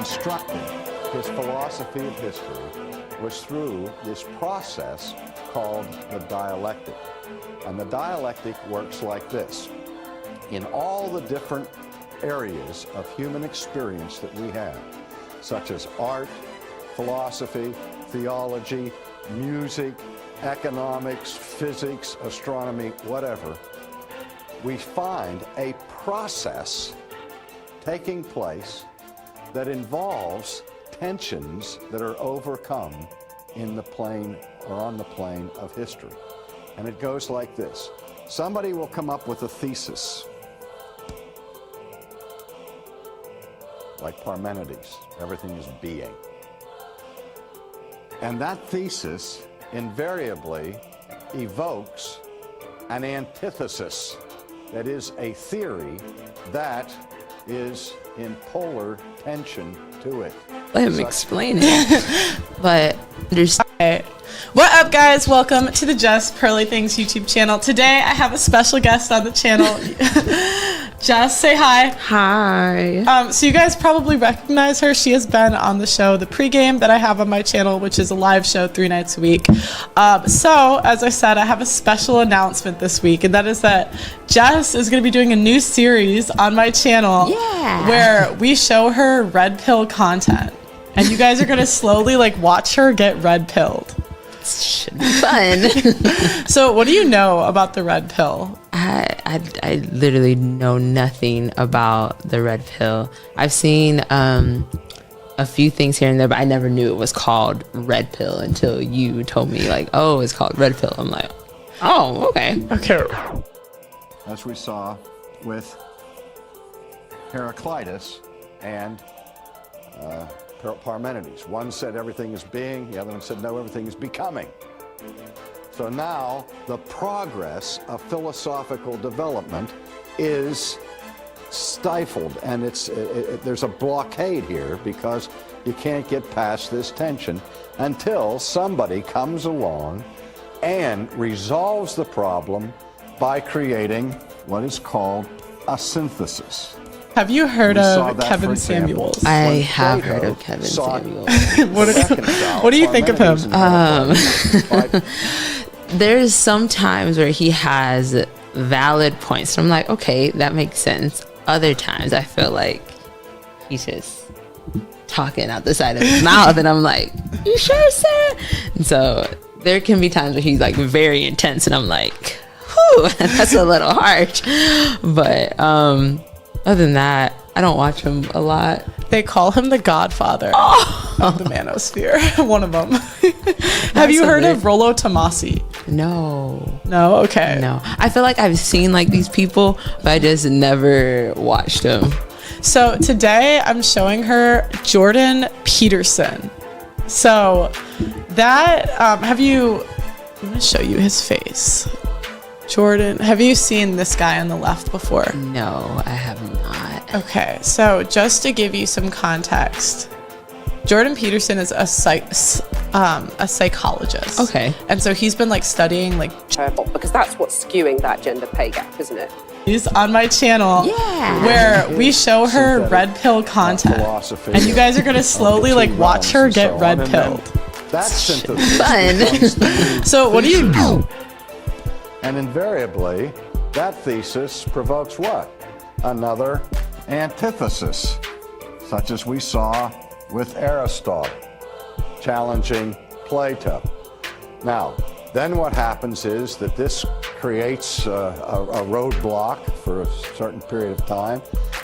constructed his philosophy of history was through this process called the dialectic. And the dialectic works like this. In all the different areas of human experience that we have, such as art, philosophy, theology, music, economics, physics, astronomy, whatever, we find a process taking place that involves tensions that are overcome in the plane or on the plane of history. And it goes like this. Somebody will come up with a thesis, like Parmenides, everything is being. And that thesis invariably evokes an antithesis, that is a theory that is in polar tension to it. Let him explain it. But understand. What up, guys? Welcome to the Just Pearly Things YouTube channel. Today I have a special guest on the channel. Jess, say hi. hi. So you guys probably recognize her. She has been on the show The Pregame that I have on my channel, which is a live show 3 nights a week. So as I said, I have a special announcement this week, and that is that Jess is going to be doing a new series on my channel where we show her red pill content. And you guys are going to slowly watch her get red pilled. Should be fun. So what do you know about the red pill? I literally know nothing about the red pill. I've seen a few things here and there, but I never knew it was called red pill until you told me oh, it's called red pill. I'm like, oh, okay. Okay. As we saw with Heraclitus and Parmenides. One said everything is being, the other one said no, everything is becoming. So now the progress of philosophical development is stifled, and there's a blockade here because you can't get past this tension until somebody comes along and resolves the problem by creating what is called a synthesis. Have you heard of Kevin Samuels? I have heard of Kevin Samuels. What do you think of him? There's some times where he has valid points. So I'm like, okay, that makes sense. Other times I feel like he's just talking out the side of his mouth, and I'm like, you sure, sir? And so there can be times where he's very intense, and I'm like, whew, that's a little harsh. But other than that, I don't watch him a lot. They call him the Godfather of the manosphere. One of them. Have you heard of Rollo Tomassi? No. No? Okay. No. I feel like I've seen these people, but I just never watched them. So today I'm showing her Jordan Peterson. So that, let me show you his face. Jordan, have you seen this guy on the left before? No, I have not. Okay, so just to give you some context, Jordan Peterson is a psychologist. Okay. And so he's been studying because that's what's skewing that gender pay gap, isn't it? He's on my channel where we show her red pill content. And you guys are going to slowly watch her get red pilled. That's fun. So what do you know? And invariably, that thesis provokes what? Another antithesis, such as we saw with Aristotle, challenging Plato. Now, then what happens is that this creates a roadblock for a certain period of time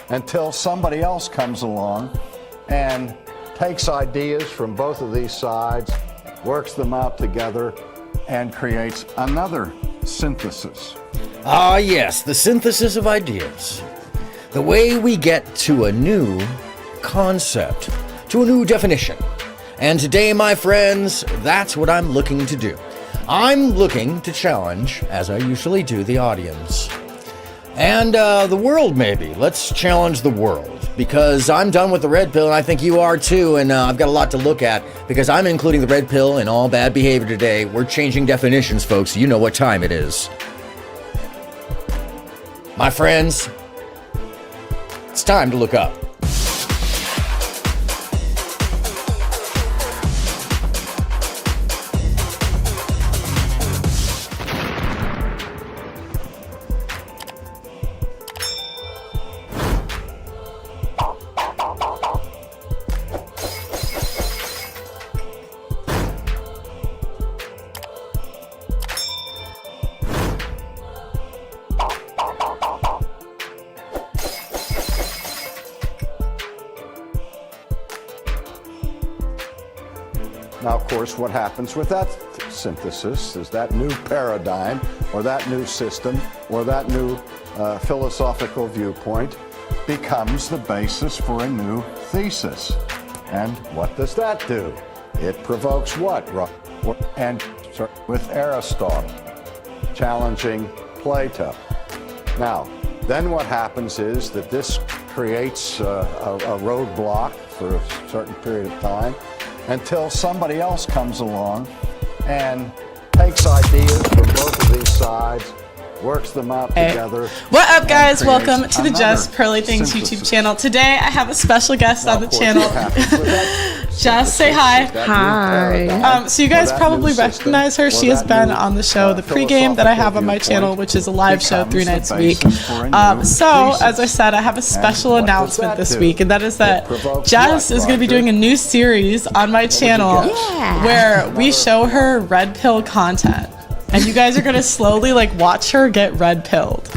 until somebody else comes along and takes ideas from both of these sides, works them out together, and creates another synthesis. Ah, yes, the synthesis of ideas. The way we get to a new concept, to a new definition. And today, my friends, that's what I'm looking to do. I'm looking to challenge, as I usually do, the audience. And the world, maybe. Let's challenge the world. Because I'm done with the red pill, and I think you are too, and I've got a lot to look at, because I'm including the red pill in all bad behavior today. We're changing definitions, folks. You know what time it is. My friends, it's time to look up. Now, of course, what happens with that synthesis is that new paradigm or that new system or that new philosophical viewpoint becomes the basis for a new thesis. And what does that do? It provokes what? And with Aristotle, challenging Plato. Now, then what happens is that this creates a roadblock for a certain period of time until somebody else comes along and takes ideas from both of these sides, works them out together. What up, guys? Creates Welcome to the Just Pearly Things synthesis. YouTube channel. Today, I have a special guest Now, on the of course, channel. what happens with that Just say hi. synthesis is that new Hi. paradigm So you or guys that probably new system recognize her. or She has that been new, on the show, the pregame that I have on my channel, which is a live show 3 nights a week. So, as I said, I have a special what does announcement that this do? week, and that is that It provokes Jess what, is going to be Roger? doing a new series on my channel guess? where we show her red pill content. And you guys are going to slowly watch her get red pilled.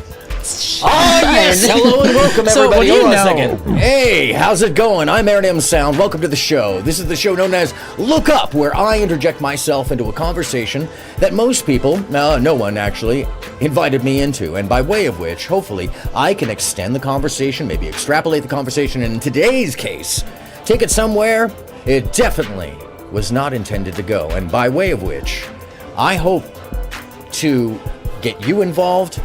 Oh, yes. Hello and welcome, everybody. So, what do you Hold on a know? second. Hey, how's it going? I'm AronMSound. Welcome to the show. This is the show known as Look Up, where I interject myself into a conversation that most people, no one actually, invited me into, and by way of which, hopefully, I can extend the conversation, maybe extrapolate the conversation, and in today's case, take it somewhere it definitely was not intended to go, and by way of which, I hope to get you involved,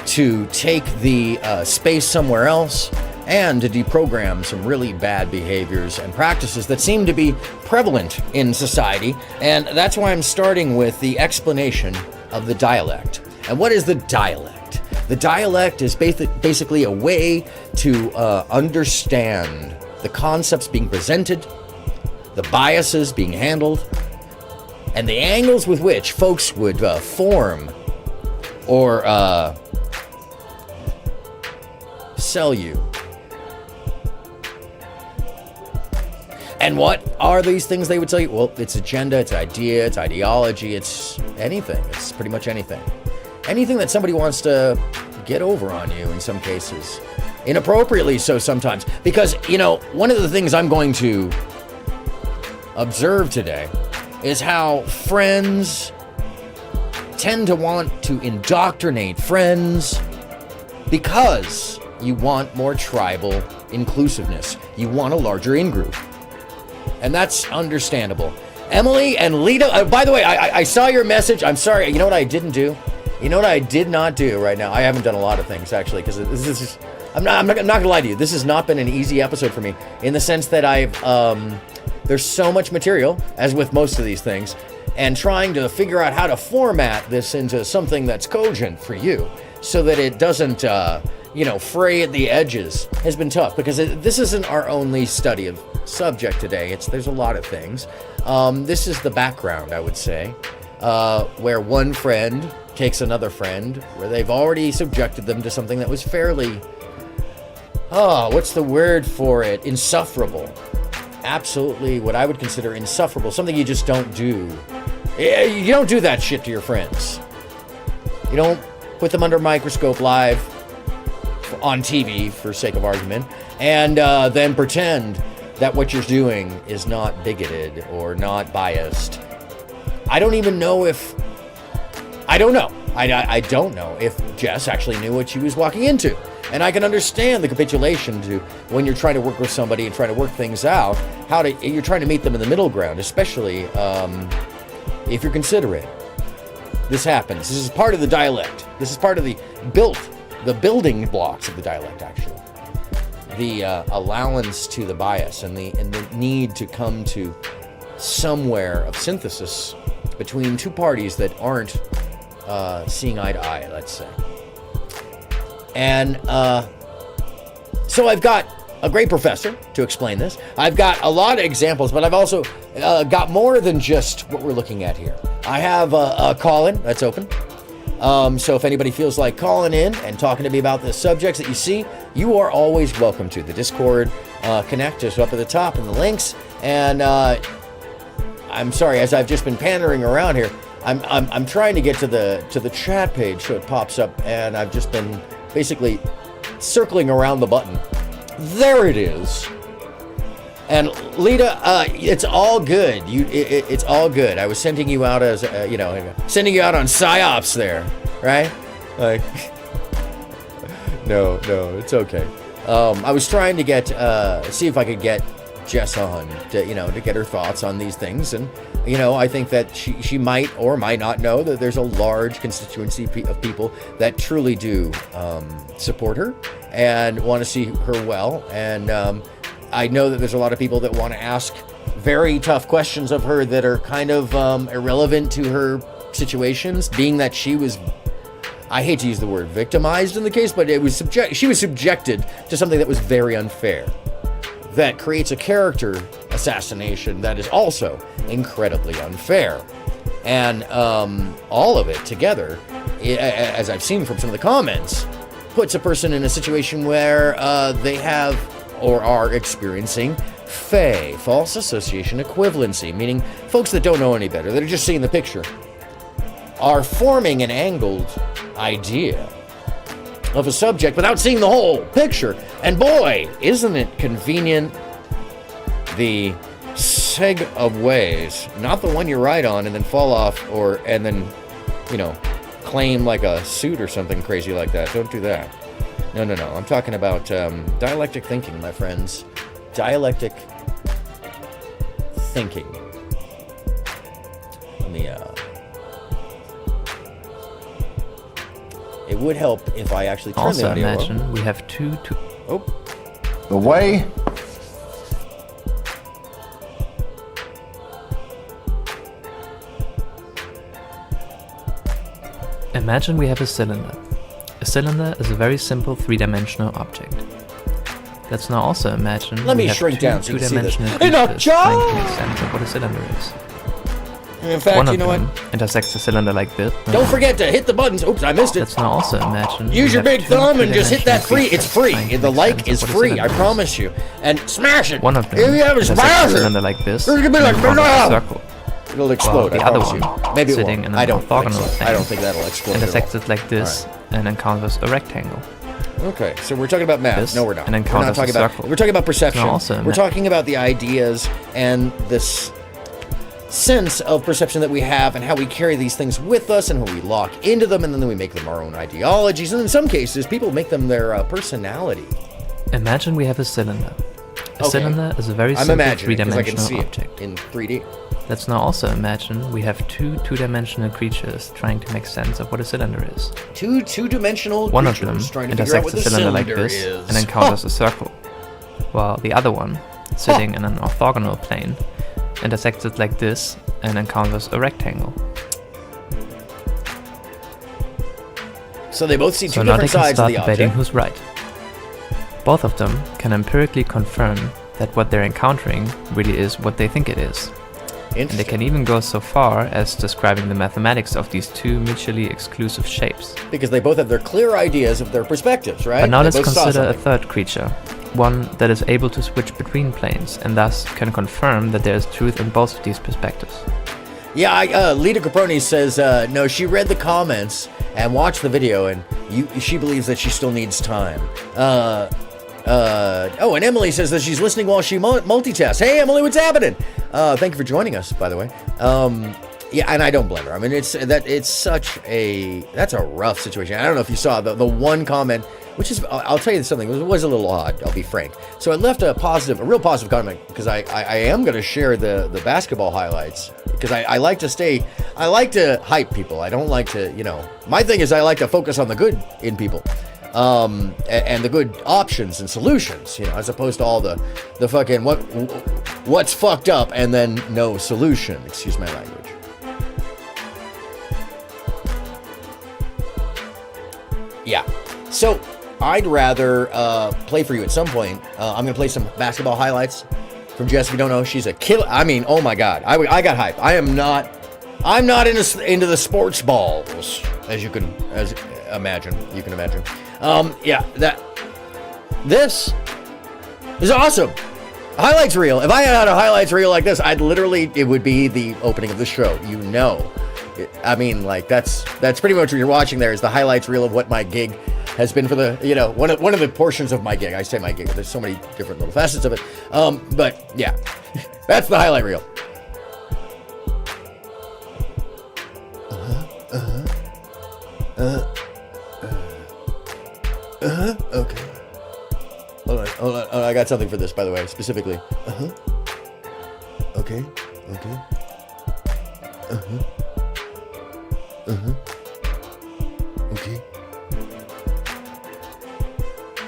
to take the space somewhere else, and to deprogram some really bad behaviors and practices that seem to be prevalent in society. And that's why I'm starting with the explanation of the dialect. And what is the dialect? The dialect is basically a way to understand the concepts being presented, the biases being handled, and the angles with which folks would form or sell you. And what are these things they would tell you? Well, it's agenda, it's idea, it's ideology, it's anything. It's pretty much anything. Anything that somebody wants to get over on you in some cases. Inappropriately so sometimes. Because, one of the things I'm going to observe today is how friends tend to want to indoctrinate friends because you want more tribal inclusiveness. You want a larger in-group. And that's understandable. Emily and Lita, by the way, I saw your message. I'm sorry. You know what I didn't do? You know what I did not do right now? I haven't done a lot of things, actually, because this is... I'm not going to lie to you. This has not been an easy episode for me in the sense that there's so much material, as with most of these things, and trying to figure out how to format this into something that's cogent for you so that it doesn't, fray at the edges has been tough because this isn't our only study of subject today. There's a lot of things. This is the background, I would say, where one friend takes another friend, where they've already subjected them to something that was fairly, what's the word for it? Insufferable. Absolutely what I would consider insufferable. Something you just don't do. You don't do that shit to your friends. You don't put them under a microscope live on TV, for sake of argument, and then pretend that what you're doing is not bigoted or not biased. I don't even know if... I don't know. I don't know if Jess actually knew what she was walking into. And I can understand the capitulation to when you're trying to work with somebody and trying to work things out, you're trying to meet them in the middle ground, especially if you're considerate. This happens. This is part of the dialect. This is part of the building blocks of the dialect, actually. The allowance to the bias and the need to come to somewhere of synthesis between two parties that aren't seeing eye to eye, let's say. And so I've got a great professor to explain this. I've got a lot of examples, but I've also got more than just what we're looking at here. I have a call-in that's open. So if anybody feels like calling in and talking to me about the subjects that you see, you are always welcome to. The Discord Connect is up at the top in the links. And I'm sorry, as I've just been pandering around here, I'm trying to get to the chat page so it pops up, and I've just been basically circling around the button. There it is. And Lita, it's all good. It's all good. I was sending you out as, sending you out on psyops there, right? Like, no, it's okay. I was trying to get, see if I could get Jess on to get her thoughts on these things. And, I think that she might or might not know that there's a large constituency of people that truly do support her and want to see her well. And I know that there's a lot of people that want to ask very tough questions of her that are kind of irrelevant to her situations, being that she was, I hate to use the word victimized in the case, but she was subjected to something that was very unfair, that creates a character assassination that is also incredibly unfair. And all of it together, as I've seen from some of the comments, puts a person in a situation where they have or are experiencing FAE, false association equivalency, meaning folks that don't know any better, that are just seeing the picture, are forming an angled idea of a subject without seeing the whole picture. And boy, isn't it convenient, the seg of ways, not the one you ride on and then fall off, and then, claim like a suit or something crazy like that. Don't do that. No. I'm talking about dialectic thinking, my friends. Dialectic thinking. Let me, it would help if I actually turn the video Also imagine we have two... Oh. The way Imagine we have a cylinder. A cylinder is a very simple three-dimensional object. Let's now also imagine Let me we have shrink two down so you can see this. two-dimensional Hey, no, creatures trying to make sense of what a cylinder is. In fact, One of you know them what? intersects the cylinder like this. Don't forget to hit the buttons. Oops, I missed it. Let's now also imagine Use we your have big two thumb and just hit that free. two-dimensional It's free. creatures The trying to like make is sense of what a free. I cylinder is. promise you. And smash it. One of them If you have a intersects smash the it. cylinder like this. There's gonna be and like, then forms a "Blah!" circle. It'll explode. the I other promise you. one, Maybe it sitting won't. in an I don't think orthogonal so. I plane, don't think that'll explode. at all. Intersects it like this and encounters a rectangle. Okay, so we're talking about math. This, No, we're not. and then We're count not as a talking about. circle. We're talking about perception. No, also We're talking about the ideas and this sense of perception that we have and how we carry these things with us and how we lock into them and then we make them our own ideologies. And in some cases, people make them their personality. Imagine we have a cylinder. A Okay. cylinder is a very I'm simple imagining because I can see three-dimensional it object. in 3D. Let's now also imagine we have two-dimensional creatures trying to make sense of what a cylinder is. Two-dimensional One of them creatures trying to figure out intersects what the cylinder like cylinder this is. and encounters a circle, while the other one, sitting in an orthogonal plane, intersects it like this and encounters a rectangle. So they both see So two now they different can sides of start the debating object. who's right. Both of them can empirically confirm that what they're encountering really is what they think it is. And they Interesting. can even go so far as describing the mathematics of these two mutually exclusive shapes. Because they both have their clear ideas of their perspectives, right? But now They let's both saw consider a something. third creature, one that is able to switch between planes and thus can confirm that there is truth in both of these perspectives. Yeah, Lita Caproni says, no, she read the comments and watched the video, and she believes that she still needs time. And Emily says that she's listening while she multitasks. Hey, Emily, what's happening? Thank you for joining us, by the way. Yeah, and I don't blame her. I mean, that's a rough situation. I don't know if you saw the one comment, which is, I'll tell you something, it was a little odd, I'll be frank. So I left a real positive comment, because I am going to share the basketball highlights, because I like to hype people. I don't like to, my thing is I like to focus on the good in people. And the good options and solutions, as opposed to all the fucking what's fucked up and then no solution. Excuse my language. Yeah. So I'd rather play for you at some point. I'm gonna play some basketball highlights from Jess. If you don't know, she's a killer. I mean, oh my god, I got hype. I'm not into the sports balls, as you can imagine. Yeah, this is awesome. Highlights reel. If I had a highlights reel like this, it would be the opening of the show. I mean, like that's pretty much what you're watching there is the highlights reel of what my gig has been for the, one of the portions of my gig. I say my gig. There's so many different little facets of it. But yeah, that's the highlight reel. Okay. Hold on. Oh, I got something for this, by the way, specifically. Okay. Okay.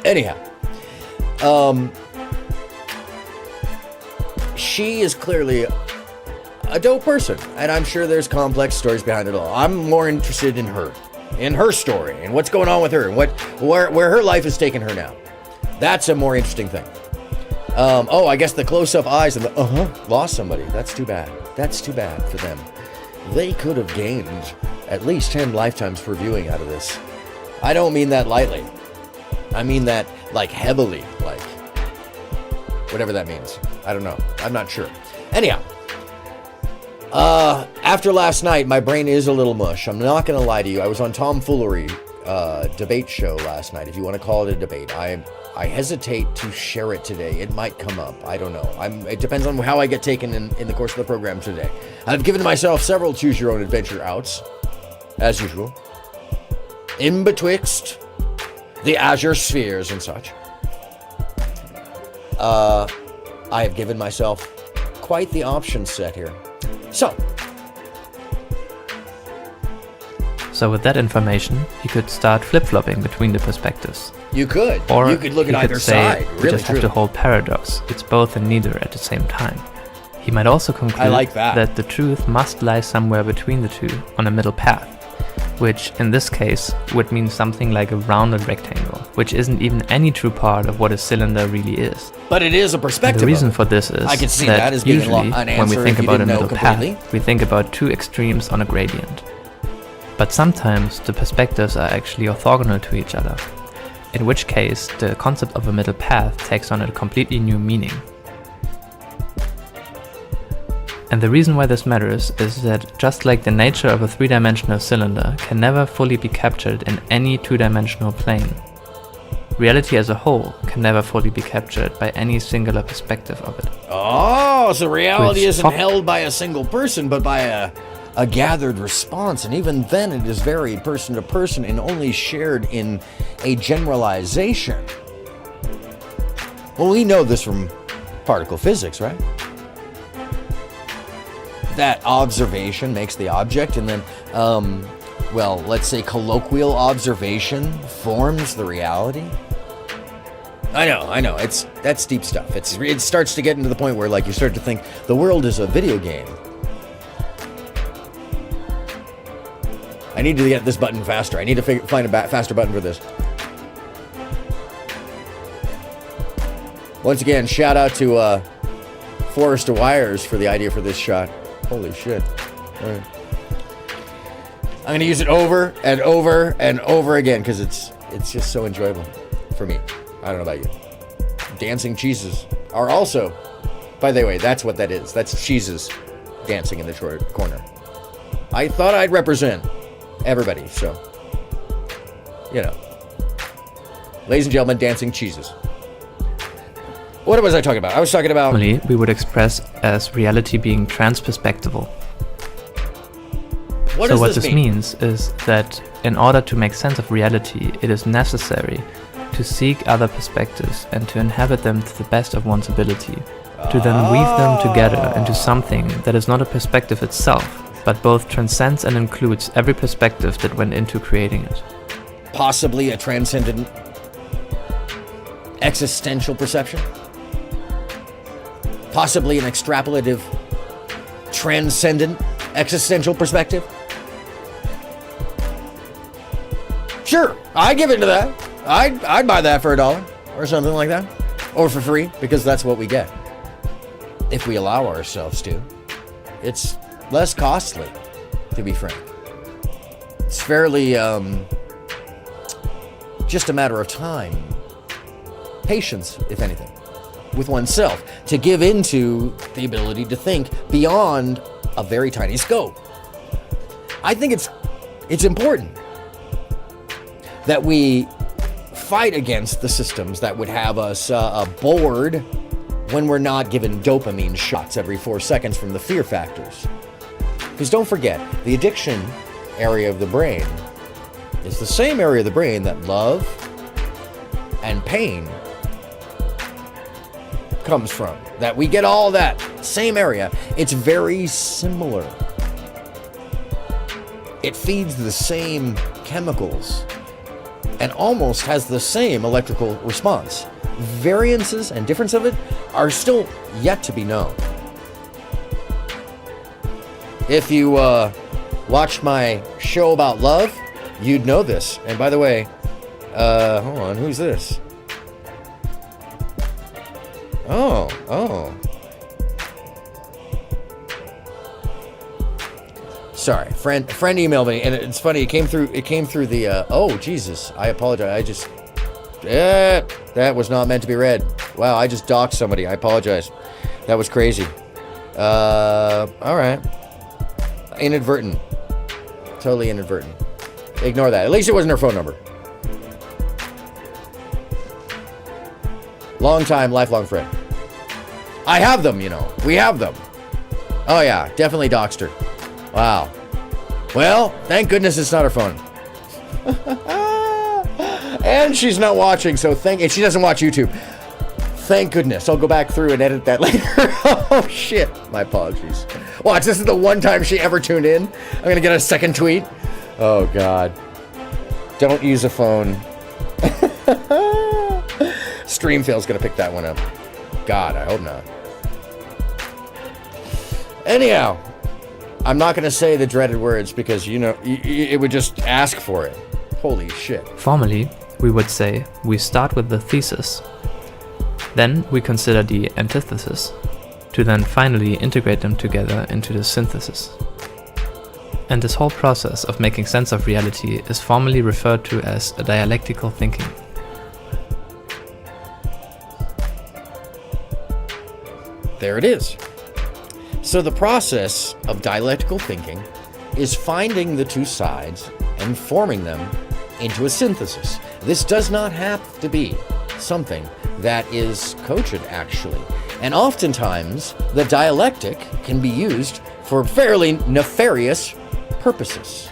Anyhow, she is clearly a dope person, and I'm sure there's complex stories behind it all. I'm more interested in her story, and what's going on with her, and where her life has taken her now. That's a more interesting thing. I guess the close-up eyes and the lost somebody. That's too bad. That's too bad for them. They could have gained at least 10 lifetimes for viewing out of this. I don't mean that lightly. I mean that, heavily, whatever that means. I don't know. I'm not sure. Anyhow, after last night, my brain is a little mush. I'm not going to lie to you. I was on Tomfoolery debate show last night, if you want to call it a debate. I hesitate to share it today. It might come up. I don't know. It depends on how I get taken in the course of the program today. I've given myself several choose-your-own-adventure outs, as usual, in betwixt the Azure spheres and such. I have given myself quite the option set here. So with that information, you could start flip-flopping between the perspectives. You could. Or you could look at either side. We just have to hold paradox. It's both and neither at the same time. He might also conclude that the truth must lie somewhere between the two, on a middle path, which in this case would mean something like a rounded rectangle, which isn't even any true part of what a cylinder really is. But it is a perspective. And the reason for this is I can see that as being usually an when we answer think if you about a didn't know middle path, completely. we think about two extremes on a gradient. But sometimes the perspectives are actually orthogonal to each other, in which case the concept of a middle path takes on a completely new meaning. And the reason why this matters is that just like the nature of a three-dimensional cylinder can never fully be captured in any two-dimensional plane, reality as a whole can never fully be captured by any singular perspective of it. Oh, so reality isn't held by a single person, but by a gathered response, and even then it is varied person to person and only shared in a generalization. Well, we know this from particle physics, right? That observation makes the object, and then, let's say colloquial observation forms the reality. I know, that's deep stuff. It starts to get into the point where, you start to think the world is a video game. I need to get this button faster. I need to find a faster button for this. Once again, shout out to Forrester Wires for the idea for this shot. Holy shit. All right. I'm going to use it over and over and over again because it's just so enjoyable for me. I don't know about you. Dancing cheeses are also, by the way, that's what that is. That's cheeses dancing in the corner. I thought I'd represent everybody, so, ladies and gentlemen, dancing cheeses. What was I talking about? I was talking about... Normally, we would express as reality being transperspectival. What so what this means is that in order to make sense of reality, it is necessary to seek other perspectives and to inhabit them to the best of one's ability, to then weave them together into something that is not a perspective itself, but both transcends and includes every perspective that went into creating it. Possibly a transcendent existential perception? Possibly an extrapolative transcendent existential perspective? Sure, I'd give into that. I'd buy that for $1 or something like that. Or for free, because that's what we get. If we allow ourselves to. It's less costly, to be frank. It's fairly, just a matter of time. Patience, if anything, with oneself, to give into the ability to think beyond a very tiny scope. I think it's important that we fight against the systems that would have us bored when we're not given dopamine shots every 4 seconds from the fear factors. Because don't forget, the addiction area of the brain is the same area of the brain that love and pain comes from. That we get all that same area. It's very similar. It feeds the same chemicals and almost has the same electrical response. Variances and difference of it are still yet to be known. If you watched my show about love, you'd know this. And by the way, hold on, who's this? Oh. Sorry, friend emailed me, and it's funny. It came through the. Oh Jesus! I apologize. That was not meant to be read. Wow, I just doxed somebody. I apologize. That was crazy. All right. Inadvertent. Totally inadvertent. Ignore that. At least it wasn't her phone number. Long time, lifelong friend. I have them, We have them. Oh yeah, definitely doxed her. Wow. Well, thank goodness it's not her phone. And she's not watching, and she doesn't watch YouTube. Thank goodness. I'll go back through and edit that later. Oh shit. My apologies. Watch, this is the one time she ever tuned in. I'm gonna get a second tweet. Oh god. Don't use a phone. Streamfail's gonna pick that one up. God, I hope not. Anyhow, I'm not gonna say the dreaded words because it would just ask for it. Holy shit. Formally, we would say we start with the thesis. Then we consider the antithesis, to then finally integrate them together into the synthesis. And this whole process of making sense of reality is formally referred to as a dialectical thinking. There it is. So the process of dialectical thinking is finding the two sides and forming them into a synthesis. This does not have to be something that is cogent, actually. And oftentimes, the dialectic can be used for fairly nefarious purposes.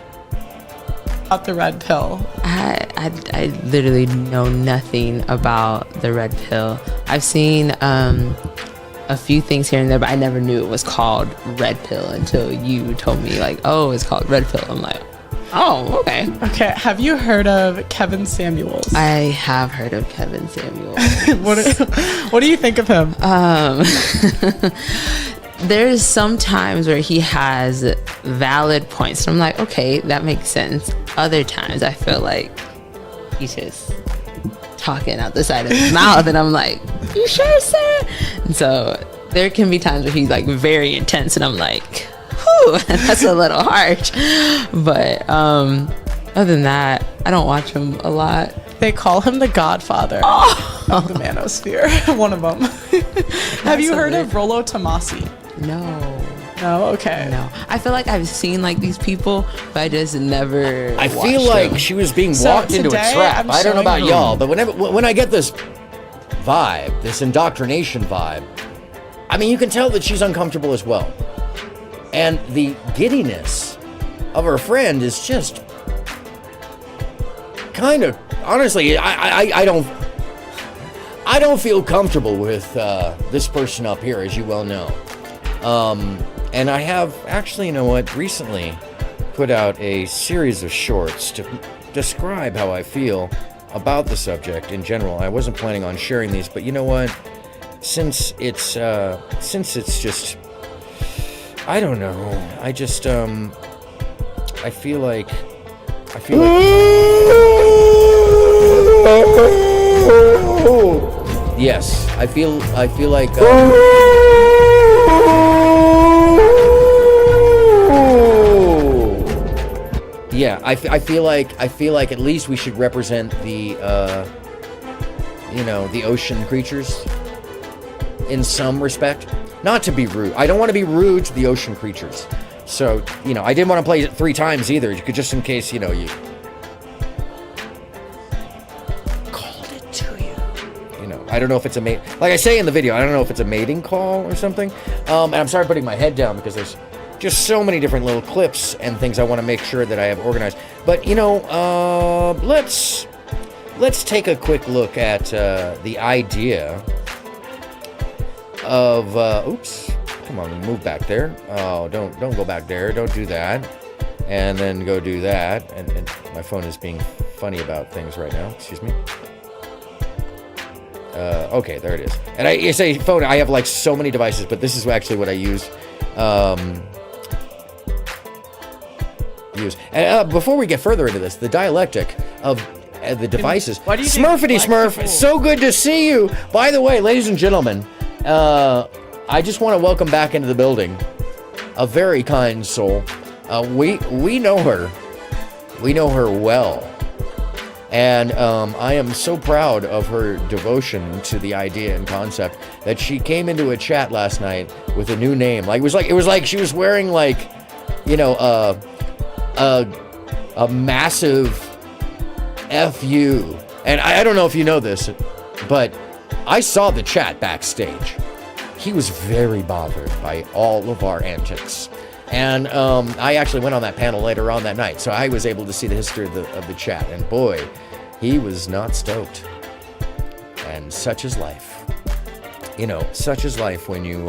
About the red pill. I literally know nothing about the red pill. I've seen a few things here and there, but I never knew it was called red pill until you told me, oh, it's called red pill. I'm like, oh, okay. Okay, have you heard of Kevin Samuels? I have heard of Kevin Samuels. What do you think of him? There's some times where he has valid points. So I'm like, okay, that makes sense. Other times I feel like he's just talking out the side of his mouth, and I'm like, you sure, sir? And so there can be times where he's very intense, and I'm like, whew, that's a little harsh. But other than that, I don't watch him a lot. They call him the Godfather of the manosphere. One of them. Have you heard of Rollo Tomassi? No, okay. No. I feel like I've seen these people, but I just never I feel like she was being walked into a trap. I don't know about y'all, but when I get this vibe, this indoctrination vibe, I mean, you can tell that she's uncomfortable as well. And the giddiness of her friend is just kind of, honestly, I don't feel comfortable with this person up here, as you well know. And I have actually, recently put out a series of shorts to describe how I feel about the subject in general. I wasn't planning on sharing these, but you know what? Since it's just, I don't know. I just, I feel like. Yes, I feel like. Yeah, I feel like at least we should represent the, the ocean creatures in some respect. Not to be rude. I don't want to be rude to the ocean creatures. So, I didn't want to play it 3 times either. You could just in case, you call know, I don't know if it's a mate. Like I say in the video, I don't know if it's a mating call or something. And I'm sorry putting my head down because there's just so many different little clips and things I want to make sure that I have organized. But you know, let's take a quick look at the idea of. Oops, come on, move back there. Oh, don't go back there. Don't do that. And then go do that. And my phone is being funny about things right now. Excuse me. Okay, there it is. And I say phone. I have like so many devices, but this is actually what I use. And before we get further into this, the dialectic of the devices. Smurfity Smurf, so good to see you. By the way, ladies and gentlemen, I just want to welcome back into the building a very kind soul. We know her. We know her well. And I am so proud of her devotion to the idea and concept that she came into a chat last night with a new name. Like it was like she was wearing like, you know, a massive FU. And I don't know if you know this, but I saw the chat backstage. He was very bothered by all of our antics. And I actually went on that panel later on that night, so I was able to see the history of the chat. And boy, he was not stoked. And such is life. You know, such is life when you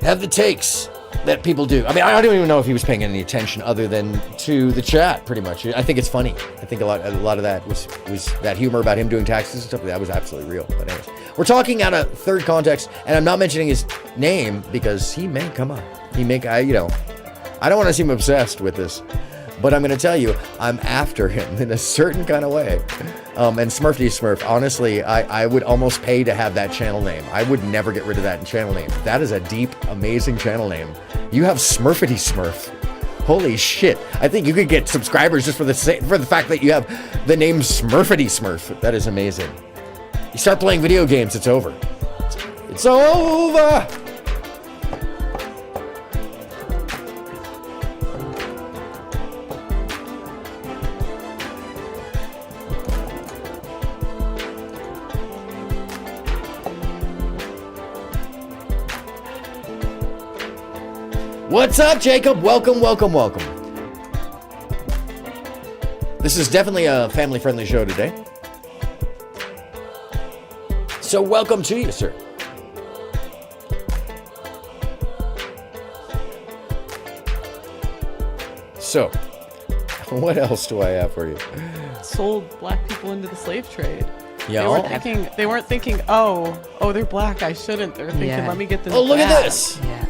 have the takes that people do. I mean, I don't even know if he was paying any attention other than to the chat, pretty much. I think it's funny. I think a lot of that was that humor about him doing taxes and stuff. That was absolutely real. But anyways, we're talking out of third context, and I'm not mentioning his name because he may come up. I don't want to seem obsessed with this, but I'm going to tell you, I'm after him in a certain kind of way. And Smurfity Smurf, honestly, I would almost pay to have that channel name. I would never get rid of that channel name. That is a deep, amazing channel name. You have Smurfity Smurf. Holy shit. I think you could get subscribers just for the fact that you have the name Smurfity Smurf. That is amazing. You start playing video games, it's over. It's over! What's up, Jacob? Welcome. This is definitely a family-friendly show today. So welcome to you, sir. So, what else do I have for you? Sold black people into the slave trade. Yeah. They weren't thinking, oh, they're black, I shouldn't. They're thinking, let me get this. Oh, look bag. at this. Yeah.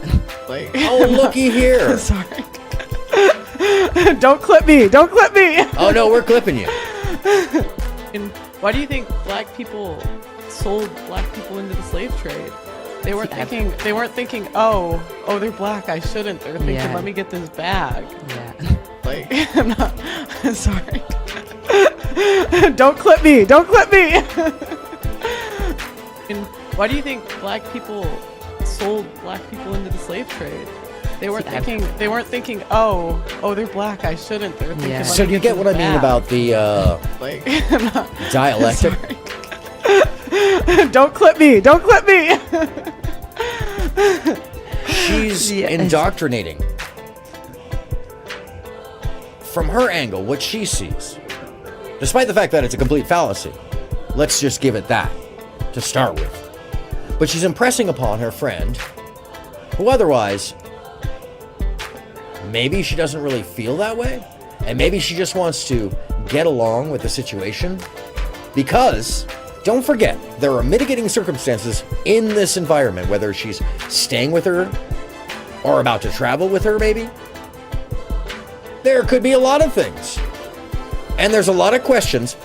Like, Oh, looky here. Sorry. Don't clip me. Oh, no, we're clipping you. And why do you think black people sold black people into the slave trade? They weren't thinking, oh, they're black, I shouldn't. They're thinking, let me get this bag. Yeah. Like, I'm not, sorry. Don't clip me. And why do you think black people sold black people into the slave trade? They weren't thinking, oh, they're black, I shouldn't. They're thinking, So do you get what I mean about the like, I'm not, dialectic? Don't clip me. She's indoctrinating. From her angle, what she sees, despite the fact that it's a complete fallacy, let's just give it that to start with. But she's impressing upon her friend, who otherwise, maybe she doesn't really feel that way, and maybe she just wants to get along with the situation, because, don't forget, there are mitigating circumstances in this environment, whether she's staying with her, or about to travel with her, maybe. There could be a lot of things. And there's a lot of questions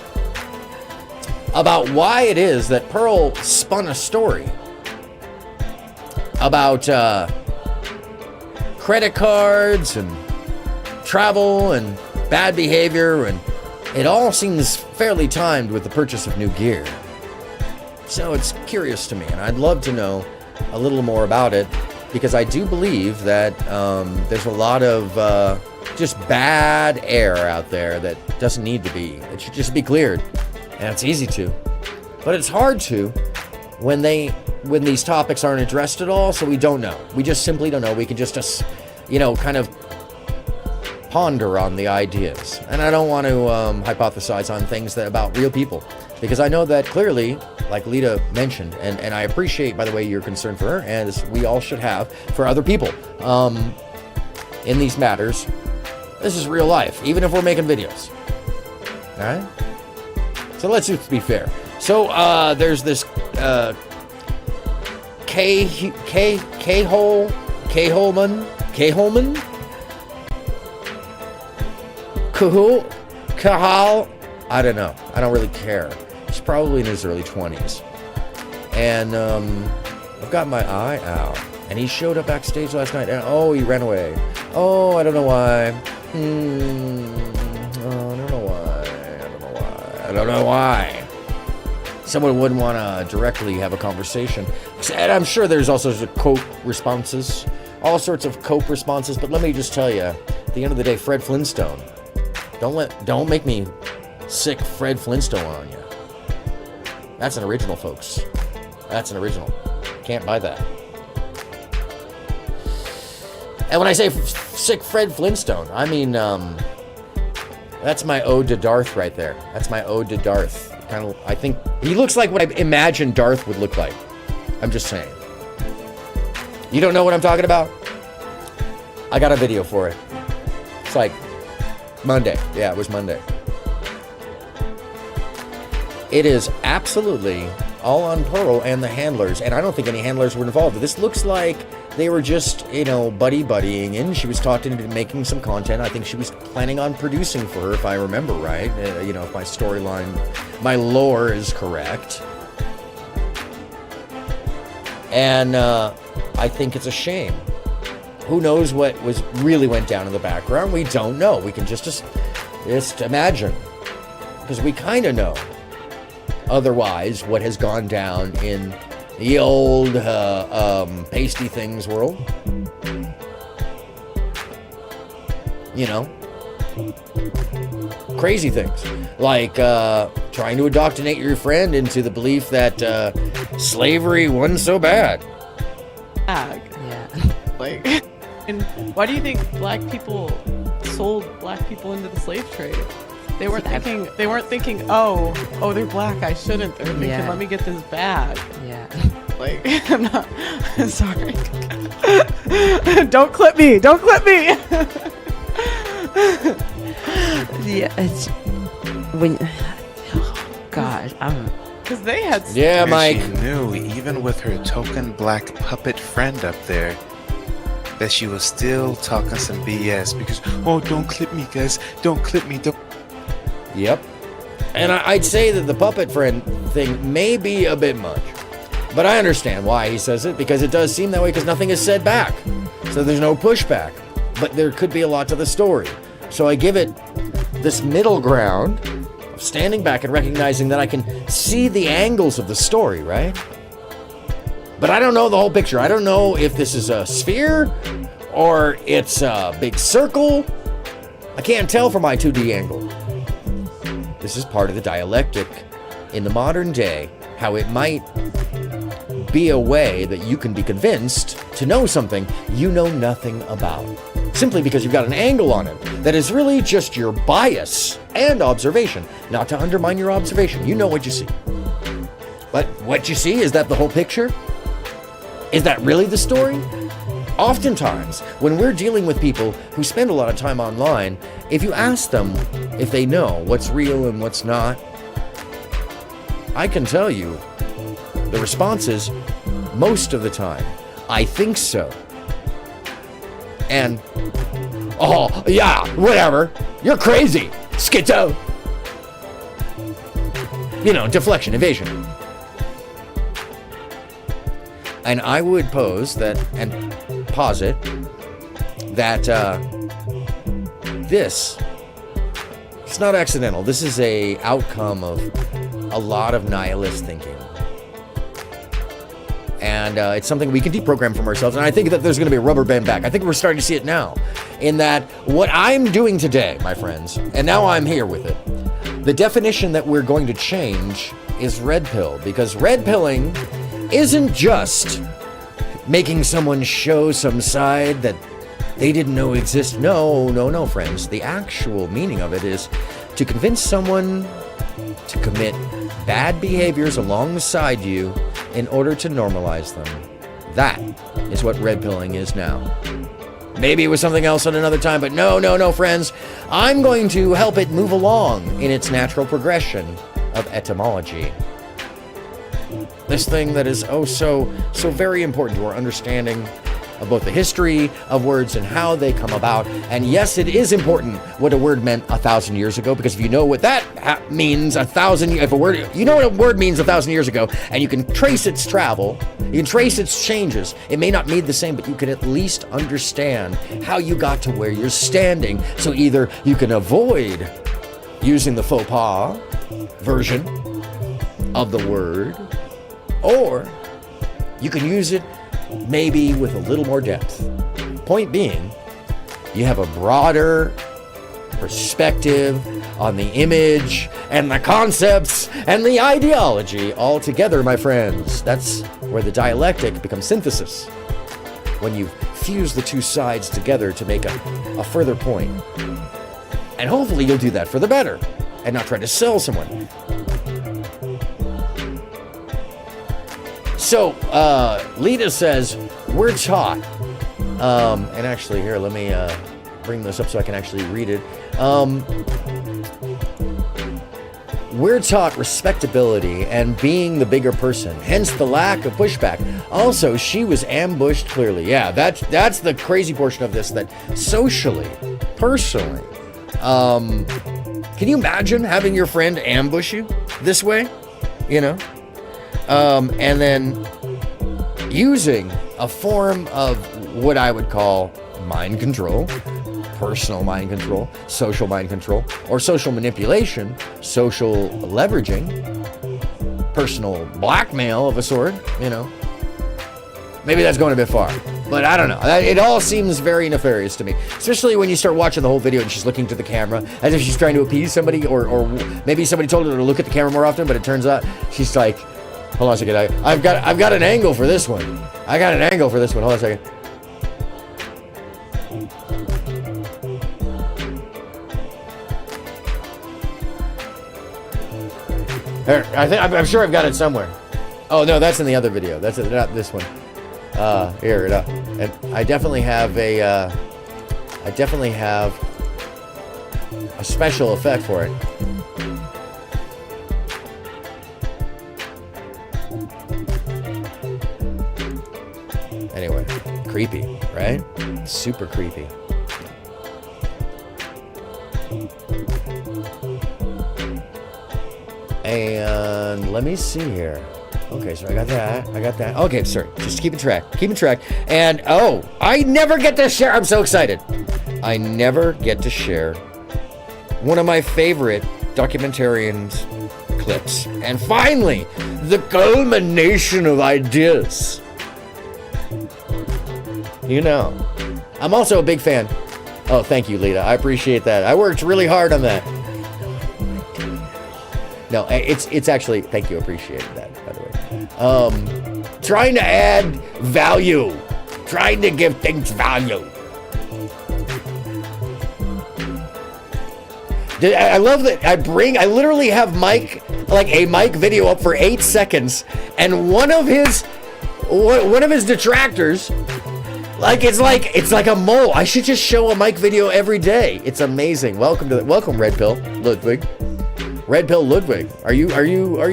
about why it is that Pearl spun a story about credit cards and travel and bad behavior, and it all seems fairly timed with the purchase of new gear. So it's curious to me, and I'd love to know a little more about it, because I do believe that there's a lot of just bad air out there that doesn't need to be. It should just be cleared, and it's easy to. But it's hard to when these topics aren't addressed at all, so we don't know. We just simply don't know. We can just kind of ponder on the ideas. And I don't want to hypothesize on things about real people, because I know that clearly, like Lita mentioned, and I appreciate, by the way, your concern for her, and as we all should have for other people in these matters. This is real life, even if we're making videos. All right? So let's just be fair. So there's this K-Holman, Kahal, I don't know. I don't really care. He's probably in his early 20s. And I've got my eye out. And he showed up backstage last night, and he ran away. Oh, I don't know why. I don't know why. Someone wouldn't want to directly have a conversation. And I'm sure there's all sorts of cope responses. All sorts of cope responses. But let me just tell you, at the end of the day, Fred Flintstone. Don't make me sick Fred Flintstone on you. That's an original, folks. That's an original. Can't buy that. And when I say sick Fred Flintstone, I mean, that's my ode to Darth right there. That's my ode to Darth. I think he looks like what I imagined Darth would look like. I'm just saying. You don't know what I'm talking about? I got a video for it. It's like Monday. Yeah, it was Monday. It is absolutely all on Pearl and the handlers, and I don't think any handlers were involved. This looks like they were just, buddying in. She was talking to making some content. I think she was planning on producing for her, if I remember right. If my storyline, my lore is correct. And I think it's a shame. Who knows what really went down in the background? We don't know. We can just imagine, because we kind of know. Otherwise, what has gone down in the old pasty things world. Crazy things. Like trying to indoctrinate your friend into the belief that slavery wasn't so bad. Yeah. And why do you think black people sold black people into the slave trade? They weren't thinking, oh, they're black, I shouldn't. They're thinking, let me get this bag. Yeah. I'm not sorry. Don't clip me. Yeah. God, because they had. Yeah, And Mike. she knew, even with her token black puppet friend up there, that she was still talking some BS because, don't clip me, guys. Don't clip me. Don't. Yep. And I'd say that the puppet friend thing may be a bit much. But I understand why he says it, because it does seem that way, because nothing is said back. So there's no pushback. But there could be a lot to the story. So I give it this middle ground of standing back and recognizing that I can see the angles of the story, right? But I don't know the whole picture. I don't know if this is a sphere or it's a big circle. I can't tell from my 2D angle. This is part of the dialectic in the modern day, how it might be a way that you can be convinced to know something you know nothing about, simply because you've got an angle on it that is really just your bias and observation. Not to undermine your observation, you know what you see. But what you see, is that the whole picture? Is that really the story? Oftentimes, when we're dealing with people who spend a lot of time online, if you ask them if they know what's real and what's not, I can tell you the response is, most of the time, I think so. And, oh, yeah, whatever. You're crazy. Schizo. Deflection, evasion. And I would pose that, and posit, that this, it's not accidental. This is a outcome of a lot of nihilist thinking. And it's something we can deprogram from ourselves. And I think that there's going to be a rubber band back. I think we're starting to see it now. in that what I'm doing today, my friends, and now I'm here with it, the definition that we're going to change is red pill, because red pilling isn't just making someone show some side that they didn't know existed. No, friends. The actual meaning of it is to convince someone to commit bad behaviors alongside you in order to normalize them. That is what red pilling is now. Maybe it was something else at another time, but no, friends. I'm going to help it move along in its natural progression of etymology. This thing that is so very important to our understanding of both the history of words and how they come about. And yes, it is important what a word meant 1,000 years ago, because if you know what that means, you know what a word means 1,000 years ago, and you can trace its travel, you can trace its changes. It may not mean the same, but you can at least understand how you got to where you're standing. So either you can avoid using the faux pas version of the word, or you can use it maybe with a little more depth. Point being, you have a broader perspective on the image and the concepts and the ideology all together, my friends. That's where the dialectic becomes synthesis, when you fuse the two sides together to make a further point. And hopefully you'll do that for the better and not try to sell someone. So, Lita says, we're taught, and actually here, let me bring this up so I can actually read it. We're taught respectability and being the bigger person, hence the lack of pushback. Also, she was ambushed clearly. Yeah, that's the crazy portion of this, that socially, personally, can you imagine having your friend ambush you this way? You know? And then using a form of what I would call mind control, personal mind control, social mind control, or social manipulation, social leveraging, personal blackmail of a sort, you know. Maybe that's going a bit far, but I don't know. It all seems very nefarious to me, especially when you start watching the whole video and she's looking to the camera as if she's trying to appease somebody, or maybe somebody told her to look at the camera more often, but it turns out she's like, hold on a second, I've got an angle for this one. Hold on a second. There, I'm sure I've got it somewhere. Oh no, that's in the other video. That's not this one. Here, and I definitely have a special effect for it. Anyway, creepy, right? Super creepy. And let me see here. Okay, so I got that. Okay, sorry, just keeping track. And I never get to share. I'm so excited. I never get to share one of my favorite documentarians clips. And finally, the culmination of ideas. You know, I'm also a big fan. Oh, thank you, Lita. I appreciate that. I worked really hard on that. No, it's actually, thank you, appreciate that, by the way. Trying to add value. Trying to give things value. I love that I literally have a Mike video up for 8 seconds, and one of his detractors, it's like a mole. I should just show a Mike video every day. It's amazing. Welcome Redpill Ludwig. Redpill Ludwig. Are you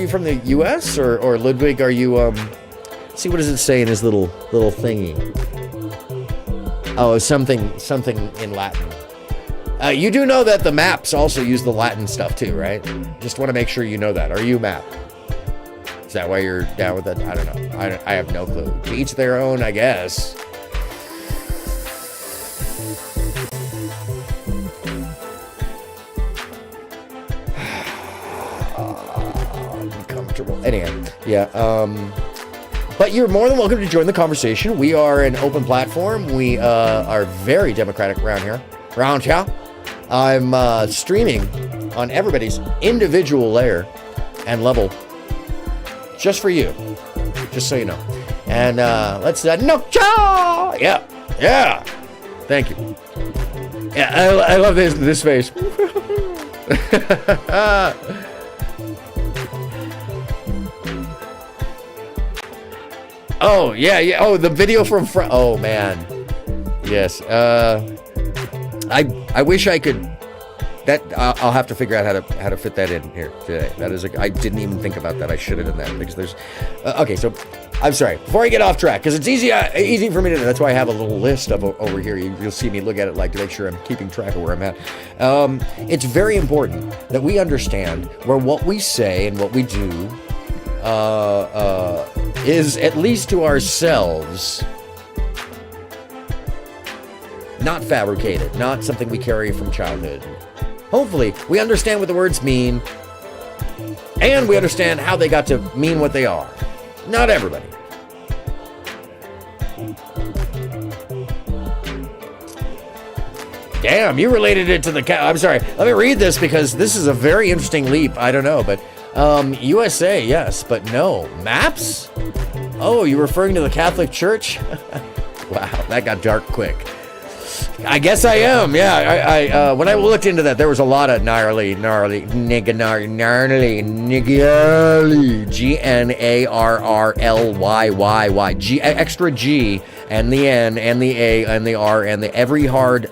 from the US or Ludwig, are you see, what does it say in his little thingy? Oh, something in Latin. You do know that the maps also use the Latin stuff too, right? Just want to make sure you know that. Are you map? Is that why you're down with that? I don't know. I have no clue. To each their own, I guess. Uncomfortable. Anyway, yeah. But you're more than welcome to join the conversation. We are an open platform. We are very democratic around here. I'm streaming on everybody's individual layer and level just for you, just so you know. And let's no, yeah, thank you. Yeah, I love this face. Oh yeah. Oh, the video from oh man, yes. I wish I could. That I'll have to figure out how to fit that in here today. That is I didn't even think about that. I should have done that because there's. Okay, so I'm sorry. Before I get off track, because it's easy for me to do. That's why I have a little list of over here. You'll see me look at it like to make sure I'm keeping track of where I'm at. It's very important that we understand where what we say and what we do is, at least to ourselves, not fabricated, not something we carry from childhood. Hopefully, we understand what the words mean, and we understand how they got to mean what they are. Not everybody. Damn, you related it to the cat. I'm sorry. Let me read this because this is a very interesting leap. I don't know, but USA, yes, but no. Maps? Oh, you're referring to the Catholic Church? Wow, that got dark quick. I guess I am. Yeah, I when I looked into that, there was a lot of gnarly, gnarly, GNARRLYYY, G extra G and the N and the A and the R and the every hard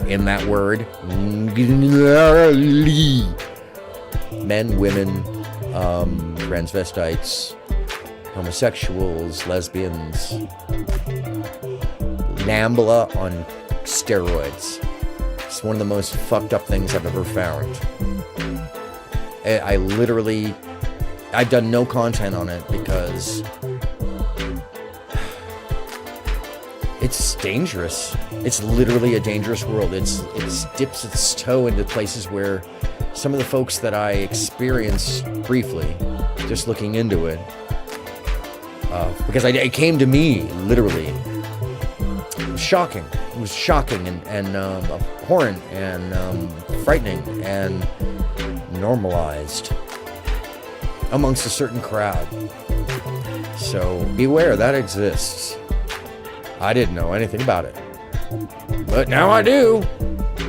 in that word. Men, women, transvestites, homosexuals, lesbians. Nambla on steroids. It's one of the most fucked up things I've ever found. I've done no content on it because it's dangerous. It's literally a dangerous world. It dips its toe into places where some of the folks that I experienced briefly, just looking into it, because it came to me literally. Shocking. It was shocking and abhorrent and frightening and normalized amongst a certain crowd. So beware, that exists. I didn't know anything about it, but now I do.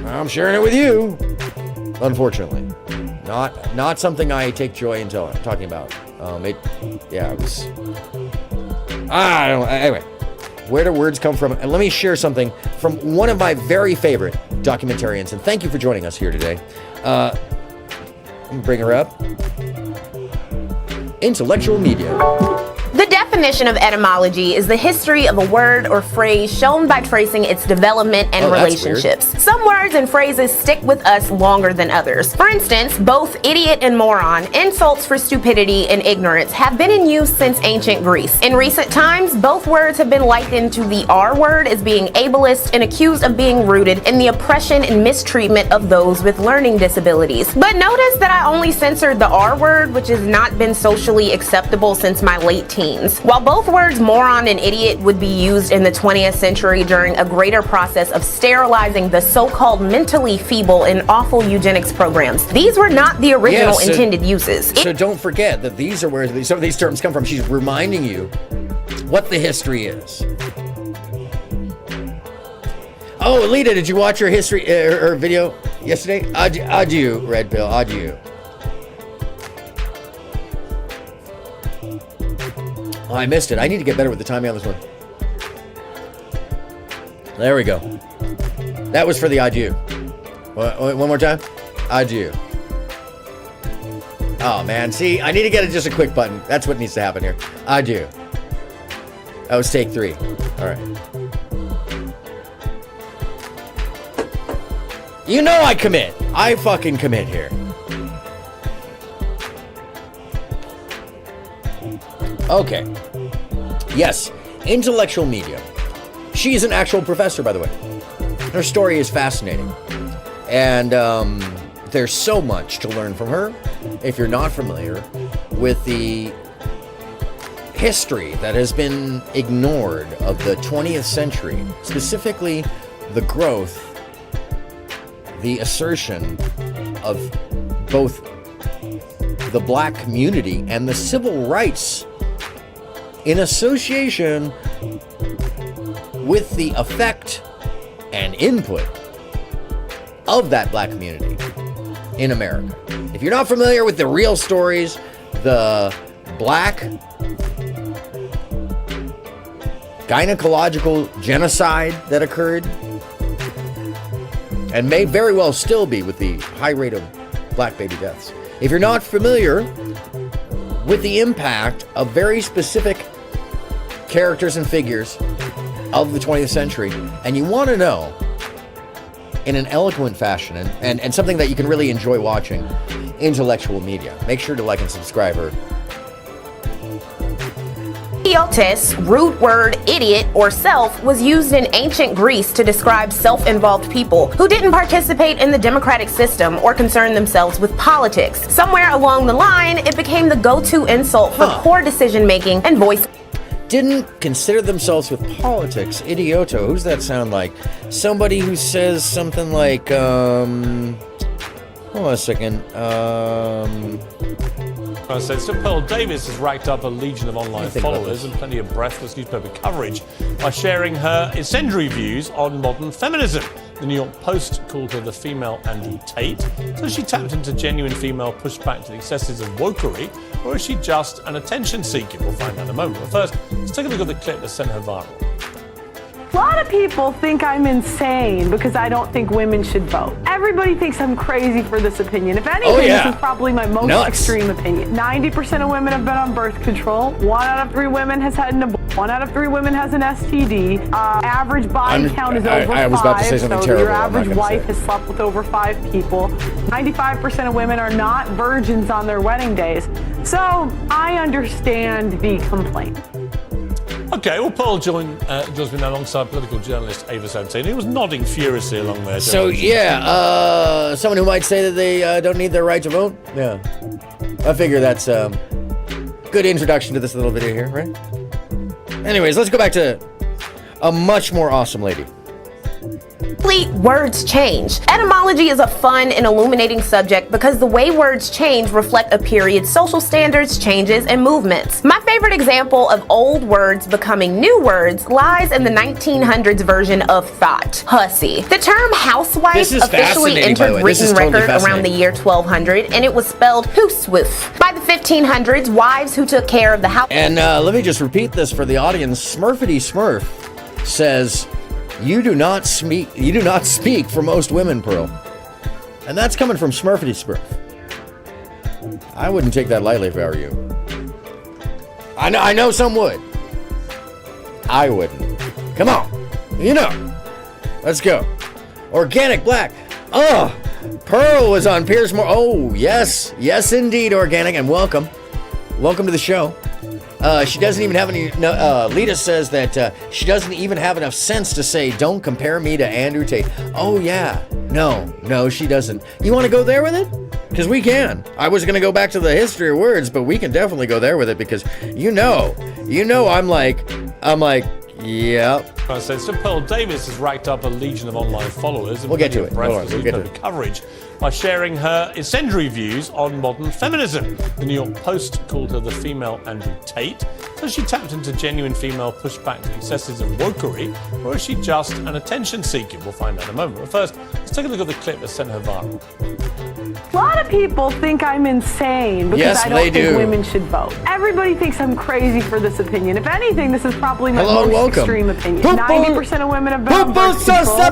I'm sharing it with you. Unfortunately, not something I take joy in talking about. It was. I don't. Anyway. Where do words come from? And let me share something from one of my very favorite documentarians. And thank you for joining us here today. Let me bring her up. Intellectual media. The definition of etymology is the history of a word or phrase shown by tracing its development and relationships. Some words and phrases stick with us longer than others. For instance, both idiot and moron, insults for stupidity and ignorance, have been in use since ancient Greece. In recent times, both words have been likened to the R word as being ableist and accused of being rooted in the oppression and mistreatment of those with learning disabilities. But notice that I only censored the R word, which has not been socially acceptable since my late teens. While both words moron and idiot would be used in the 20th century during a greater process of sterilizing the so-called mentally feeble and awful eugenics programs, these were not the original intended uses. So don't forget that these are where some of these terms come from. She's reminding you what the history is. Oh, Alita, did you watch her history, her video yesterday? Adieu, Redpill, adieu. Oh, I missed it. I need to get better with the timing on this one. There we go. That was for the adieu. One more time. Adieu. Oh, man. See, I need to get just a quick button. That's what needs to happen here. Adieu. That was take 3. All right. You know I commit. I fucking commit here. Okay. Yes, intellectual media. She is an actual professor, by the way. Her story is fascinating. And there's so much to learn from her if you're not familiar with the history that has been ignored of the 20th century, specifically the growth, the assertion of both the black community and the civil rights in association with the effect and input of that black community in America. If you're not familiar with the real stories, the black gynecological genocide that occurred and may very well still be with the high rate of black baby deaths. If you're not familiar with the impact of very specific characters and figures of the 20th century, and you want to know in an eloquent fashion and something that you can really enjoy watching, intellectual media, make sure to like and subscribe her. Idiotes, root word idiot or self, was used in ancient Greece to describe self-involved people who didn't participate in the democratic system or concern themselves with politics. Somewhere along the line, it became the go-to insult for poor decision-making and voice. Didn't consider themselves with politics. Idioto, who's that sound like? Somebody who says something like, hold on a second, So Pearl Davis has racked up a legion of online followers and plenty of breathless newspaper coverage by sharing her incendiary views on modern feminism. The New York Post called her the female Andrew Tate. So is she tapped into genuine female pushback to the excesses of wokery, or is she just an attention seeker? We'll find out in a moment. But first, let's take a look at the clip that sent her viral. A lot of people think I'm insane because I don't think women should vote. Everybody thinks I'm crazy for this opinion. If anything, this is probably my most extreme opinion. 90% of women have been on birth control. 1 out of 3 women has had an abortion. 1 out of 3 women has an STD. Average body count is over 5. I was about to say something terrible. Your average wife has slept with over 5 people. 95% of women are not virgins on their wedding days. So I understand the complaint. Okay, well, Pearl joins me now alongside political journalist Ava Santini, who was nodding furiously along there. So, yeah, someone who might say that they don't need their right to vote? Yeah. I figure that's a good introduction to this little video here, right? Anyways, let's go back to a much more awesome lady. Words change. Etymology is a fun and illuminating subject because the way words change reflect a period's social standards, changes, and movements. My favorite example of old words becoming new words lies in the 1900s version of thought, hussy. The term housewife officially entered written record around the year 1200, and it was spelled hoosewoof. By the 1500s, wives who took care of the house. And let me just repeat this for the audience. Smurfity Smurf says, You do not speak for most women, Pearl. And that's coming from Smurfity Smurf. I wouldn't take that lightly if I were you. I know some would. I wouldn't. Come on. You know. Let's go. Organic Black. Oh, Pearl was on Piers Morgan. Oh, yes. Yes, indeed, Organic. And welcome. Welcome to the show. She doesn't even have any. Lita says that she doesn't even have enough sense to say, "Don't compare me to Andrew Tate." Oh yeah, no, she doesn't. You want to go there with it? Because we can. I was gonna go back to the history of words, but we can definitely go there with it because you know, I'm like, yep. So Pearl Davis has racked up a legion of online followers. We'll get to it. Hold on, we'll get to it. Coverage by sharing her incendiary views on modern feminism. The New York Post called her the female Andrew Tate. So is she tapped into genuine female pushback to the excesses of wokery, or is she just an attention seeker? We'll find out in a moment. But first, let's take a look at the clip that sent her viral. A lot of people think I'm insane because I don't think women should vote. Everybody thinks I'm crazy for this opinion. If anything, this is probably my most extreme opinion. 90% of women have been on birth control. 1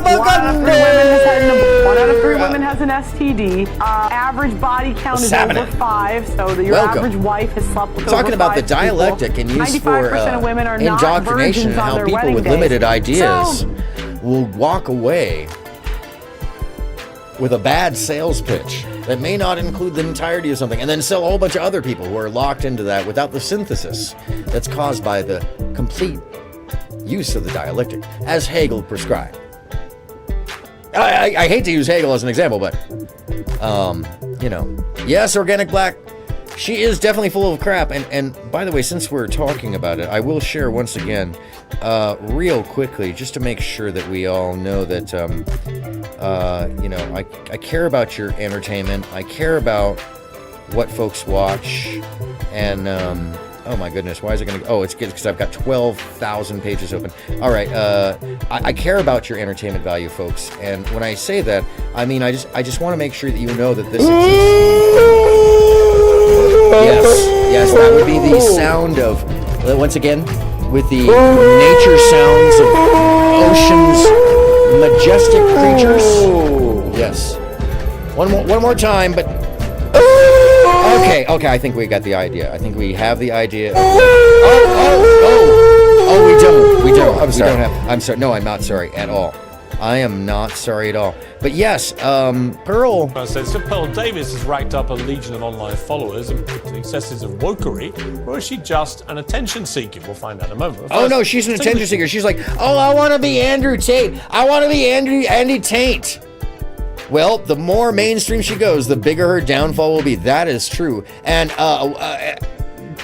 out of 3 women has an STD. Average body count is over 5, so your average wife has slept with over 5 Talking about the dialectic and use for indoctrination and how people with limited ideas will walk away with a bad sales pitch that may not include the entirety of something, and then sell a whole bunch of other people who are locked into that without the synthesis that's caused by the complete use of the dialectic, as Hegel prescribed. I hate to use Hegel as an example, but, you know. Yes, Organic Black, she is definitely full of crap. And by the way, since we're talking about it, I will share once again, real quickly, just to make sure that we all know that, you know, I care about your entertainment. I care about what folks watch. And, oh my goodness, why is it going to... Oh, it's good because I've got 12,000 pages open. All right, I care about your entertainment value, folks. And when I say that, I mean, I just want to make sure that you know that this exists. Yes, that would be the sound of, once again, with the nature sounds of ocean's majestic creatures. Yes. One more time, but... Okay, I think we got the idea. I think we have the idea. We don't. I'm sorry. I'm sorry. No, I'm not sorry at all. I am not sorry at all. But yes, Pearl. So Pearl Davis has racked up a legion of online followers and excesses of wokery, or is she just an attention seeker? We'll find out in a moment. Oh no, she's an attention seeker. She's like, oh, I want to be Andrew Tate. I want to be Andy Tate. Well, the more mainstream she goes, the bigger her downfall will be. That is true. And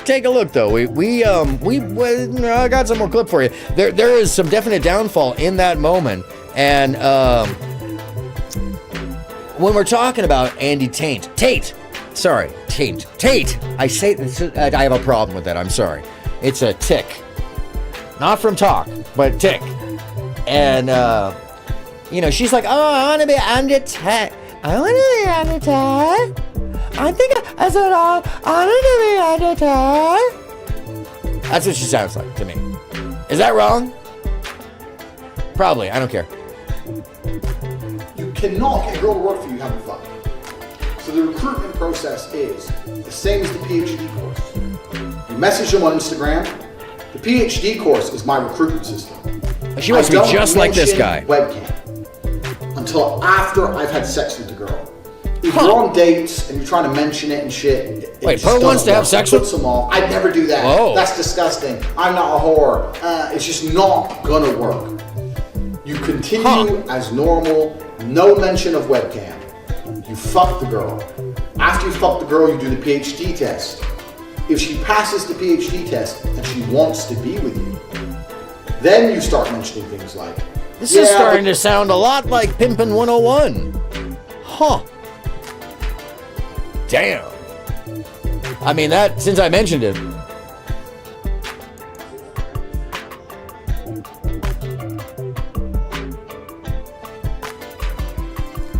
take a look, though. We I got some more clip for you. There is some definite downfall in that moment. And when we're talking about Andy Tate, Tate. I say I have a problem with that. I'm sorry. It's a tick, not from talk, but tick. And you know, she's like, oh, I want to be Andy Tate. I want to be Andy Tate. I think I said, I want to be Andy Tate. That's what she sounds like to me. Is that wrong? Probably. I don't care. You cannot get a girl to work for you having fun. So the recruitment process is the same as the PhD course. You message them on Instagram. The PhD course is my recruitment system. She wants to be just like this guy. Webcam until after I've had sex with the girl. If you're on dates and you're trying to mention it and shit. Wait, Pearl wants to have sex with them all. I'd never do that. Whoa. That's disgusting. I'm not a whore. It's just not gonna work. You continue as normal, no mention of webcam. You fuck the girl. After you fuck the girl, you do the PhD test. If she passes the PhD test and she wants to be with you, then you start mentioning things like, this is starting to sound a lot like Pimpin' 101. Huh. Damn. I mean, that, since I mentioned it.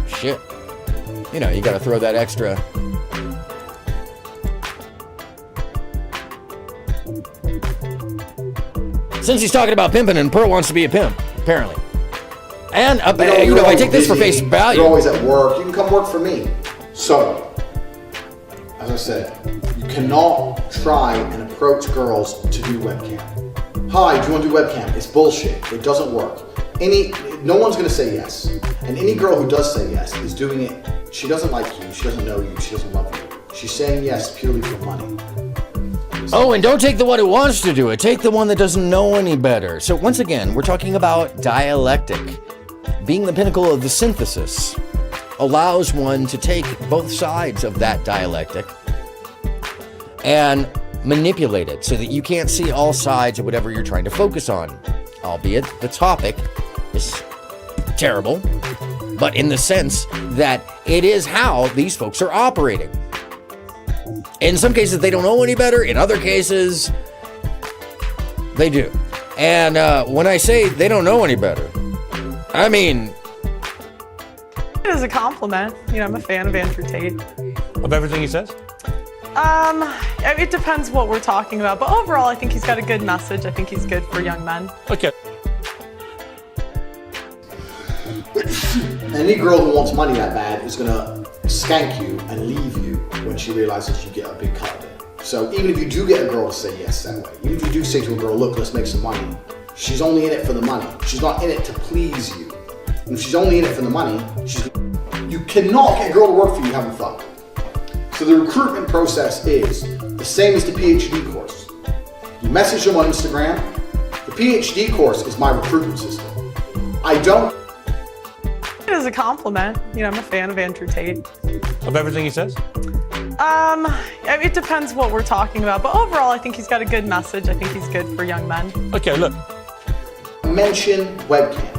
Shit. You know, you gotta throw that extra. Since he's talking about pimping and Pearl wants to be a pimp, apparently. And, you know, I take this for face value. You're always at work. You can come work for me. So, as I said, you cannot try and approach girls to do webcam. Hi, do you want to do webcam? It's bullshit. It doesn't work. No one's going to say yes. And any girl who does say yes is doing it. She doesn't like you. She doesn't know you. She doesn't love you. She's saying yes purely for money. Oh, and don't take the one who wants to do it. Take the one that doesn't know any better. So once again, we're talking about dialectic. Being the pinnacle of the synthesis allows one to take both sides of that dialectic and manipulate it so that you can't see all sides of whatever you're trying to focus on. Albeit the topic is terrible, but in the sense that it is how these folks are operating. In some cases, they don't know any better. In other cases, they do. And when I say they don't know any better, I mean... It is a compliment. You know, I'm a fan of Andrew Tate. Of everything he says? It depends what we're talking about. But overall, I think he's got a good message. I think he's good for young men. Okay. Any girl who wants money that bad is gonna skank you and leave you when she realizes you get a big cut of it. So even if you do get a girl to say yes that way, even if you do say to a girl, look, let's make some money, she's only in it for the money. She's not in it to please you. And if she's only in it for the money, you cannot get a girl to work for you having fun. So the recruitment process is the same as the PhD course. You message them on Instagram. The PhD course is my recruitment system. I don't... It is a compliment. You know, I'm a fan of Andrew Tate. Of everything he says? It depends what we're talking about, but overall, I think he's got a good message. I think he's good for young men. Okay, look. Mention webcam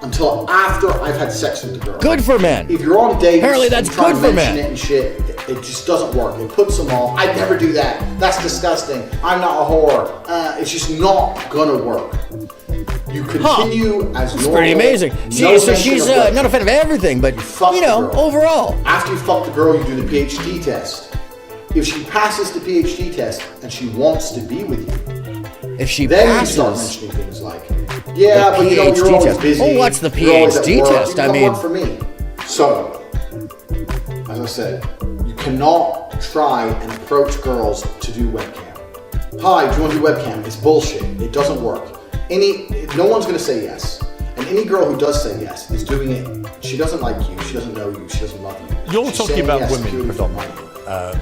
until after I've had sex with the girl. Good for men. If you're on a date, apparently that's good for men. It and shit, it just doesn't work. It puts them off. I'd never do that. That's disgusting. I'm not a whore. It's just not gonna work. You continue as normal. It's pretty amazing. So she's not a fan of everything, but you know, overall. After you fuck the girl, you do the PhD test. If she passes the PhD test and she wants to be with you, if she then passes, you start mentioning things like, yeah, but you know, you're always busy. Oh, what's the PhD test? I mean, for me. So, as I said, you cannot try and approach girls to do webcam. Hi, do you want to do webcam? It's bullshit. It doesn't work. No one's going to say yes. And any girl who does say yes is doing it. She doesn't like you. She doesn't know you. She doesn't love you. You're talking about women predominantly.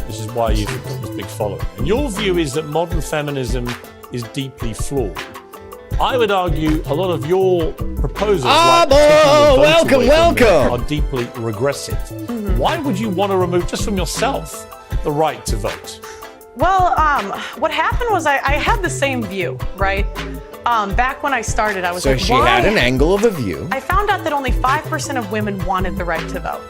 This is why you've got this big following. And your view is that modern feminism is deeply flawed. I would argue a lot of your proposals welcome are deeply regressive. Why would you want to remove just from yourself the right to vote? Well, what happened was I had the same view, right? Back when I started, I was so like, she had an angle of a view. I found out that only 5% of women wanted the right to vote.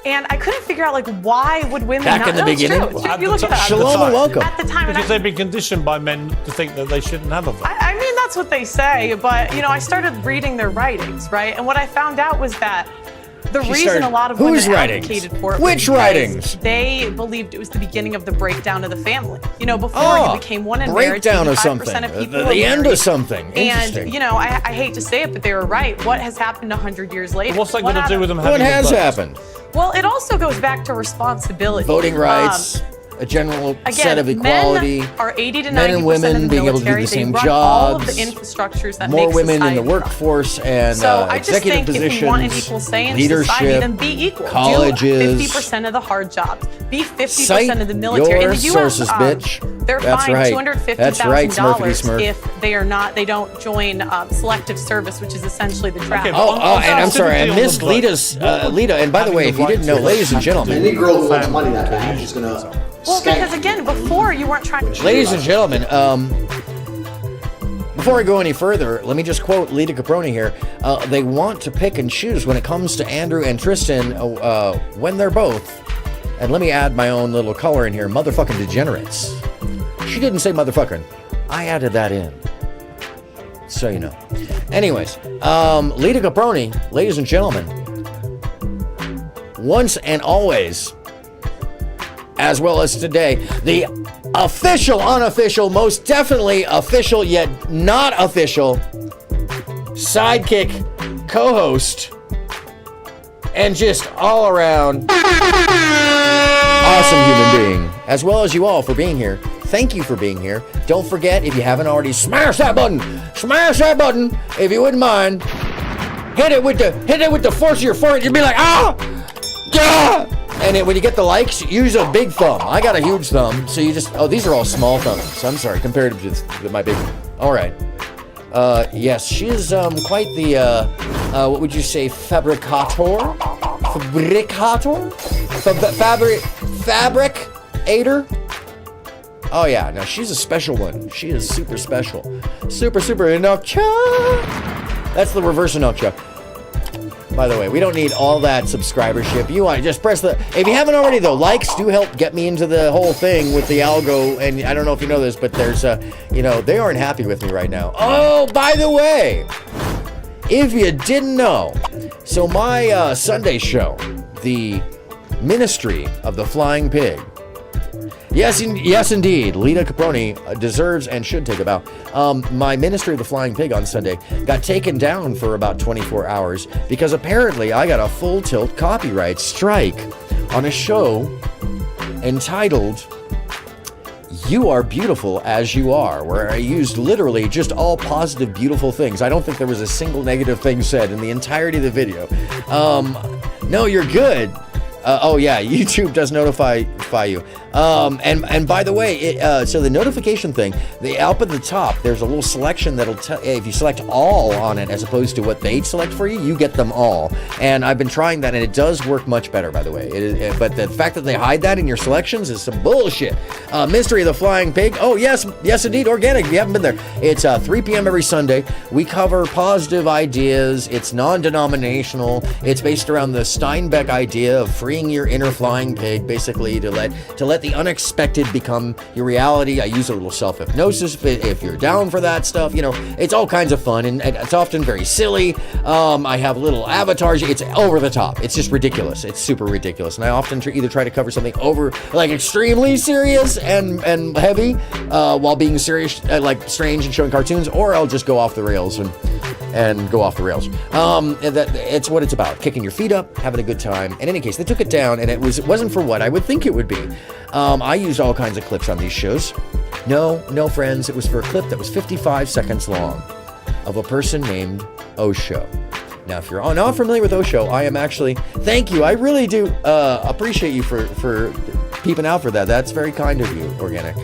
And I couldn't figure out, like, why would women Back not? in the beginning? You look at that. Shalom and welcome. At the time. Because they've been conditioned by men to think that they shouldn't have a vote. I mean, that's what they say, but, you know, I started reading their writings, right? And what I found out was that the reason a lot of women advocated for it was because they believed it was the beginning of the breakdown of the family. You know, before you became one in marriage, 85% of people the end of something. And, you know, I hate to say it, but they were right. What has happened 100 years later? What's that going to do with them having What has happened? Well, it also goes back to responsibility. Voting rights, a general set of equality. Men are 80 to 90% men and women of the being able to do military. the same they run jobs. all of the infrastructures that more make women in society the workforce and so I just executive think positions, if we want an equal say in leadership, society, then be equal. colleges. Do 50% of the hard jobs. Be 50% of the military. Your in the US, sources, bitch. They're That's fined right. $250,000 if they are not. They don't join selective service, which is essentially the trap. And I'm sorry, I missed Lita's. Lita, and by the way, if you didn't know, ladies and gentlemen, any girl who wants money that bad is gonna. Well, because again, before you weren't trying. Ladies and gentlemen, before I go any further, let me just quote Lita Caproni here. They want to pick and choose when it comes to Andrew and Tristan when they're both. And let me add my own little color in here. Motherfucking degenerates. She didn't say motherfucking. I added that in. So you know. Anyways, Lita Caproni, ladies and gentlemen, once and always, as well as today, the official, unofficial, most definitely official yet not official sidekick, co-host, and just all around awesome human being, as well as you all for being here. Thank you for being here. Don't forget, if you haven't already, smash that button if you wouldn't mind. Hit it with the force of your forehead. You'd be like, and when you get the likes, use a big thumb. I got a huge thumb, so you just, these are all small thumbs. I'm sorry, compared to my big one. All right. Yes, she is quite the, what would you say, fabricator? Fabricator? Oh yeah, no, she's a special one. She is super special. Super Enocha. That's the reverse Enocha. By the way, we don't need all that subscribership. You want to just press the... If you haven't already, though, likes do help get me into the whole thing with the algo. And I don't know if you know this, but there's, you know, they aren't happy with me right now. Oh, by the way, if you didn't know, so my Sunday show, the Ministry of the Flying Pig, yes, indeed. Lita Caproni deserves and should take a bow. My Ministry of the Flying Pig on Sunday got taken down for about 24 hours because apparently I got a full tilt copyright strike on a show entitled You Are Beautiful As You Are, where I used literally just all positive, beautiful things. I don't think there was a single negative thing said in the entirety of the video. No, you're good. Oh yeah, YouTube does notify you. And by the way, so the notification thing, up at the top, there's a little selection that'll tell if you select all on it as opposed to what they select for you, you get them all. And I've been trying that, and it does work much better, by the way. But the fact that they hide that in your selections is some bullshit. Mystery of the Flying Pig. Oh yes, indeed, organic. If you haven't been there, it's 3 p.m. every Sunday. We cover positive ideas. It's non-denominational. It's based around the Steinbeck idea of freeing your inner flying pig, basically to let the unexpected become your reality. I use a little self-hypnosis if you're down for that stuff. You know, it's all kinds of fun, and it's often very silly. I have little avatars. It's over the top. It's just ridiculous. It's super ridiculous, and I often either try to cover something like extremely serious and heavy while being serious, like strange and showing cartoons, or I'll just go off the rails and go off the rails. It's what it's about: kicking your feet up, having a good time. In any case, they took it down, and it wasn't for what I would think it would be. I used all kinds of clips on these shows. No, friends, it was for a clip that was 55 seconds long of a person named Osho. Now, if you're not familiar with Osho, I am actually, thank you. I really do appreciate you for peeping out for that. That's very kind of you, Organic.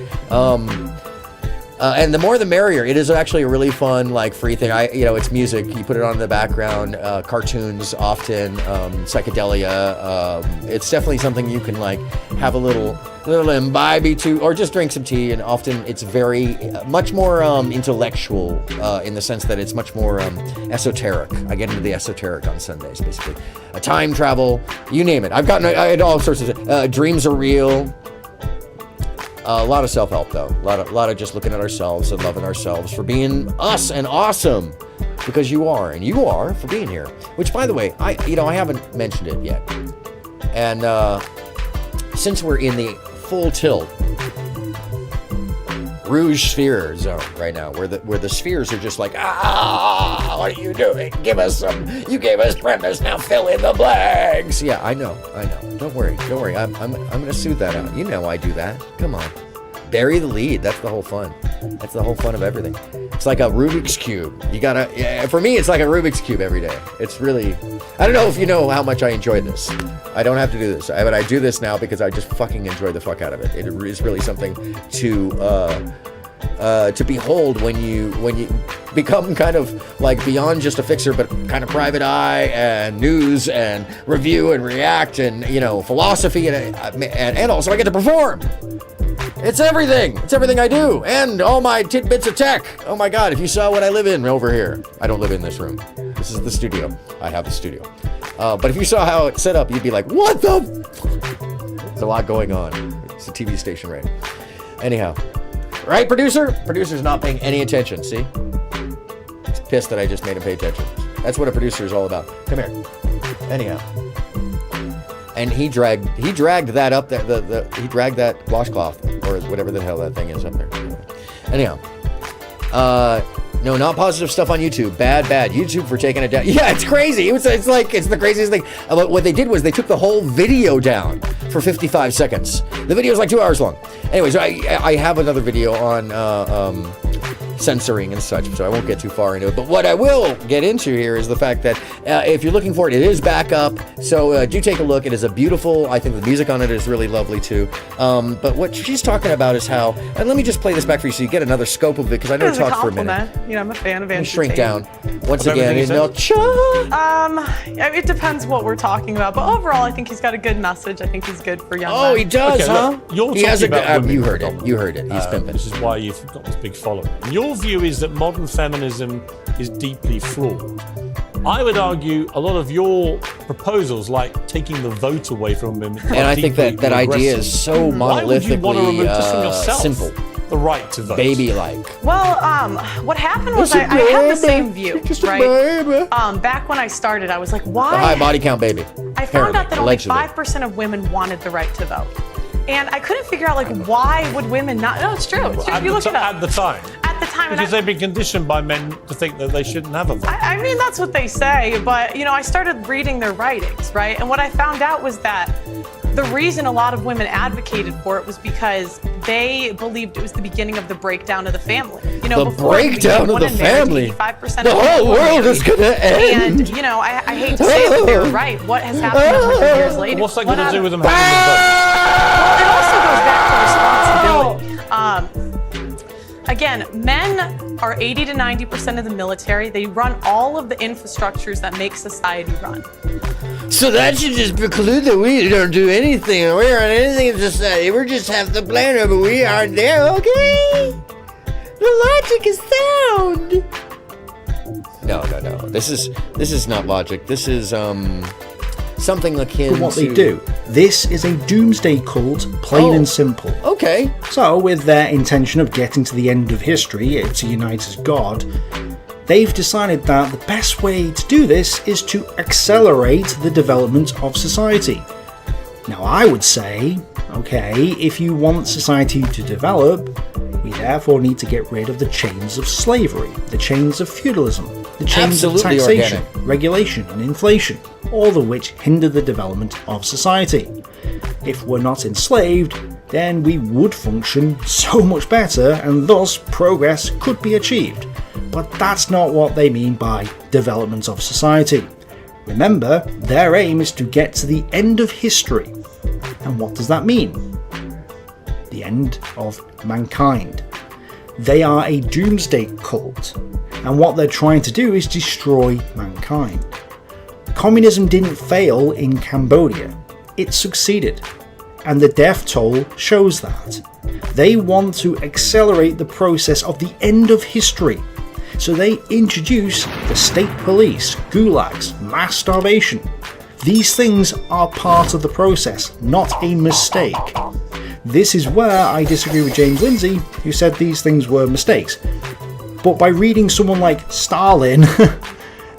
And the more the merrier. It is actually a really fun, free thing. It's music. You put it on in the background. Cartoons, often psychedelia. It's definitely something you can have a little imbibe to, or just drink some tea. And often it's very much more intellectual in the sense that it's much more esoteric. I get into the esoteric on Sundays, basically. Time travel, you name it. I had all sorts of dreams are real. A lot of self-help, though. A lot of just looking at ourselves and loving ourselves for being us and awesome, because you are, and you are for being here. Which, by the way, I haven't mentioned it yet. And since we're in the full tilt Rouge Sphere zone right now, where the spheres are just what are you doing? Give us some. You gave us premise. Now fill in the blanks. Yeah, I know. Don't worry. I'm gonna soothe that out. You know I do that. Come on. Bury the lead. That's the whole fun. That's the whole fun of everything. It's like a Rubik's Cube. For me, it's like a Rubik's Cube every day. It's really, I don't know if you know how much I enjoy this. I don't have to do this, but I do this now because I just fucking enjoy the fuck out of it. It is really something to behold when you become kind of beyond just a fixer, but kind of private eye and news and review and react and philosophy and also I get to perform. It's everything. It's everything I do, and all my tidbits of tech. Oh my God! If you saw what I live in over here, I don't live in this room. This is the studio. I have the studio. But if you saw how it's set up, you'd be like, "What the?" There's a lot going on. It's a TV station, right? Anyhow. Right, producer? Producer's not paying any attention, see? He's pissed that I just made him pay attention. That's what a producer is all about. Come here. Anyhow. And he dragged that up there, he dragged that washcloth, or whatever the hell that thing is up there. Anyhow. No, not positive stuff on YouTube. Bad. YouTube for taking it down. Yeah, it's crazy. It's the craziest thing. What they did was they took the whole video down for 55 seconds. The video is 2 hours long. Anyways, I have another video on censoring and such, so I won't get too far into it. But what I will get into here is the fact that if you're looking for it, it is back up. So do take a look. It is a beautiful, I think the music on it is really lovely too. But what she's talking about is how, and let me just play this back for you so you get another scope of it, because I know I talked for a minute. I'm a fan of Andrew Shrink down. Once again, it depends what we're talking about, but overall I think he's got a good message. I think he's good for young men. He does, okay, huh? Look, you're talking about women. You heard it. He's pimping. This is why you've got this big following. Your view is that modern feminism is deeply flawed. I would argue a lot of your proposals, like taking the vote away from women, and I think that idea is so monolithically simple. The right to vote. Baby-like. Well, what happened was I had the same view, right? Back when I started, I was like, why? The high body count baby. I found out that only 5% of women wanted the right to vote. And I couldn't figure out, why would women not? No, it's true. It's true. You look it up. At the time. Because they've been conditioned by men to think that they shouldn't have a vote. I mean, that's what they say, but, I started reading their writings, right? And what I found out was that the reason a lot of women advocated for it was because they believed it was the beginning of the breakdown of the family. You The know, before breakdown of the family. 85% The whole world is gonna end. And, you know, I hate to say it, but they were right. What has happened 100 years later? What's that got to do with them having Well, it also goes back to responsibility. Again, men are 80 to 90% of the military. They run all of the infrastructures that make society run. So that should just preclude that we don't do anything. We aren't anything in society. We're just half the planet, but we aren't there, okay? The logic is sound. No. This is not logic. This is something akin But what to they do. This is a doomsday cult, plain and simple. Okay. So, with their intention of getting to the end of history to unite as God, they've decided that the best way to do this is to accelerate the development of society. Now, I would say, okay, if you want society to develop, we therefore need to get rid of the chains of slavery, the chains of feudalism, the chains of taxation, regulation, and inflation, all of which hinder the development of society. If we're not enslaved, then we would function so much better, and thus progress could be achieved. But that's not what they mean by development of society. Remember, their aim is to get to the end of history. And what does that mean? The end of mankind. They are a doomsday cult, and what they're trying to do is destroy mankind. Communism didn't fail in Cambodia, it succeeded, and the death toll shows that. They want to accelerate the process of the end of history, so they introduce the state police, gulags, mass starvation. These things are part of the process, not a mistake. This is where I disagree with James Lindsay, who said these things were mistakes. But by reading someone like Stalin,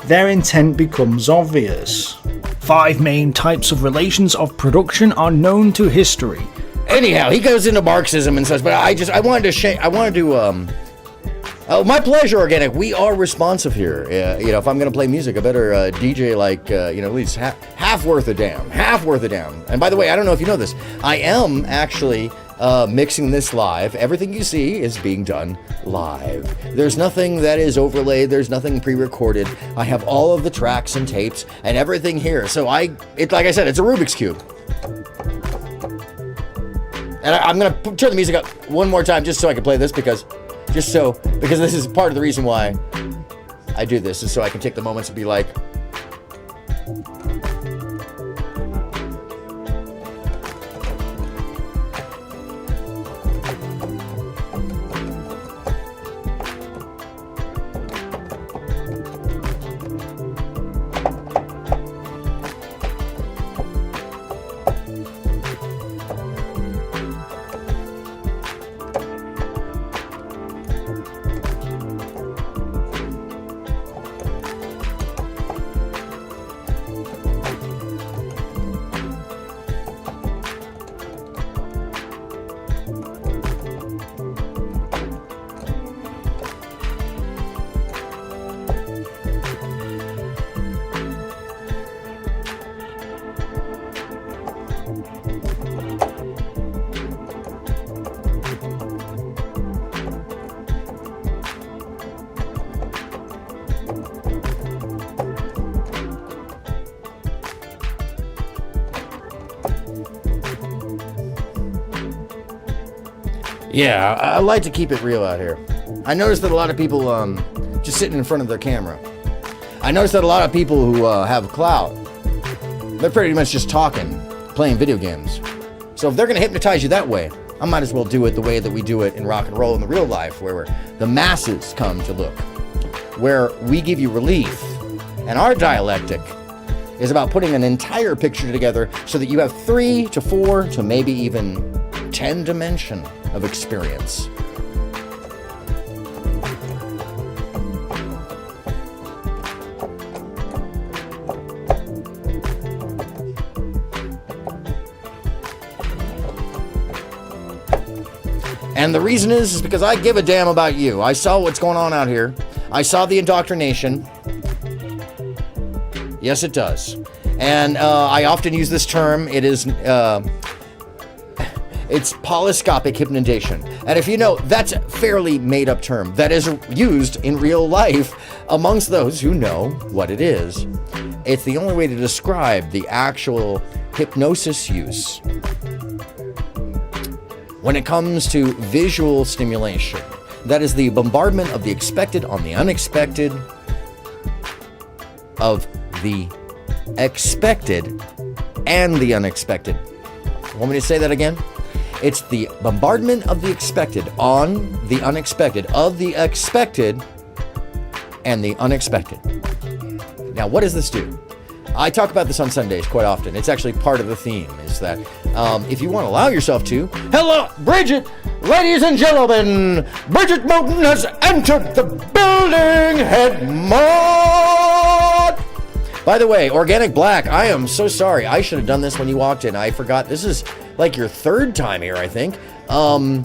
their intent becomes obvious. 5 main types of relations of production are known to history. Anyhow, he goes into Marxism and says, but I wanted to oh, my pleasure, Organic. We are responsive here. You know, if I'm going to play music, I better DJ like, you know, at least half worth a damn. And by the way, I don't know if you know this. I am actually mixing this live. Everything you see is being done live. There's nothing that is overlaid. There's nothing pre-recorded. I have all of the tracks and tapes and everything here. So like I said, it's a Rubik's Cube. And I'm going to turn the music up one more time just so I can play this because this is part of the reason why I do this, is so I can take the moments to be like, yeah, I like to keep it real out here. I noticed that a lot of people just sitting in front of their camera. I noticed that a lot of people who have clout, they're pretty much just talking, playing video games. So if they're going to hypnotize you that way, I might as well do it the way that we do it in rock and roll in the real life, where the masses come to look, where we give you relief. And our dialectic is about putting an entire picture together so that you have 3 to 4 to maybe even 10 dimension of experience. And the reason is because I give a damn about you. I saw what's going on out here. I saw the indoctrination. Yes, it does. And I often use this term. It is It's polyscopic hypnotization. And if you know, that's a fairly made-up term that is used in real life amongst those who know what it is. It's the only way to describe the actual hypnosis use. When it comes to visual stimulation, that is the bombardment of the expected on the unexpected, of the expected and the unexpected. Want me to say that again? It's the bombardment of the expected on the unexpected, of the expected and the unexpected. Now, what does this do? I talk about this on Sundays quite often. It's actually part of the theme, is that if you want to allow yourself to... Hello, Bridget! Ladies and gentlemen, Bridget Moulton has entered the building, head mod! By the way, Organic Black, I am so sorry. I should have done this when you walked in. I forgot. This is like your third time here, I think. I'm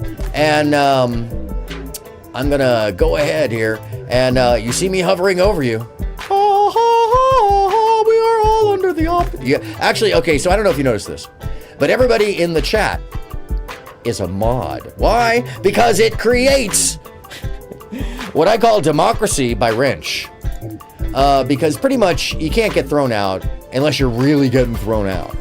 gonna go ahead here, and you see me hovering over you. We are all under the yeah. Actually, okay, so I don't know if you noticed this, but everybody in the chat is a mod. Why? Because it creates what I call democracy by wrench. Because pretty much you can't get thrown out unless you're really getting thrown out.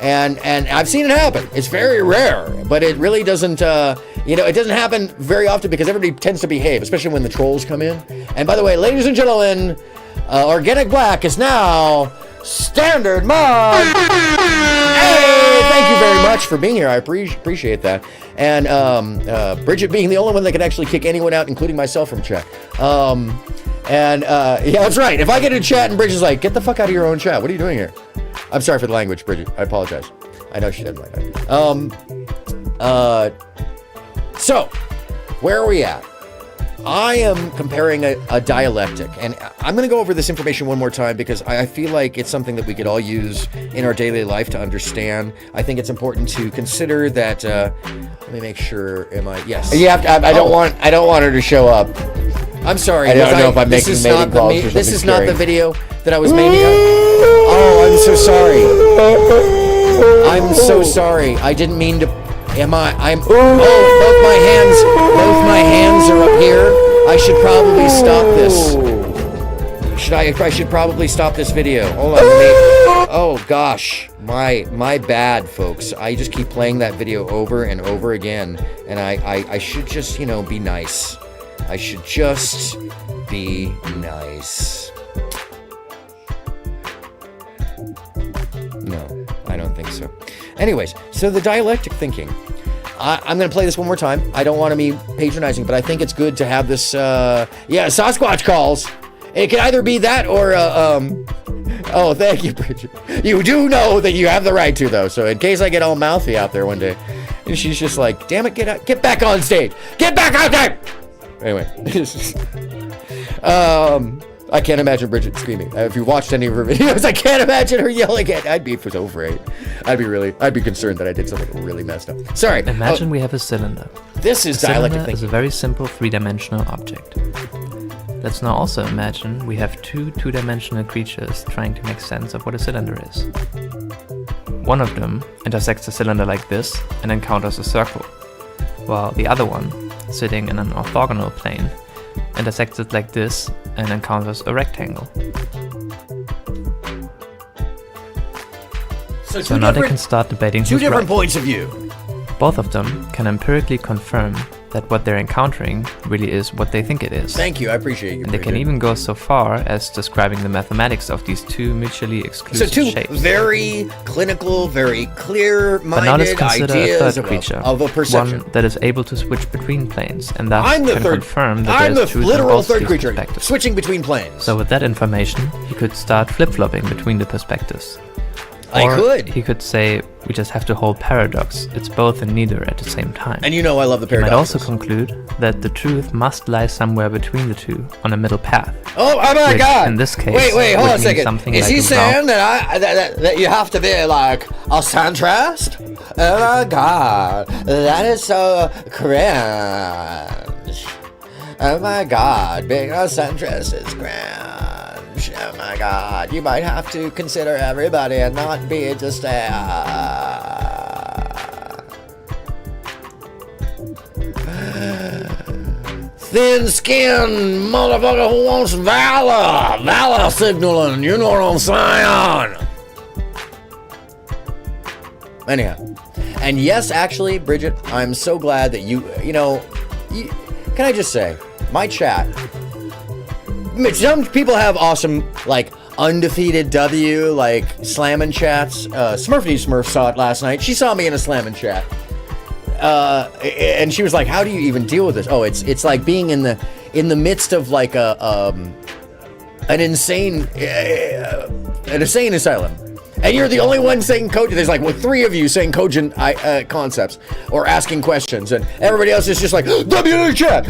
And I've seen it happen. It's very rare, but it really doesn't, it doesn't happen very often because everybody tends to behave, especially when the trolls come in. And by the way, ladies and gentlemen, Organic Black is now standard mod. Hey, thank you very much for being here. I appreciate that. And Bridget being the only one that can actually kick anyone out, including myself, from chat. Yeah, that's right. If I get in chat and Bridget's like, get the fuck out of your own chat. What are you doing here? I'm sorry for the language, Bridget. I apologize. I know she didn't like that. So, where are we at? I am comparing a dialectic, and I'm going to go over this information one more time because I feel like it's something that we could all use in our daily life to understand. I think it's important to consider that. Let me make sure. Yes. You have to. I don't want her to show up. I'm sorry. I don't know if I'm making mating calls or something. This is not the video that I was mating on. Oh, I'm so sorry. I'm so sorry. I didn't mean to. Both my hands are up here. I should probably stop this. I should probably stop this video. Hold on. Oh gosh. My bad, folks. I just keep playing that video over and over again. And I should just, be nice. I should just be nice. No, I don't think so. Anyways, so the dialectic thinking. I'm going to play this one more time. I don't want to be patronizing, but I think it's good to have this, Sasquatch calls. It can either be that or, oh, thank you, Bridget. You do know that you have the right to, though, so in case I get all mouthy out there one day, and she's just like, damn it, get back on stage. Get back out there! Anyway, I can't imagine Bridget screaming. If you watched any of her videos, I can't imagine her yelling at. I'd be so afraid. I'd be concerned that I did something really messed up. Sorry. Imagine we have a cylinder. This is dialectic thinking. Is a very simple three-dimensional object. Let's now also imagine we have two two-dimensional creatures trying to make sense of what a cylinder is. One of them intersects the cylinder like this and encounters a circle, while the other one, sitting in an orthogonal plane, intersects it like this and encounters a rectangle. So now they can start debating two different right. points of view. Both of them can empirically confirm that what they're encountering really is what they think it is. Thank you, I appreciate you. And they can even go so far as describing the mathematics of these two mutually exclusive shapes. So two very clinical, very clear-minded but now let's consider ideas a third creature, of a perception. One that is able to switch between planes and thus can confirm that I'm there's the truth literal in both third these creature, perspectives. switching between planes. So with that information, he could start flip-flopping between the perspectives. I could. He could say, we just have to hold paradox. It's both and neither at the same time. And you know I love the paradox. He might also conclude that the truth must lie somewhere between the two, on a middle path. Oh my God! In this case, wait, hold on a second. Is he saying that you have to be like a centrist? Oh my God, that is so cringe. Oh my God, being a centrist is cringe. Oh my God, you might have to consider everybody and not be just thin-skinned motherfucker who wants valor. Valor signaling, you know what I'm saying? Anyhow. And yes, actually, Bridget, I'm so glad that you know, can I just say, my chat, some people have awesome, like, undefeated W, like, slamming chats. Smurfity Smurf saw it last night. She saw me in a slamming chat. And she was like, how do you even deal with this? Oh, it's like being in the midst of, like, an insane asylum. And you're the only one saying cogent. There's like, well, 3 of you saying cogent concepts or asking questions, and everybody else is just like, W chat.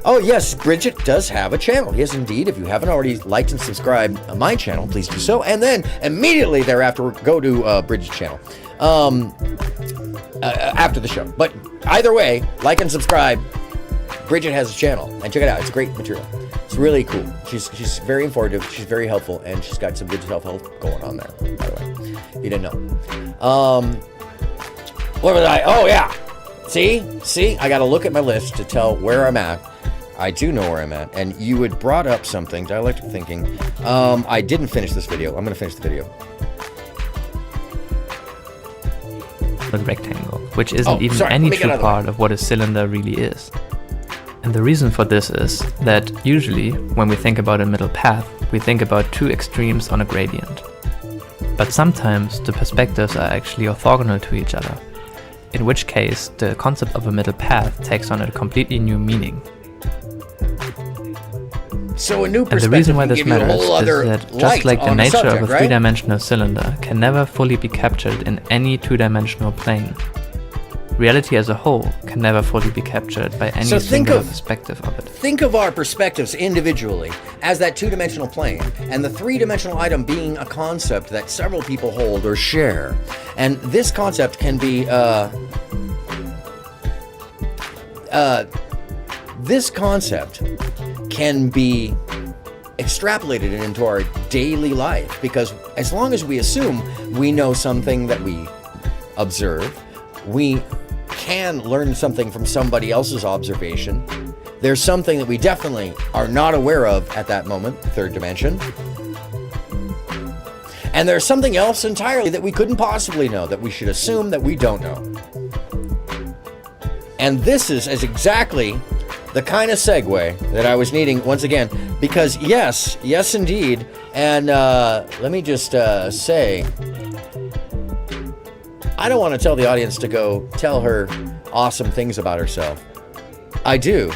Oh yes, Bridget does have a channel. Yes, indeed. If you haven't already liked and subscribed my channel, please do so. And then immediately thereafter, go to Bridget's channel after the show. But either way, like and subscribe. Bridget has a channel, and check it out. It's great material. It's really cool. She's very informative. She's very helpful, and she's got some good self-help going on there, by the way. If you didn't know. What was I? Oh, yeah. See? I got to look at my list to tell where I'm at. I do know where I'm at. And you had brought up something, dialectic thinking. I didn't finish this video. I'm going to finish the video. A rectangle, which isn't even any true part of what a cylinder really is. And the reason for this is that usually, when we think about a middle path, we think about 2 extremes on a gradient. But sometimes the perspectives are actually orthogonal to each other, in which case the concept of a middle path takes on a completely new meaning. So a new perspective. And the reason why this matters is that just like the nature of a 3-dimensional cylinder can never fully be captured in any 2-dimensional plane, reality as a whole can never fully be captured by any single perspective of it. Think of our perspectives individually as that 2-dimensional plane, and the 3-dimensional item being a concept that several people hold or share. And this concept can be, extrapolated into our daily life, because as long as we assume we know something that we observe, we can learn something from somebody else's observation. There's something that we definitely are not aware of at that moment, 3rd dimension. And there's something else entirely that we couldn't possibly know, that we should assume that we don't know. And this is exactly the kind of segue that I was needing once again, because yes indeed, and let me just say, I don't want to tell the audience to go tell her awesome things about herself. I do,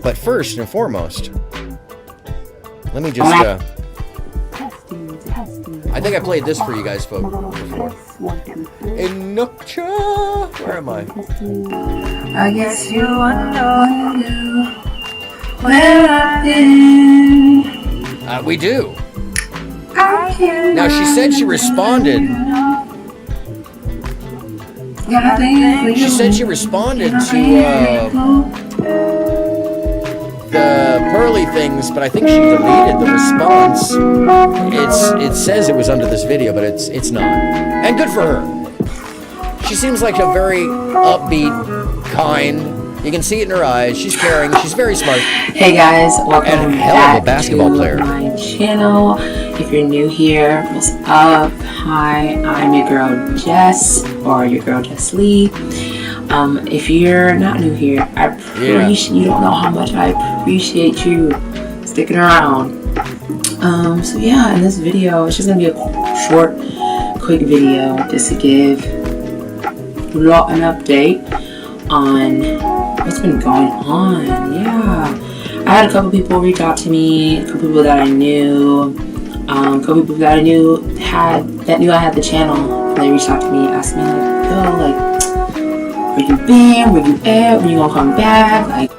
but first and foremost, let me just, I think I played this for you guys folks before. Inukcha, where am I? I guess you wonder where I've been. We do. Now she said she responded. She said she responded to the pearly things, but I think she deleted the response. It says it was under this video, but it's not. And good for her. She seems like a very upbeat, kind. You can see it in her eyes. She's caring. She's very smart. Hey guys, welcome and a hell back of a basketball to player. My channel. If you're new here, what's up? Hi, I'm your girl Jess, or your girl Jess Lee. If you're not new here, I appreciate you. Don't know how much I appreciate you sticking around. So yeah, in this video, it's just gonna be a short, quick video just to give an update on what's been going on. Yeah, I had a couple people reach out to me, a couple people that I knew, a couple people that I knew knew I had the channel. And they reached out to me, asked me like, yo, like, where you been? Where you at? When you gonna come back? Like,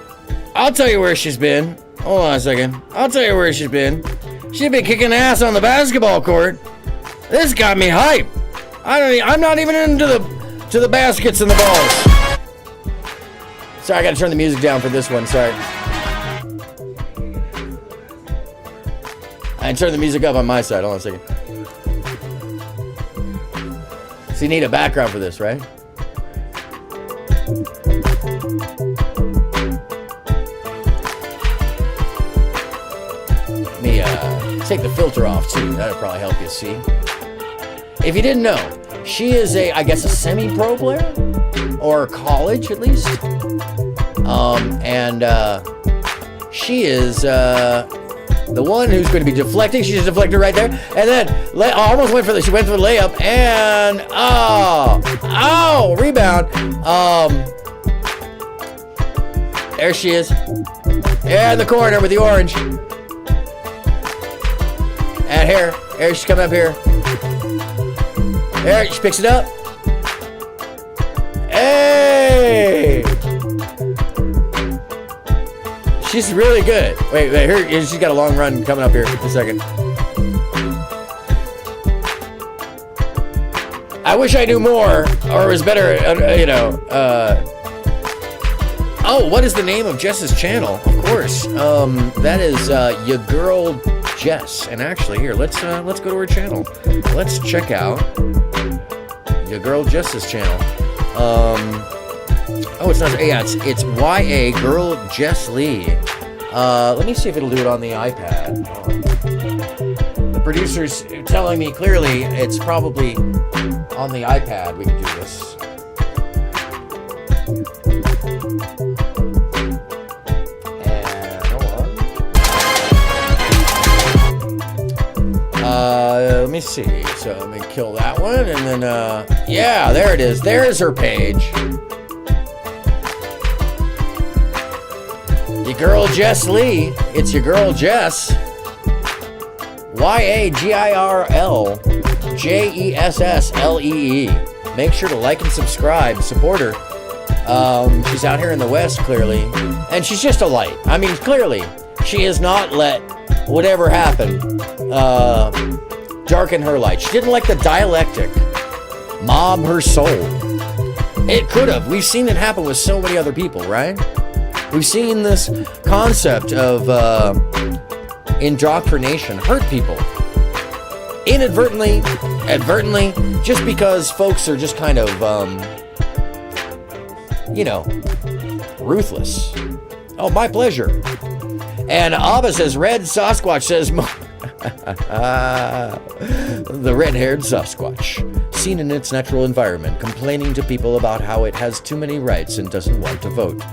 I'll tell you where she's been. Hold on a second. I'll tell you where she's been. She's been kicking ass on the basketball court. This got me hype. I'm not even into the baskets and the balls. Sorry, I gotta turn the music down for this one. Sorry. I turned the music up on my side. Hold on a second. So you need a background for this, right? take the filter off too. That'll probably help you see. If you didn't know, she is I guess a semi-pro player, or college at least. She is the one who's going to be deflecting. She's a deflector right there, and then almost went for the layup, and rebound. There she is. Yeah, in the corner with the orange. And here she's coming up here. There, she picks it up. Hey! She's really good. Wait, here, she's got a long run coming up here in a second. I wish I knew more, or it was better, oh, what is the name of Jess's channel? Of course, that is your girl Jess. And actually, here, let's go to her channel. Let's check out your girl Jess's channel. Oh, it's not. Yeah, it's YA Girl Jess Lee. Let me see if it'll do it on the iPad. The producer's telling me clearly it's probably on the iPad we can do this. Let me see. So let me kill that one, and then yeah, there it is. There's her page. Your girl Jess Lee. It's your girl Jess. YAGIRLJESSLEE. Make sure to like and subscribe. Support her. She's out here in the West, clearly, and she's just a light. I mean, clearly, she has not let whatever happened darken her light. She didn't let the dialectic mob her soul. It could have. We've seen it happen with so many other people, right? We've seen this concept of indoctrination hurt people. Inadvertently, advertently, just because folks are just kind of, ruthless. Oh, my pleasure. And Abba says, Red Sasquatch says, the red-haired Sasquatch, seen in its natural environment, complaining to people about how it has too many rights and doesn't want to vote.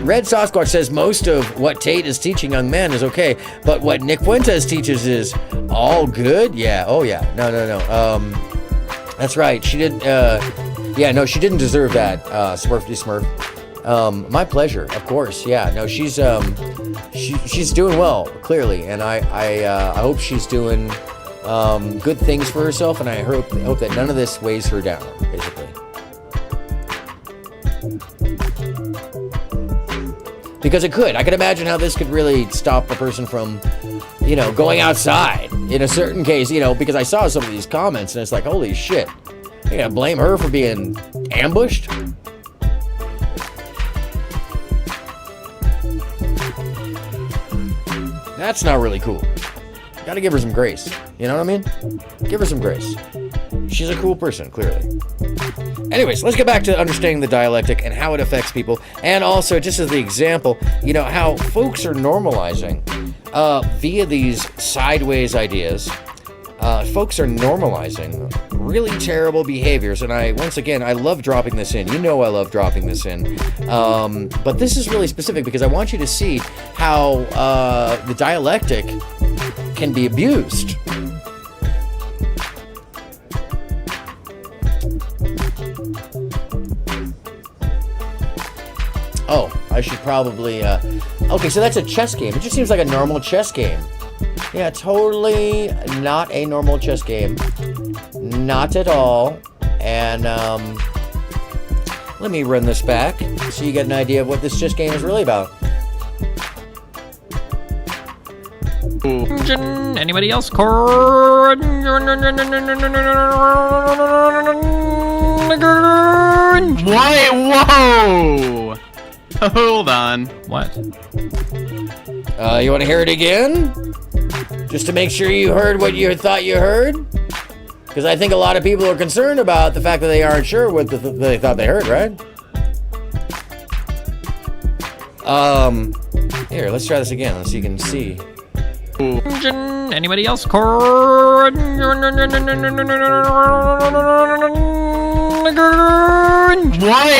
Red Sasquatch says most of what Tate is teaching young men is okay, but what Nick Fuentes teaches is all good? Yeah, oh yeah, no. That's right, she did, she didn't deserve that, Smurfy Smurf. My pleasure, of course, yeah, no, she's doing well, clearly, and I hope she's doing good things for herself, and I hope that none of this weighs her down, basically. Because it could. I could imagine how this could really stop a person from, going outside in a certain case, because I saw some of these comments, and it's like, holy shit, you're gonna blame her for being ambushed? That's not really cool. Gotta give her some grace. You know what I mean? Give her some grace. She's a cool person, clearly. Anyways, let's get back to understanding the dialectic and how it affects people. And also, just as the example, how folks are normalizing via these sideways ideas. Folks are normalizing really terrible behaviors. And I love dropping this in. I love dropping this in. But this is really specific because I want you to see how the dialectic can be abused. Oh, I should probably, okay, so that's a chess game. It just seems like a normal chess game. Yeah, totally not a normal chess game. Not at all. And, let me run this back so you get an idea of what this chess game is really about. Anybody else? Wait, whoa! Hold on. What? You want to hear it again? Just to make sure you heard what you thought you heard? Because I think a lot of people are concerned about the fact that they aren't sure what they thought they heard, right? Here, let's try this again so you can see. Anybody else? Wait,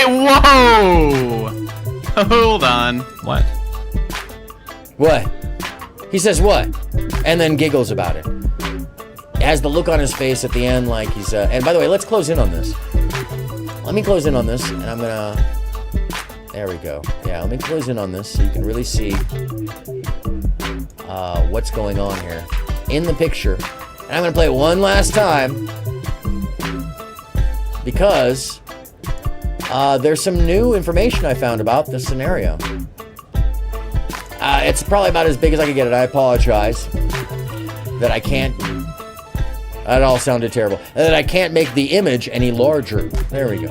whoa! Hold on. What? What? He says what? And then giggles about it. Has the look on his face at the end like he's, and by the way, let's close in on this. Let me close in on this, and I'm gonna, there we go. Yeah, let me close in on this so you can really see what's going on here in the picture. And I'm gonna play it one last time because there's some new information I found about this scenario. It's probably about as big as I can get it. I apologize that I can't. That all sounded terrible. And that I can't make the image any larger. There we go.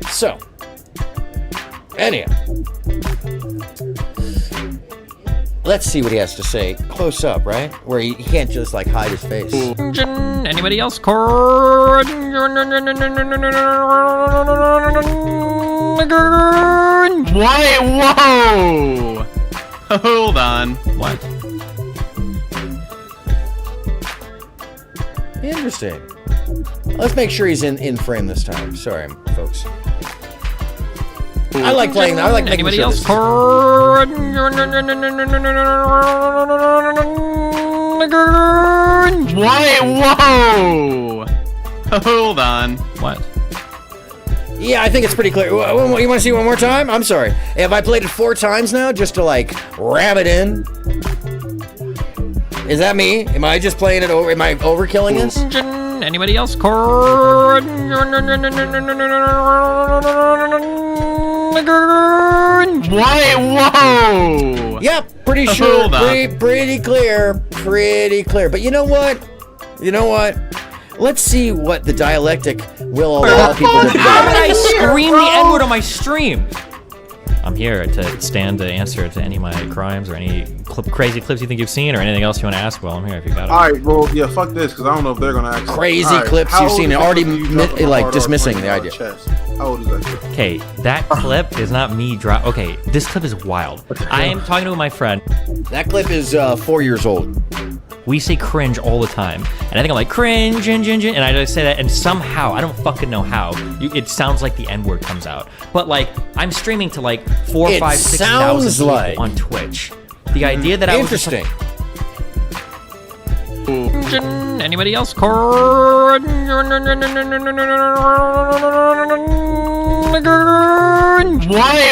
So, anyhow, let's see what he has to say close up, right? Where he can't just like hide his face. Anybody else? Wait, whoa! Hold on. What? Interesting. Let's make sure he's in frame this time. Sorry, folks. I like playing that. I like making Anybody sure else? Wait, whoa! Hold on. What? Yeah, I think it's pretty clear. You want to see one more time? I'm sorry. Have I played it 4 times now just to like ram it in? Is that me? Am I just playing it over? Am I overkilling this? Anybody else? Wait, whoa! Yep, pretty sure. Pretty clear. Pretty clear. But you know what? You know what? Let's see what the dialectic will allow people to do. Why would I scream the N-word on my stream? I'm here to stand to answer to any of my crimes or any crazy clips you think you've seen or anything else you want to ask. Well, I'm here if you got it. Alright, well, yeah, fuck this, because I don't know if they're going to ask. Crazy clips you've seen, already like dismissing the idea. How old is that kid? Okay, that clip is not me drop. Okay, this clip is wild. I am talking to my friend. That clip is 4 years old. We say cringe all the time. And I think I'm like, cringe, and I just say that, and somehow, I don't fucking know how, it sounds like the N-word comes out. But like, I'm streaming to like 4, 5, 6,000 people on Twitch. The idea that I was just like, Anybody else? Wait,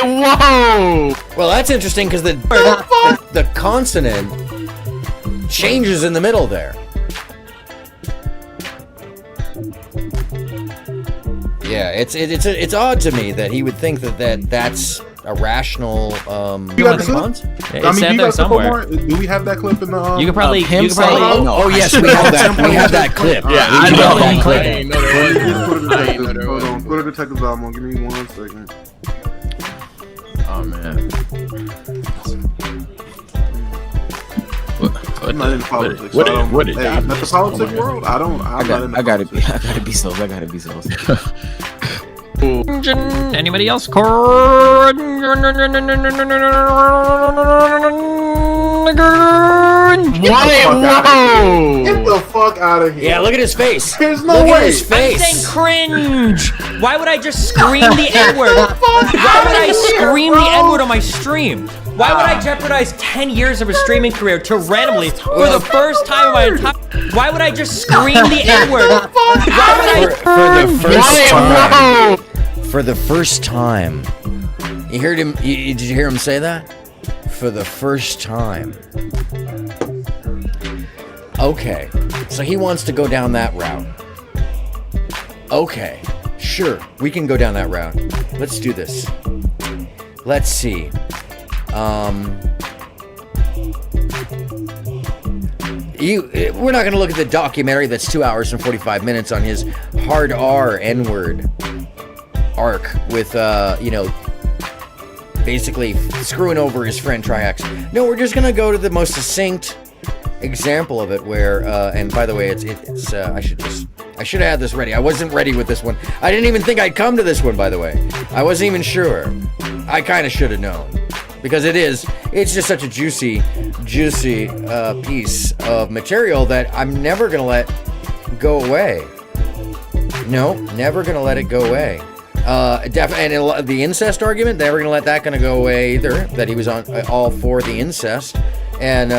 whoa! Well, that's interesting because the consonant changes in the middle there. Yeah, it's odd to me that he would think that's a rational response. I mean, do somewhere. Do we have that clip in the? You could probably. Oh yes, we have that. We have that clip. Yeah, I know that clip. Hold on, put a detective's album on. Give me 1 second. Oh man. I'm not in politics. What Hey, not the politics world. I gotta be so. Anybody else? Wait, whoa! Get the fuck out of here. Yeah, look at his face. There's no look way. At his face. I'm saying cringe. Why would I just scream the N-word? Why would I scream the N-word on my stream? Why would I jeopardize 10 years of a streaming career to randomly, for the first time in my entire... Why would I just scream the N-word? Why would I... For the first time. You heard him, did you hear him say that? For the first time. Okay, so he wants to go down that route. Okay, sure, we can go down that route. Let's do this. Let's see. We're not going to look at the documentary that's 2 hours and 45 minutes on his hard R N-word arc with, basically screwing over his friend Triax. No, we're just going to go to the most succinct example of it where, and by the way, it's I should have had this ready. I wasn't ready with this one. I didn't even think I'd come to this one, by the way. I wasn't even sure. I kind of should have known. Because it's just such a juicy piece of material that I'm never going to let go away. No, never going to let it go away. And the incest argument, never going to let that go away either, that he was all for the incest. And,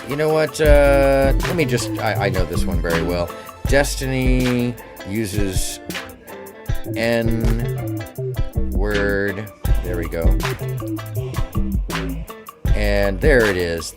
you know what, let me just, I know this one very well. Destiny uses N-word. There we go. And there it is.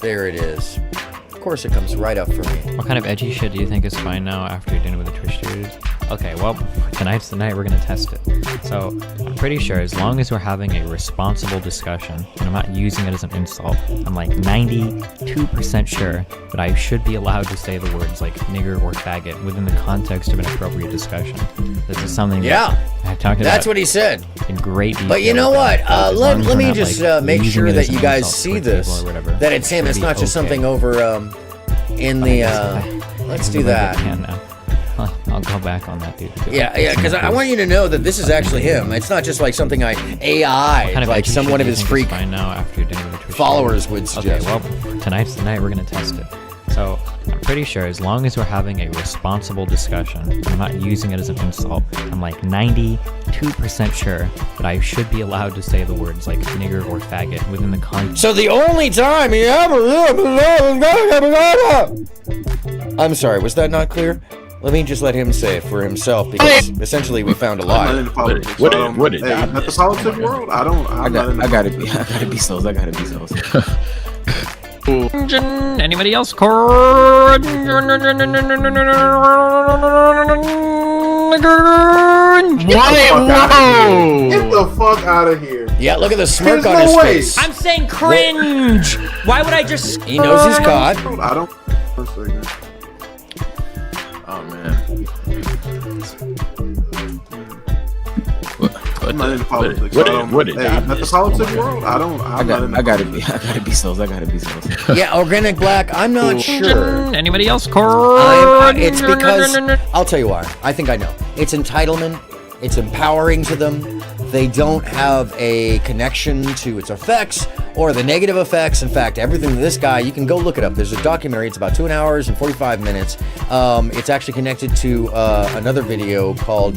Of course it comes right up for me. What kind of edgy shit do you think is fine now after you're done with the Twitch dudes? Okay, well, tonight's the night we're gonna test it. So, I'm pretty sure as long as we're having a responsible discussion, and I'm not using it as an insult, I'm like 92% sure that I should be allowed to say the words like nigger or faggot within the context of an appropriate discussion. This is something that I've talked about. That's what he said. In great detail. But you know what? Let me just make sure that you guys see this. That it's him. It's not just something over in the. Let's do that. I'll go back on that, dude. Yeah, because I want you to know that this is actually him. It's not just like something AI, like some one of his freak followers would suggest. Okay, well, tonight's the night we're gonna test it. So I'm pretty sure as long as we're having a responsible discussion, and I'm not using it as an insult, I'm like 92% sure that I should be allowed to say the words like nigger or faggot within the context. So the only time he ever... I'm sorry, was that not clear? Let me just let him say it for himself, because essentially we found a lie. What did at the politics world? I gotta be so's. Anybody else? Get the fuck out of here. Yeah, look at the smirk on his face. I'm saying cringe. Why would I just? He knows he's caught. I don't. Oh man. I'm not into politics. What did at the politics world? I gotta be so's. Yeah, organic black. I'm not sure. Anybody else? It's because I'll tell you why. I think I know. It's entitlement. It's empowering to them. They don't have a connection to its effects or the negative effects. In fact, everything this guy, you can go look it up. There's a documentary. It's about 2 hours and 45 minutes. It's actually connected to another video called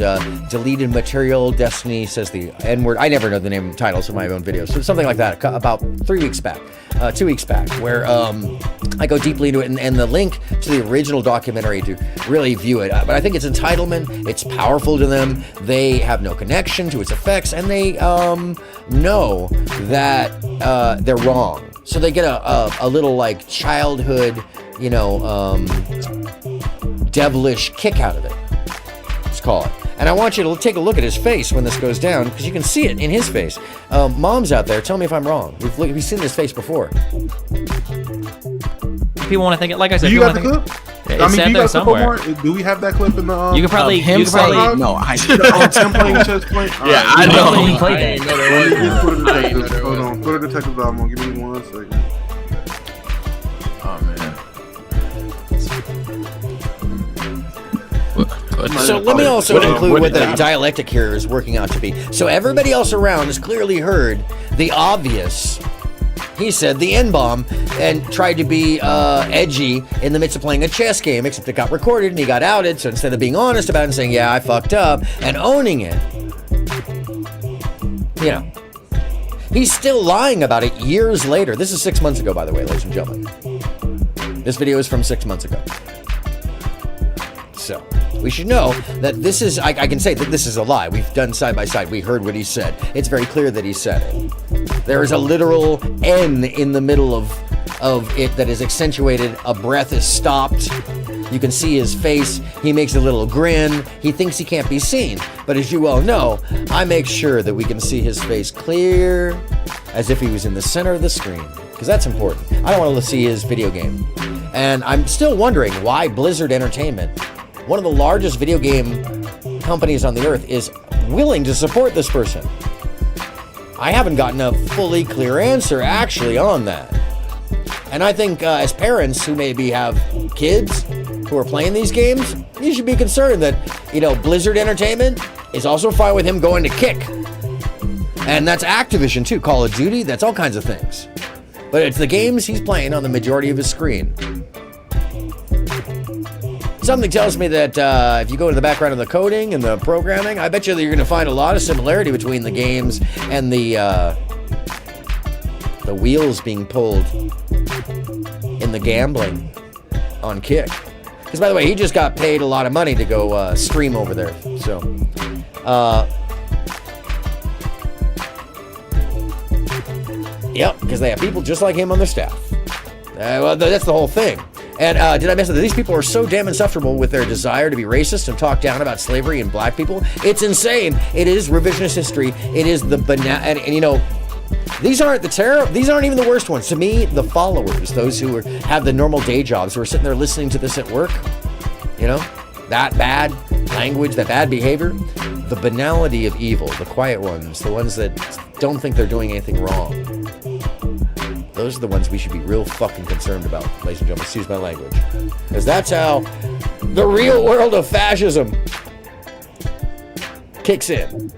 Deleted Material. Destiny says the N-word. I never know the name of the titles of my own videos. So something like that about 2 weeks back, where I go deeply into it. And the link to the original documentary to really view it. But I think it's entitlement. It's powerful to them. They have no connection to its effects. And they know that they're wrong, so they get a little like childhood, devilish kick out of it. Let's call it. And I want you to take a look at his face when this goes down, because you can see it in his face. Moms out there, tell me if I'm wrong. We've seen this face before. People want to think it. Like I said, do you got the clip? It's do you there got somewhere. Do we have that clip in the? You could probably. No, I. Tim playing chess playing. Yeah, I know. I didn't know that. Hold on. Put a detective album. Give me 1 second. Oh man. So let me also include what the dialectic here is working out to be. So everybody else around has clearly heard the obvious. He said the N-bomb and tried to be edgy in the midst of playing a chess game, except it got recorded and he got outed. So instead of being honest about it and saying, yeah, I fucked up, and owning it, he's still lying about it years later. This is 6 months ago, by the way, ladies and gentlemen. This video is from 6 months ago. So we should know that this is, I can say that this is a lie. We've done side by side. We heard what he said. It's very clear that he said it. There is a literal N in the middle of it that is accentuated. A breath is stopped. You can see his face. He makes a little grin. He thinks he can't be seen. But as you well know, I make sure that we can see his face clear as if he was in the center of the screen. Because that's important. I don't want to see his video game. And I'm still wondering why Blizzard Entertainment, one of the largest video game companies on the earth, is willing to support this person. I haven't gotten a fully clear answer actually on that. And I think as parents who maybe have kids who are playing these games, you should be concerned that, Blizzard Entertainment is also fine with him going to kick. And that's Activision too, Call of Duty, that's all kinds of things. But it's the games he's playing on the majority of his screen. Something tells me that if you go to the background of the coding and the programming, I bet you that you're going to find a lot of similarity between the games and the wheels being pulled in the gambling on Kick. Because, by the way, he just got paid a lot of money to go stream over there. So, yep, because they have people just like him on their staff. Well, that's the whole thing. And did I mention that these people are so damn insufferable with their desire to be racist and talk down about slavery and black people? It's insane. It is revisionist history. It is the and you know, these aren't these aren't even the worst ones. To me, the followers, those who have the normal day jobs, who are sitting there listening to this at work, you know, that bad language, that bad behavior, the banality of evil, the quiet ones, the ones that don't think they're doing anything wrong. Those are the ones we should be real fucking concerned about, ladies and gentlemen. Excuse my language. Because that's how the real world of fascism kicks in.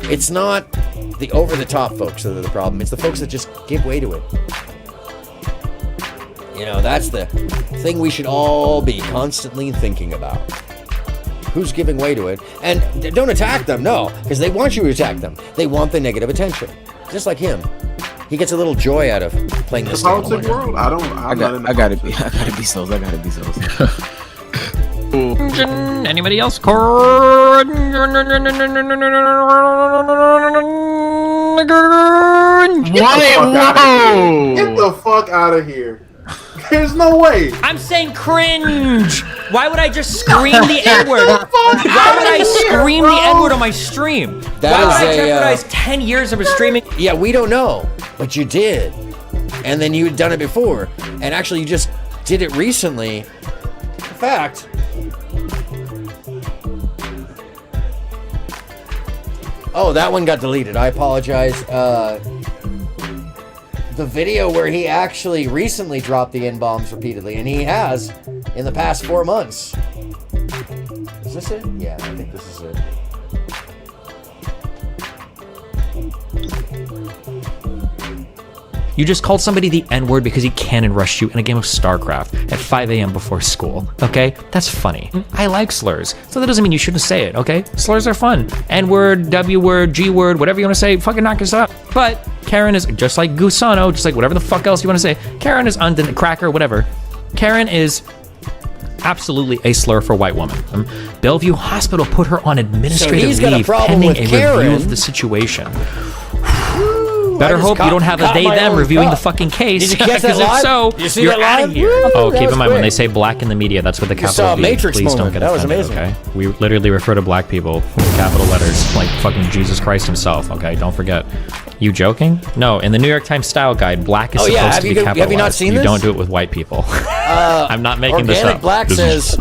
It's not the over-the-top folks that are the problem. It's the folks that just give way to it. You know, that's the thing we should all be constantly thinking about. Who's giving way to it? And don't attack them, no, because they want you to attack them. They want the negative attention. Just like him. He gets a little joy out of playing this game. Politics world? I gotta be Souls. Anybody else? Whoa! Get the fuck out of here. There's no way. I'm saying cringe. Why would I just scream the N-word? Why would I scream the N-word on my stream? Why would I jeopardize 10 years of streaming? Yeah, we don't know, but you did. And then you had done it before. And actually, you just did it recently. In fact, oh, that one got deleted. I apologize. The video where he actually recently dropped the N-bombs repeatedly, and he has in the past 4 months. Is this it? Yeah, I think this is it. You just called somebody the N-word because he cannon rushed you in a game of StarCraft at 5 a.m. before school, okay? That's funny. I like slurs, so that doesn't mean you shouldn't say it, okay? Slurs are fun. N-word, W-word, G-word, whatever you want to say, fucking knock us up. But Karen is, just like Gusano, just like whatever the fuck else you want to say, Karen is cracker, whatever. Karen is absolutely a slur for white woman. Bellevue Hospital put her on administrative leave pending a review of the situation. Better hope you don't have a they-them reviewing the fucking case. Did you catch that live? If so, you're out of here. Oh, keep in mind, when they say black in the media, that's with the capital V. Please don't get offended, okay? We literally refer to black people with capital letters, like fucking Jesus Christ himself, okay? Don't forget. You joking? No, in the New York Times style guide, black is supposed to be capitalized. Have you not seen this? You don't do it with white people. I'm not making this up. Organic Black says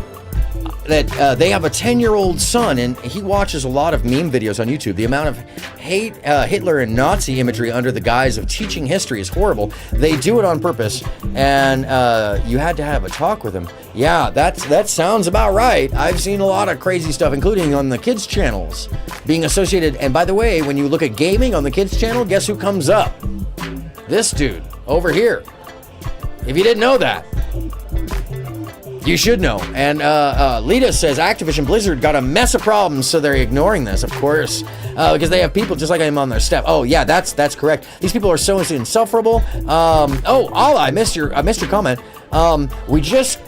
that they have a 10-year-old son, and he watches a lot of meme videos on YouTube. The amount of hate, Hitler and Nazi imagery under the guise of teaching history is horrible. They do it on purpose, and you had to have a talk with him. Yeah, that sounds about right. I've seen a lot of crazy stuff, including on the kids' channels, being associated. And by the way, when you look at gaming on the kids' channel, guess who comes up? This dude over here. If you didn't know that, you should know. And Lita says Activision Blizzard got a mess of problems, so they're ignoring this, of course, because they have people just like him on their staff. Oh yeah, that's correct. These people are so insufferable. Oh, Allah, I missed your comment. We just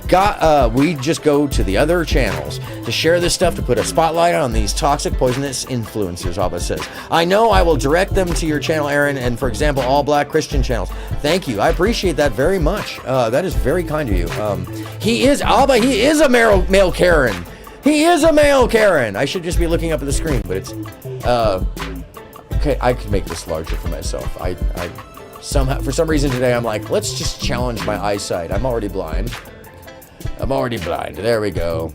go to the other channels to share this stuff, to put a spotlight on these toxic, poisonous influencers, Abba says. I know I will direct them to your channel, Aaron, and for example, all black Christian channels. Thank you. I appreciate that very much. That is very kind of you. He is a male Karen. He is a male Karen. I should just be looking up at the screen, but it's, okay, I could make this larger for myself. I somehow, for some reason today, I'm like, let's just challenge my eyesight. I'm already blind. There we go.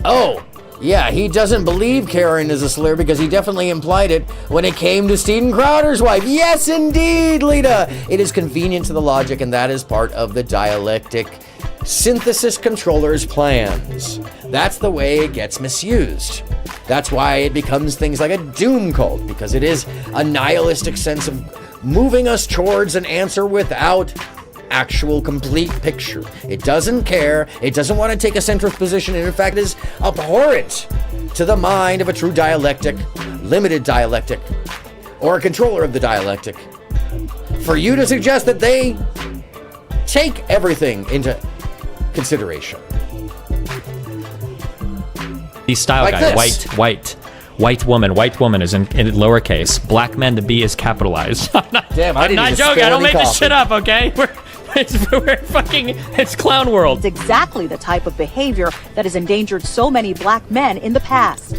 Oh, yeah, he doesn't believe Karen is a slur because he definitely implied it when it came to Steven Crowder's wife. Yes, indeed, Lita. It is convenient to the logic, and that is part of the dialectic synthesis controller's plans. That's the way it gets misused. That's why it becomes things like a doom cult, because it is a nihilistic sense of moving us towards an answer without actual complete picture. It doesn't care. It doesn't want to take a centrist position, and in fact is abhorrent to the mind of a true dialectic, limited dialectic, or a controller of the dialectic. For you to suggest that they take everything into consideration. These style Like guys, this. white woman is in lowercase, black men, the B is capitalized. Damn, I'm not joking, I don't make this shit up, okay? It's clown world. It's exactly the type of behavior that has endangered so many black men in the past.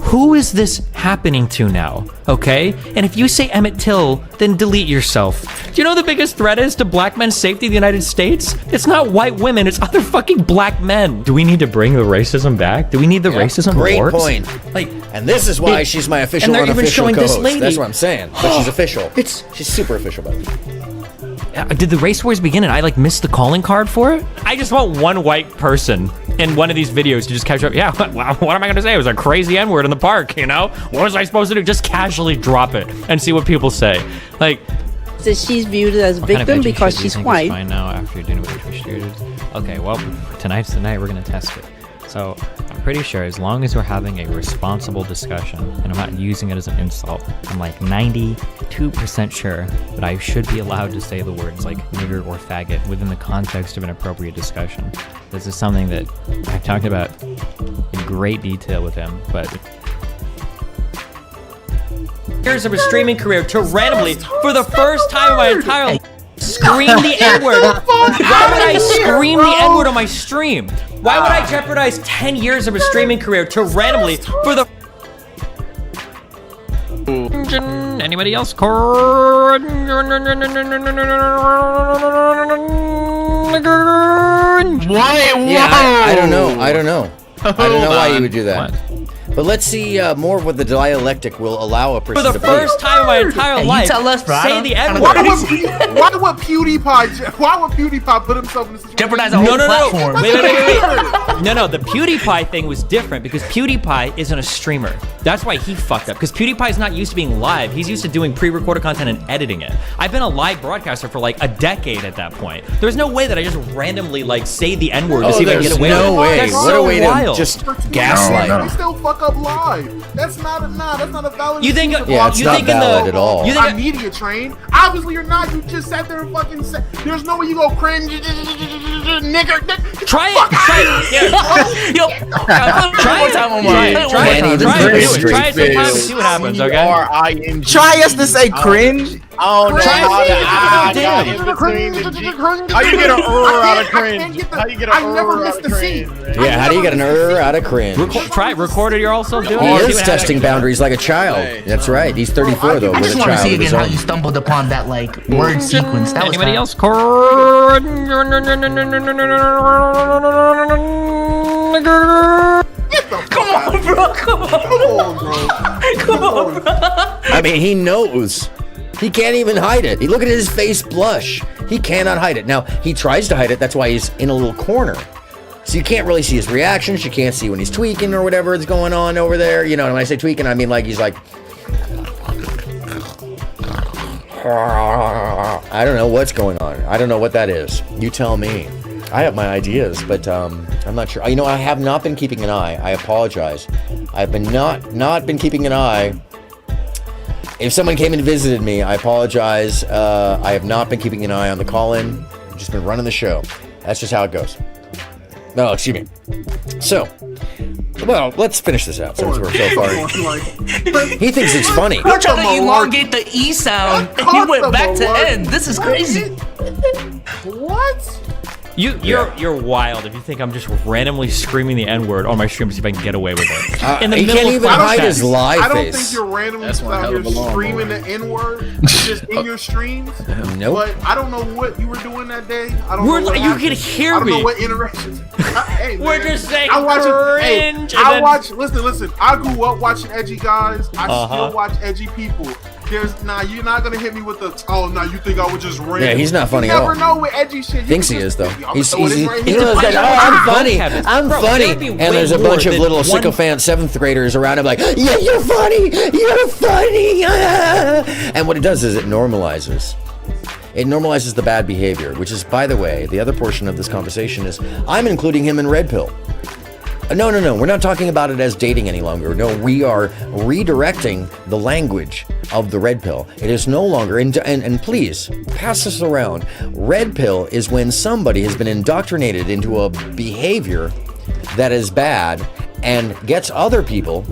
Who is this happening to now, okay? And if you say Emmett Till, then delete yourself. Do you know the biggest threat is to black men's safety in the United States? It's not white women, it's other fucking black men. Do we need to bring the racism back? Do we need the racism Great wars? point. And this is why she's my official and they're even unofficial showing this co-host. lady. That's what I'm saying. But she's official. She's super official, by the way. Did the race wars begin and I like missed the calling card for it? I just want one white person in one of these videos to just catch up. Yeah, what am I gonna say? It was a crazy N-word in the park, you know? What was I supposed to do? Just casually drop it and see what people say. Like, So she's viewed as victim because she's white. Fine now after you're dealing with the Twitch. Okay, well, tonight's the night we're gonna test it. So I'm pretty sure as long as we're having a responsible discussion, and I'm not using it as an insult, I'm like 92% sure that I should be allowed to say the words like nigger or faggot within the context of an appropriate discussion. This is something that I've talked about in great detail with him, but years of a streaming career to randomly, for the first time in my entire life, scream the N-word. Why would I scream the N-word on my stream? Why would I jeopardize 10 years of a streaming career to randomly, for the... Anybody else? Yeah, I don't know. I don't know why you would do that. But let's see more of what the dialectic will allow a person For the to first time in my entire life, say the N-word. Why would PewDiePie put himself in this situation? Jeopardize a whole platform. Wait. No, the PewDiePie thing was different because PewDiePie isn't a streamer. That's why he fucked up, because PewDiePie is not used to being live. He's used to doing pre-recorded content and editing it. I've been a live broadcaster for like a decade at that point. There's no way that I just randomly like say the N-word to see if I can get away with it. No way. That's What so a way wild. to just gaslight. They still fuck up live. That's not a valid. You think? Yeah, it's not valid at all. You think I'm media trained? Obviously you're not. You just sat there and fucking said. There's no way you go cringe, nigger. Try it. Yo, try it. Try it sometime and see what happens. Okay. Try us to say cringe. Oh no! How you get an out of cringe? How you get an out of cringe? Yeah, how do you get an out of cringe? Try it. Record it yourself doing He it. is testing boundaries like a child. That's right. He's 34 though, I with just a want to child see of his again how own. you stumbled upon that like word sequence. That was Anybody kinda- else? Come on, bro. Come on, bro. I mean, he knows. He can't even hide it. Look at his face blush. He cannot hide it. Now, he tries to hide it. That's why he's in a little corner. So you can't really see his reactions. You can't see when he's tweaking or whatever is going on over there. You know, when I say tweaking, I mean like he's like... I don't know what's going on. I don't know what that is. You tell me. I have my ideas, but I'm not sure. You know, I have not been keeping an eye. I apologize. I've been not been keeping an eye. If someone came and visited me, I apologize. I have not been keeping an eye on the call-in. I've just been running the show. That's just how it goes. No, excuse me. So, well, let's finish this out since we're so far. He thinks it's funny. We're trying to elongate the E sound, and you went back to N. This is crazy. What? You're wild if you think I'm just randomly screaming the N-word on my stream to see if I can get away with it. In the He middle can't of even hide his live I don't face. think you're randomly out here screaming the N-word just in your streams. Nope. But I don't know what you were doing that day. I don't know what You happened. can hear I don't me. know what interactions. Hey, We're man, just saying I watch cringe. Listen. I grew up watching edgy guys. I still watch edgy people. you're not gonna hit me with the. Oh, no, you think I would just ram? Yeah, he's not funny you at all. never know with edgy shit. Thinks he is though. He's one of those guys. He's I'm funny. Kevin. I'm Bro, funny. there'd be And way there's a more bunch of than little one- sycophant 7th graders around him like, yeah, you're funny. You're funny. And what it does is it normalizes. It normalizes the bad behavior, which is, by the way, the other portion of this conversation is I'm including him in Redpill. No. We're not talking about it as dating any longer. No, we are redirecting the language of the red pill. It is no longer, and please, pass this around. Red pill is when somebody has been indoctrinated into a behavior that is bad and gets other people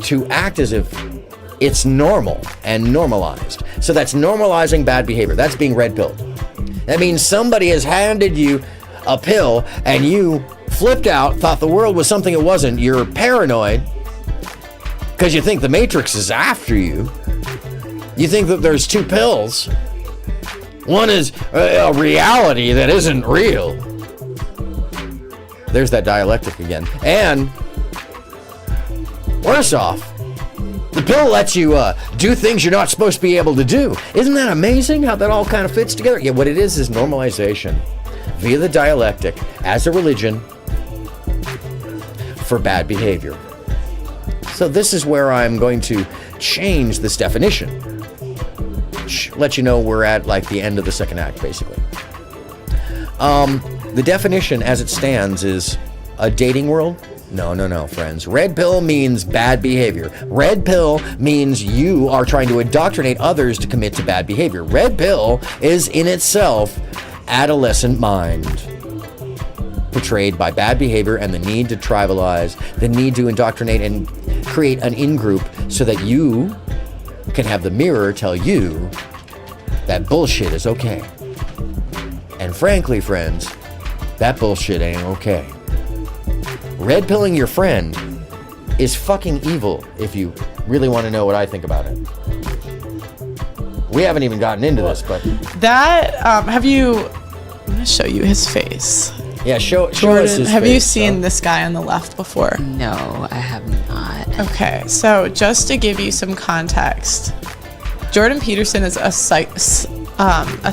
to act as if it's normal and normalized. So that's normalizing bad behavior. That's being red pilled. That means somebody has handed you a pill and you flipped out, thought the world was something it wasn't. You're paranoid because you think the Matrix is after you. You think that there's two pills. One is a reality that isn't real. There's that dialectic again. And worse off, the pill lets you do things you're not supposed to be able to do. Isn't that amazing how that all kind of fits together? Yeah, what it is normalization via the dialectic as a religion for bad behavior. So this is where I'm going to change this definition. Let you know we're at like the end of the second act, basically. The definition as it stands is a dating world. No, friends. Red pill means bad behavior. Red pill means you are trying to indoctrinate others to commit to bad behavior. Red pill is in itself adolescent mind, portrayed by bad behavior and the need to tribalize, the need to indoctrinate and create an in-group so that you can have the mirror tell you that bullshit is okay. And frankly, friends, that bullshit ain't okay. Red pilling your friend is fucking evil if you really want to know what I think about it. We haven't even gotten into this, but that have you? I'm gonna show you his face. Yeah, show us his have face, you seen this guy on the left before? No, I have not. Okay, so just to give you some context, Jordan Peterson is a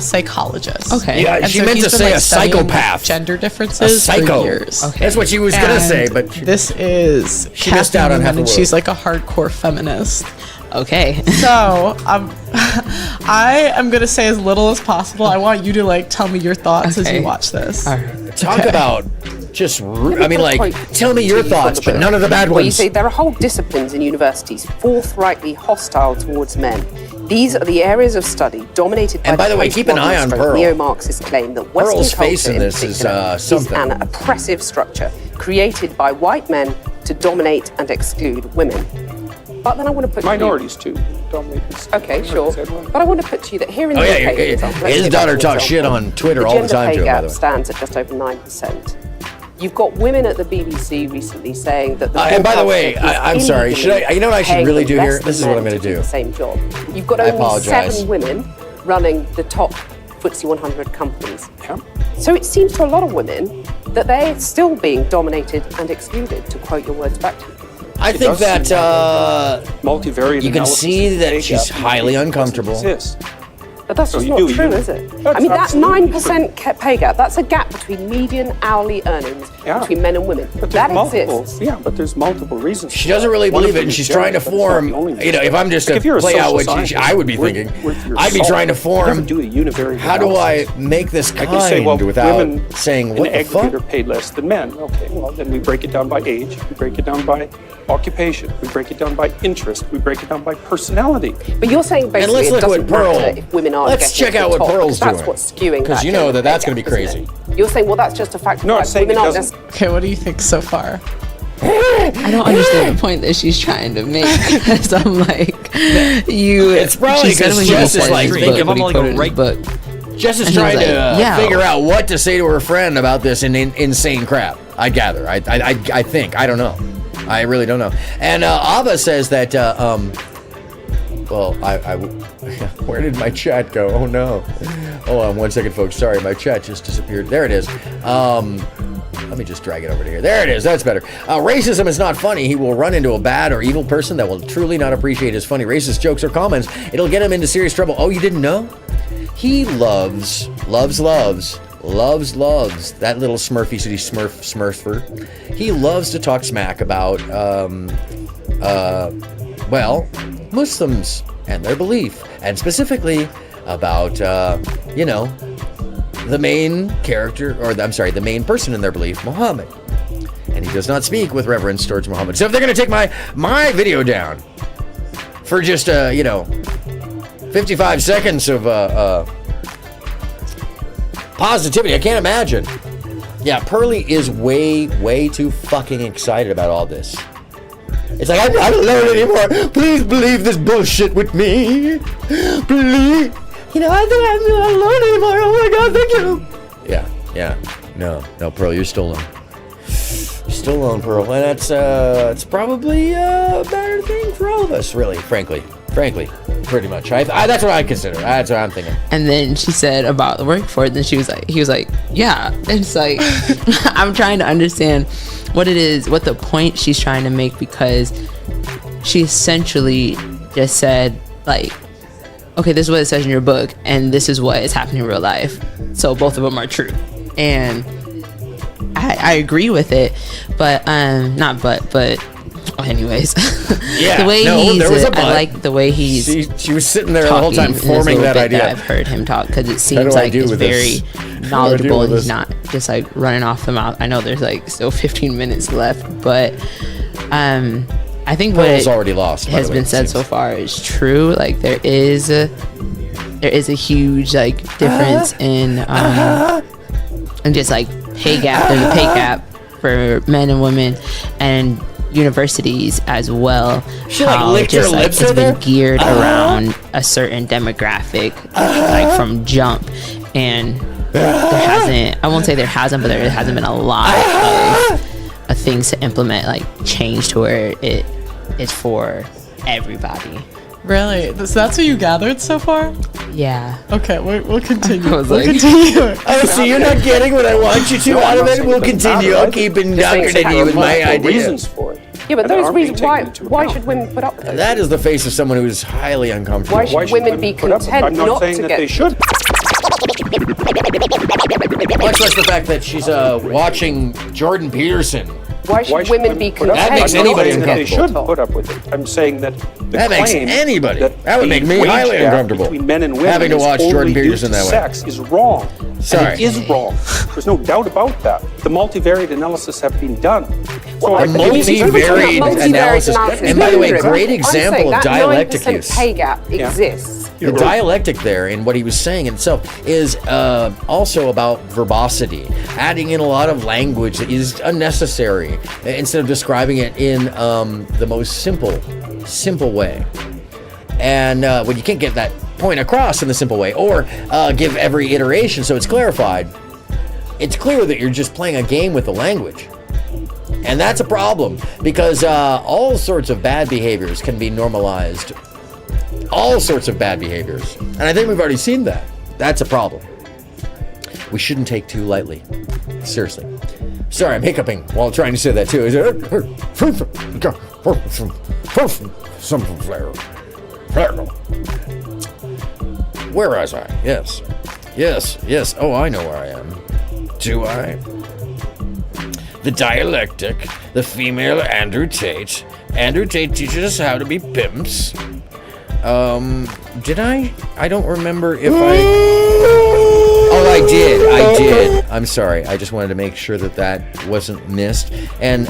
psychologist. Okay. Yeah, And she so meant he's to been, say like, a studying psychopath. gender differences A psycho. for years. Okay. That's what she was gonna say, but this is she missed out on half the and world. she's like a hardcore feminist. Okay. So I am gonna say as little as possible. I want you to like tell me your thoughts as you watch this. All right. Talk about just, I mean, like, tell me your thoughts, but none of the bad Where you ones. say there are whole disciplines in universities forthrightly hostile towards men. These are the areas of study dominated by And by the way, keep an eye on Pearl. neo-Marxist claim that Western Pearl's culture face in this is, something. an oppressive structure created by white men to dominate and exclude women. But then I want to put minorities too. Okay, sure. But I want to put to you that here in Oh, the yeah, UK, for yeah, example, yeah. let's His go back daughter to talks shit example. on Twitter all the time, gender too, pay by the gap way. stands at just over 9%. You've got women at the BBC recently saying that the And by the way, broadcast I'm is sorry. Should I? You know what I should paying really them do here? less This is than what I'm men going to do do. the same job. You've got I only apologize. 7 women running the top FTSE 100 companies. So it seems to a lot of women that they're still being dominated and excluded, to quote your words back to you. I think that multivariate you can see that she's highly uncomfortable. But that's So just you not do, true, you- is it? That's I mean, that absolutely 9% pay gap, that's a gap between median hourly earnings between men and women. But That there's multiple, exists. yeah, but there's multiple reasons. She doesn't really One of believe it, them and is she's gender, trying to but it's not form. the only You know, if I'm just to Like, if you're a play out social what scientist I would be with- thinking, with your I'd be salt, trying to it form. doesn't do a univariate How do I analysis. make this I kind can say, well, without women saying in what the aggregate fuck? are paid less than men. Okay, well then we break it down by age, we break it down by occupation, we break it down by interest, we break it down by personality. But you're saying basically let's it look doesn't what Pearl- matter if women are let's getting check to out the what top, Pearl's because that's doing. what's skewing Because that you know gender that that's pay going to be gap, crazy. isn't it? You're saying, well, that's just a fact. No, I'm like, saying women it aren't doesn't. Okay, what do you think so far? I don't understand the point that she's trying to make. Because I'm like, you. It's probably she said because when he Jess was is like saying his thinking, book, but he quoted his book. Jess is And he trying was to like, yeah. figure out what to say to her friend about this insane crap. I gather. I think. I don't know. I really don't know. And Ava says that. Well, where did my chat go? Oh no. Hold on 1 second, folks. Sorry, my chat just disappeared. There it is. Let me just drag it over to here. There it is. That's better. Racism is not funny. He will run into a bad or evil person that will truly not appreciate his funny racist jokes or comments. It'll get him into serious trouble. Oh, you didn't know? He loves that little Smurfy City Smurfer. He loves to talk smack about, well, Muslims and their belief, and specifically about, you know, the main character, or I'm sorry, the main person in their belief, Muhammad. And he does not speak with reverence towards Muhammad. So if they're going to take my video down for just, you know, 55 seconds of positivity, I can't imagine. Yeah, Pearly is way too fucking excited about all this. It's like, I'm not alone anymore. Please believe this bullshit with me. Please. You know, I think I'm not alone anymore. Oh my God, thank you. Yeah. No, Pearl, you're still alone. You're still alone, Pearl. And that's it's probably a better thing for all of us, really, frankly, pretty much. That's what I consider. That's what I'm thinking. And then she said about the workforce, and he was like, yeah. And it's like, I'm trying to understand what it is, what the point she's trying to make, because she essentially just said, like, okay, this is what it says in your book, and this is what is happening in real life. So both of them are true. And I agree with it, but anyways. Yeah, the way I like the way he's she was sitting there the whole time forming that idea. I've heard him talk, because it seems like he's very knowledgeable and he's not just like running off the mouth. I know there's like still 15 minutes left, but I think what already lost, has been said so far is true. Like there is a huge like difference in just like pay gap. There's a pay gap for men and women, and universities as well. She like licked her lips. It's been geared around a certain demographic, like from jump, and there hasn't. I won't say there hasn't, but there hasn't been a lot of things to implement, like change to where it is for everybody. Really? So that's what you gathered so far? Yeah. Okay, we'll continue. We'll continue. Oh, so you're not getting what I want you to out of it? We'll continue. I'll keep indoctrinating you with my ideas. For it. Yeah, but those reasons, why should women put up with those? That is the face of someone who is highly uncomfortable. Why should women be content I'm not saying that they should. Much less the fact that she's watching Jordan Peterson. Why should women be content? That makes anybody uncomfortable. They should put up with it. I'm saying that that makes anybody. That would make me highly uncomfortable. Between men and women, having to watch Jordan Peterson that way. Sex is wrong. Sorry, and it is wrong. There's no doubt about that. The multivariate analysis have been done. So the multivariate analysis, and by the way, great example of dialectic use. Pay gap exists. The dialectic there, and what he was saying itself, is also about verbosity, adding in a lot of language that is unnecessary instead of describing it in the most simple way. And when you can't get that point across in the simple way, or give every iteration so it's clarified, it's clear that you're just playing a game with the language. And that's a problem, because all sorts of bad behaviors can be normalized. All sorts of bad behaviors. And I think we've already seen that. That's a problem. We shouldn't take too lightly. Seriously. Sorry, I'm hiccuping while trying to say that too. Where was I? Yes. Oh, I know where I am. Do I? The dialectic, the female Andrew Tate. Andrew Tate teaches us how to be pimps. Did I? I don't remember if I... Oh, I did. I'm sorry. I just wanted to make sure that wasn't missed. And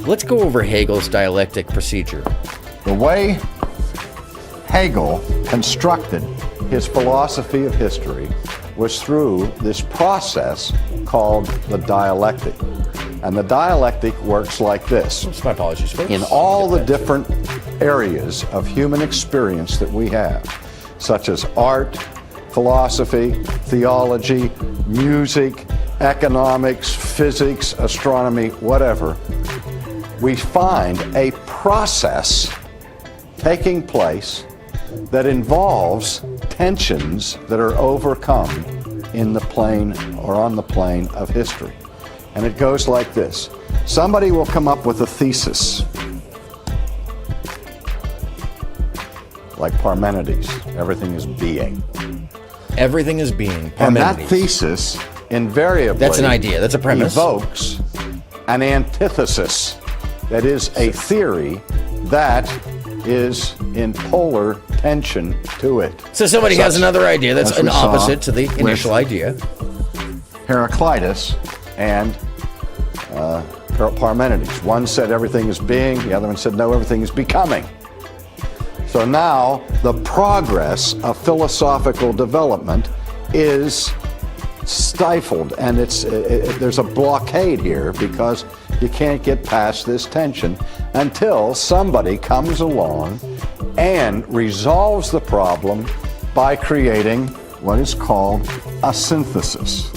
let's go over Hegel's dialectic procedure. The way Hegel constructed his philosophy of history was through this process called the dialectic. And the dialectic works like this. Oops, my apologies, folks. In all the different areas of human experience that we have, such as art, philosophy, theology, music, economics, physics, astronomy, whatever, we find a process taking place that involves tensions that are overcome in the plane or on the plane of history. And it goes like this. Somebody will come up with a thesis, like Parmenides. Everything is being. Everything is being. Parmenides. And that thesis invariably, that's an idea, that's a premise, evokes an antithesis. That is a theory that is in polar tension to it. So somebody has another idea that's an opposite to the initial idea. Heraclitus and Parmenides. One said everything is being, the other one said no, everything is becoming. So now the progress of philosophical development is stifled, and there's a blockade here because you can't get past this tension until somebody comes along and resolves the problem by creating what is called a synthesis.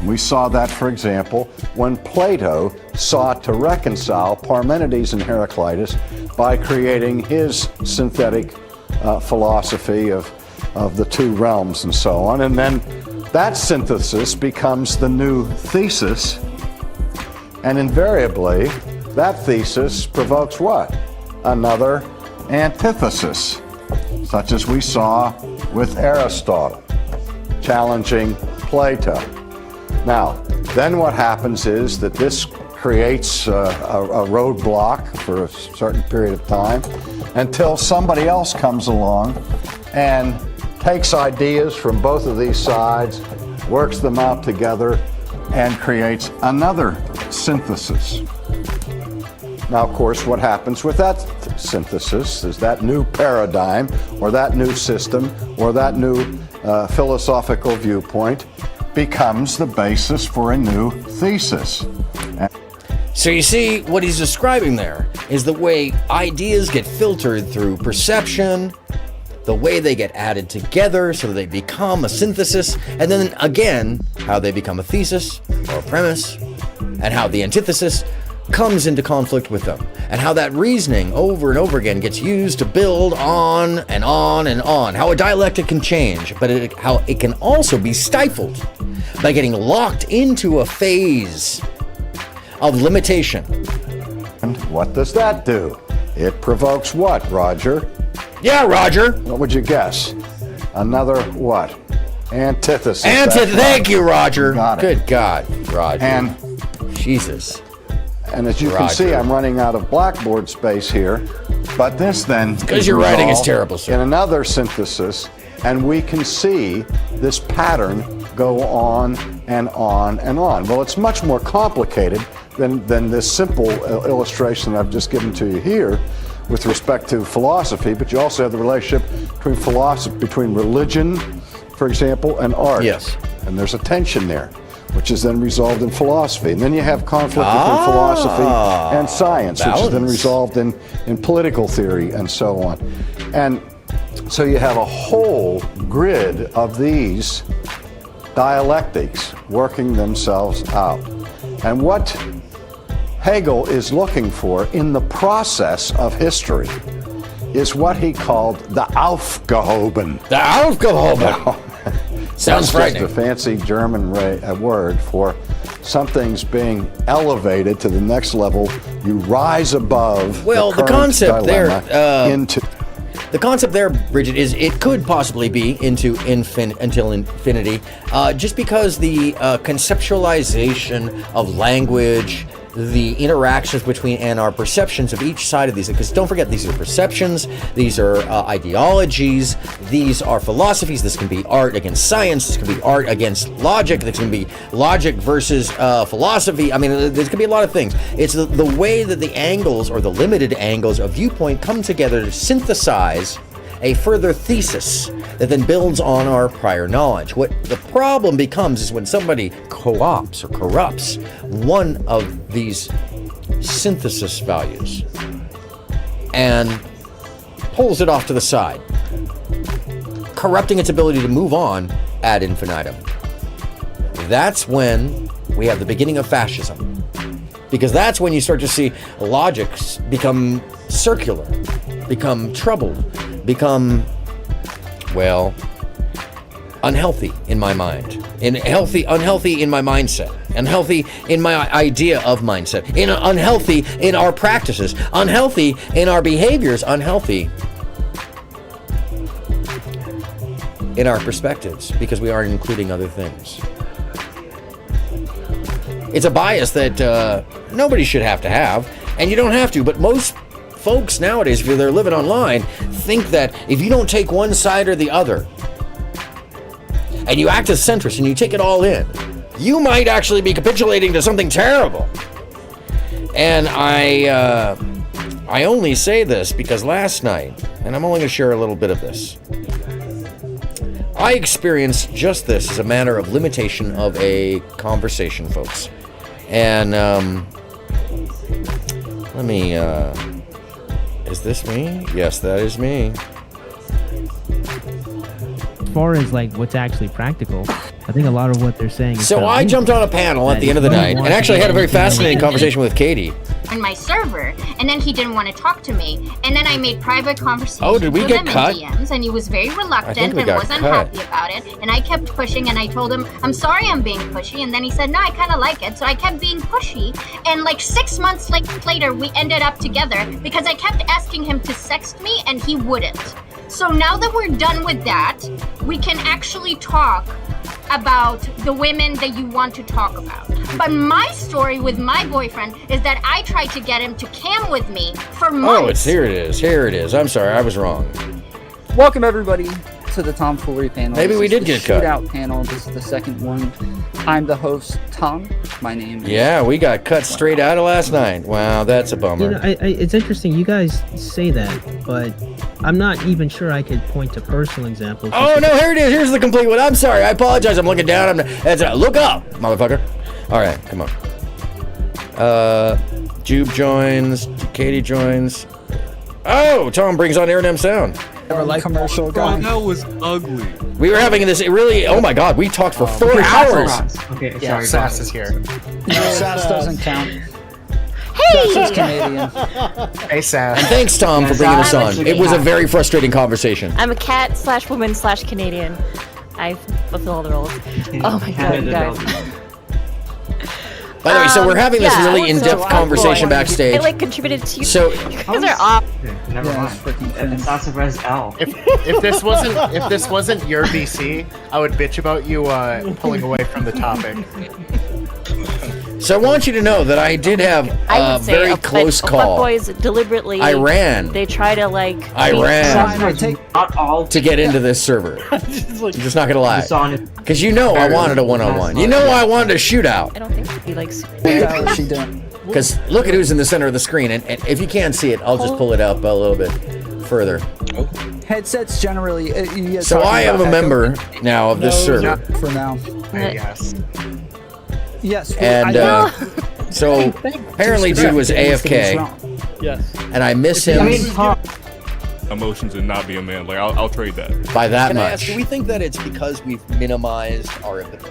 We saw that, for example, when Plato sought to reconcile Parmenides and Heraclitus by creating his synthetic philosophy of the two realms and so on. And then that synthesis becomes the new thesis, and invariably that thesis provokes what? Another antithesis, such as we saw with Aristotle challenging Plato. Now, then what happens is that this creates a roadblock for a certain period of time until somebody else comes along and takes ideas from both of these sides, works them out together, and creates another synthesis. Now, of course, what happens with that synthesis is that new paradigm or that new system or that new philosophical viewpoint becomes the basis for a new thesis. So you see, what he's describing there is the way ideas get filtered through perception, the way they get added together so they become a synthesis, and then again, how they become a thesis or a premise, and how the antithesis comes into conflict with them, and how that reasoning over and over again gets used to build on and on and on, how a dialectic can change, but how it can also be stifled by getting locked into a phase of limitation. And what does that do? It provokes what, Roger? Yeah, Roger. What would you guess? Another what? Antithesis. Thank you, Roger. Got it. Good God, Roger. And Jesus. And as you can see, I'm running out of blackboard space here. But this then because your writing is terrible, sir. In another synthesis, and we can see this pattern go on and on and on. Well, it's much more complicated than this simple illustration I've just given to you here with respect to philosophy, but you also have the relationship between philosophy, between religion, for example, and art. Yes. And there's a tension there, which is then resolved in philosophy. And then you have conflict between philosophy and science, which is then resolved in political theory and so on. And so you have a whole grid of these dialectics working themselves out. And what Hegel is looking for in the process of history is what he called the Aufgehoben. The Aufgehoben. Sounds frightening. That's just a fancy German word for something's being elevated to the next level. You rise above the concept there into. The concept there, Bridget, is it could possibly be until infinity, just because the conceptualization of language, the interactions between and our perceptions of each side of these, because don't forget, these are perceptions, these are ideologies, these are philosophies. This can be art against science, this can be art against logic, this can be logic versus philosophy. I mean, there can be a lot of things. It's the way that the angles or the limited angles of viewpoint come together to synthesize a further thesis that then builds on our prior knowledge. What the problem becomes is when somebody co-opts or corrupts one of these synthesis values and pulls it off to the side, corrupting its ability to move on ad infinitum. That's when we have the beginning of fascism, because that's when you start to see logics become circular, become troubled, become, well, unhealthy in my mind. unhealthy in my mindset, unhealthy in my idea of mindset, unhealthy in our practices, unhealthy in our behaviors, unhealthy in our perspectives, because we aren't including other things. It's a bias that nobody should have to have, and you don't have to, but most folks nowadays, if they're living online, think that if you don't take one side or the other, and you act as centrist and you take it all in, you might actually be capitulating to something terrible. And I only say this because last night, and I'm only going to share a little bit of this, I experienced just this as a matter of limitation of a conversation, folks. And let me, is this me? Yes, that is me. As far as like what's actually practical, I think a lot of what they're saying is So I jumped on a panel at the end of the night and actually had a very fascinating conversation with Katie. On my server, and then he didn't want to talk to me, and then I made private conversations did we with get him cut? in DMs, and he was very reluctant and wasn't happy about it, and I kept pushing, and I told him, I'm sorry I'm being pushy, and then he said, no, I kind of like it, so I kept being pushy, and like 6 months later, we ended up together, because I kept asking him to sext me, and he wouldn't. So now that we're done with that, we can actually talk about the women that you want to talk about. But my story with my boyfriend is that I tried to get him to cam with me for months. Here it is. Here it is. I'm sorry, I was wrong. Welcome everybody to the tomfoolery panel. Maybe we did get cut. Shootout panel. This is the second one. I'm the host, Tom. My name is... Yeah, we got cut straight out of last night. Wow, that's a bummer. You know, it's interesting. You guys say that, but I'm not even sure I could point to personal examples. Oh, no, here it is. Here's the complete one. I'm sorry. I apologize. I'm looking down. Look up, motherfucker. All right, come on. Jube joins. Katie joins. Oh, Tom brings on AronMSound. Commercial guy. That was ugly. We were having this really, oh my God, we talked for 4 hours. Okay, yeah, Sass is here. No, Sass doesn't count. Hey! Sass is Canadian. Hey, Sass. And thanks, Tom, for bringing us on. It was a very frustrating conversation. I'm a cat/woman/Canadian. I fulfill all the roles. Oh my god, you guys. By the way, so we're having this really in-depth conversation backstage. I like contributed to you. So you guys are off. Never mind. It's not surprised L. If this wasn't your VC, I would bitch about you pulling away from the topic. So I want you to know that I did have a very close call. Boys deliberately. I ran. They try to like. I ran to get into this server. I'm just not gonna lie. Because you know I wanted a one-on-one. You know I wanted a shootout. I don't think he likes. Because look at who's in the center of the screen, and if you can't see it, I'll just pull it up a little bit further. Headsets generally. So I am a member now of this server. For now. Yes. Yes. And so apparently dude was AFK. Yes. And I miss him. Emotions and not be a man. Like I'll trade that. By that Can I much. ask, do we think that it's because we've minimized our ability?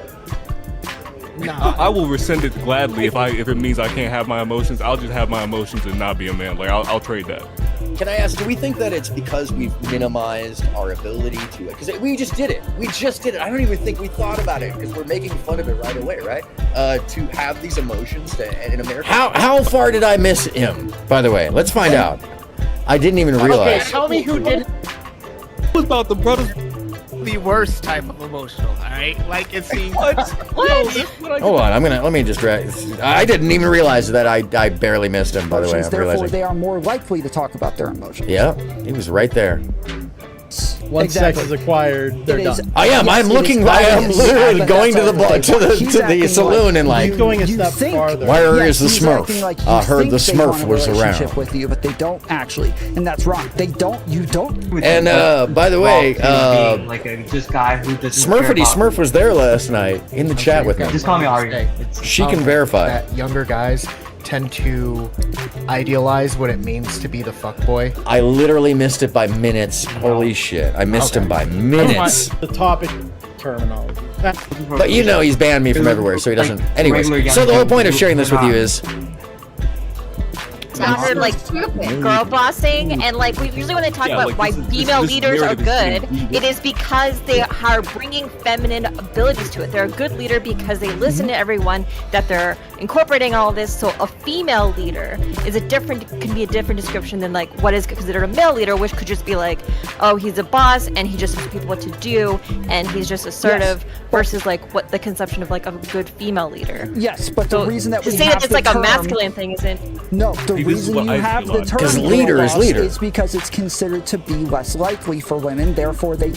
No. I will rescind it gladly if it means I can't have my emotions. I'll just have my emotions and not be a man. Like I'll trade that. Can I ask, do we think that it's because we've minimized our ability to, because we just did it. We just did it. I don't even think we thought about it because we're making fun of it right away, right? To have these emotions in America. How far did I miss him, by the way? Let's find out. I didn't even realize. Okay, tell me who did it. It was about the brothers. The worst type of emotional, alright? Like it's the Hold on, let me just I didn't even realize that I barely missed him, by the way. I'm Therefore, realizing. they are more likely to talk about their emotions. Yeah, he was right there. Once sex is acquired, they're done. I am. I'm looking. I am literally going to the saloon and like. Going a step farther. Where is the Smurf? Heard the Smurf was around. With you, but they don't actually, and that's wrong. They don't. You don't. And by the way, like a just guy who doesn't. Smurfity Smurf was there last night in the chat with me. Just call me Ari. She can verify. That younger guys tend to idealize what it means to be the fuckboy. I literally missed it by minutes. Holy shit! I missed him by minutes. The topic terminology. But you know he's banned me from everywhere, so he doesn't. Anyways, so the whole point of sharing this with you is standard like girl bossing, and like we usually when they talk about why female leaders are good, it is because they are bringing feminine abilities to it. They're a good leader because they listen to everyone, that they're incorporating all this. So a female leader can be a different description than like what is considered a male leader, which could just be like, oh, he's a boss and he just tells people what to do and he's just assertive, versus like what the conception of like a good female leader. Yes, but the reason that we to say have that it's the like term, a masculine thing isn't. No, the reason you have the term leader is leader is because it's considered to be less likely for women. Therefore, they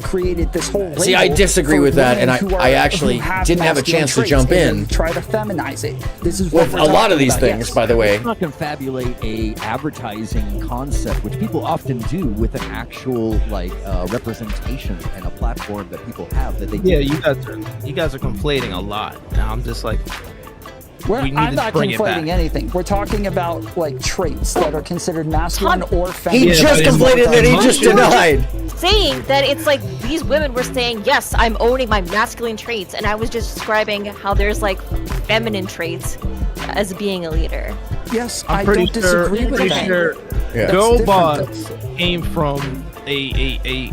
created this whole. See, I disagree with that, and I actually didn't have a chance to jump in. Try to feminize it. This is with a lot of these things, by the way. Let's not confabulate a advertising concept, which people often do, with an actual like representation and a platform that people have that they. Yeah, you guys are conflating a lot. Now I'm just like. I'm not conflating anything. We're talking about like traits that are considered masculine or feminine. He just conflated that he just denied. Saying that it's like these women were saying, yes, I'm owning my masculine traits, and I was just describing how there's like feminine traits as being a leader. Yes, I don't disagree with that. Girl boss came from a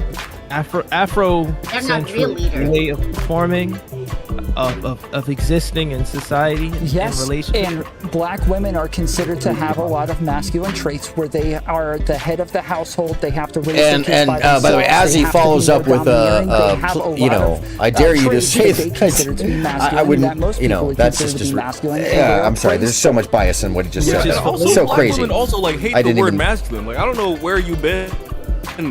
Afro-centric way of performing. Of existing in society yes, in relationship. And black women are considered to have a lot of masculine traits where they are the head of the household. They have to raise the kids by themselves. By the way, as he follows up with I dare you to say that I wouldn't, that's just I'm sorry. There's so much bias in what he just said. It's so crazy. Women also like hate the word masculine. Like I don't know where you've been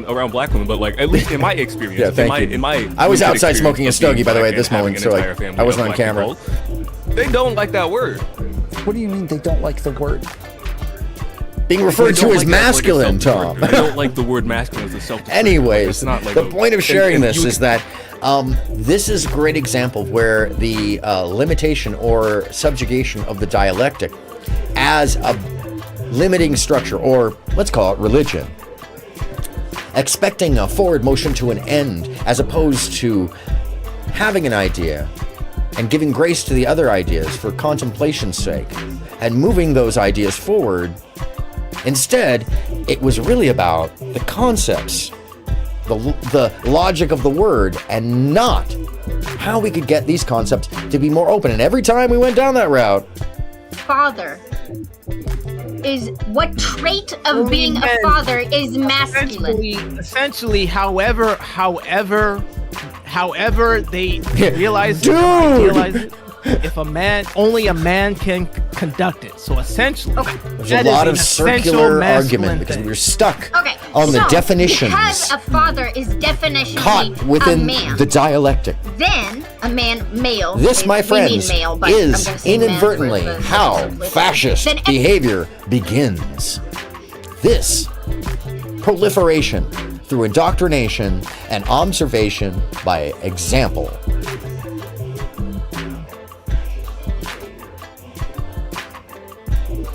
around black women, but like at least in my experience, I was outside smoking a stogie, by the way, at this moment, so like I wasn't on camera. They don't like that word. What do you mean they don't like the word? Being referred to as masculine, Tom. I don't like the word masculine as a self-descriptor. Anyways, like the point of sharing this is that this is a great example of where the limitation or subjugation of the dialectic as a limiting structure, or let's call it religion, expecting a forward motion to an end as opposed to having an idea and giving grace to the other ideas for contemplation's sake and moving those ideas forward. Instead, it was really about the concepts, the logic of the word, and not how we could get these concepts to be more open. And every time we went down that route, father is what trait of being a father is masculine. Essentially, however they realize it, idealize it, if only a man can conduct it. So essentially, there's a lot of circular argument because we're stuck on the definitions. Because a father is definitionally caught within a man, the dialectic. Then a man, male. This, my friends, male, is inadvertently how fascist behavior begins. This proliferation through indoctrination and observation by example.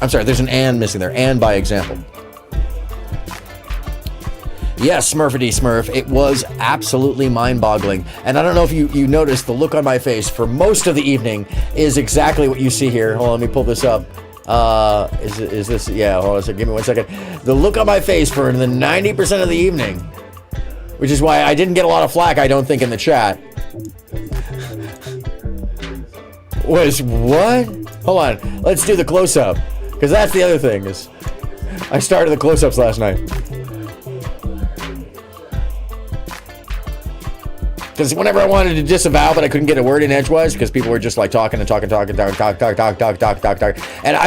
I'm sorry, there's an and missing there. And by example. Yes, Smurfity Smurf, it was absolutely mind-boggling. And I don't know if you noticed the look on my face for most of the evening is exactly what you see here. Hold on, let me pull this up. Is this, yeah, hold on a second, give me 1 second. The look on my face for the 90% of the evening, which is why I didn't get a lot of flack, I don't think, in the chat, was what? Hold on, let's do the close-up. Because that's the other thing, is I started the close-ups last night. Because whenever I wanted to disavow, but I couldn't get a word in edgewise, because people were just like talking. And I don't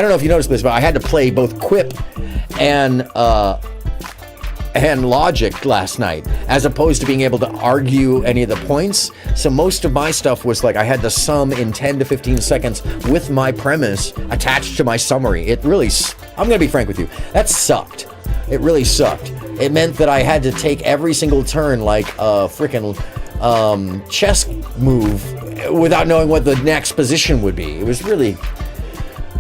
know if you noticed this, but I had to play both quip and logic last night, as opposed to being able to argue any of the points. So most of my stuff was like I had to sum in 10 to 15 seconds with my premise attached to my summary. It really, I'm going to be frank with you, that sucked. It really sucked. It meant that I had to take every single turn like a freaking chess move without knowing what the next position would be. It was really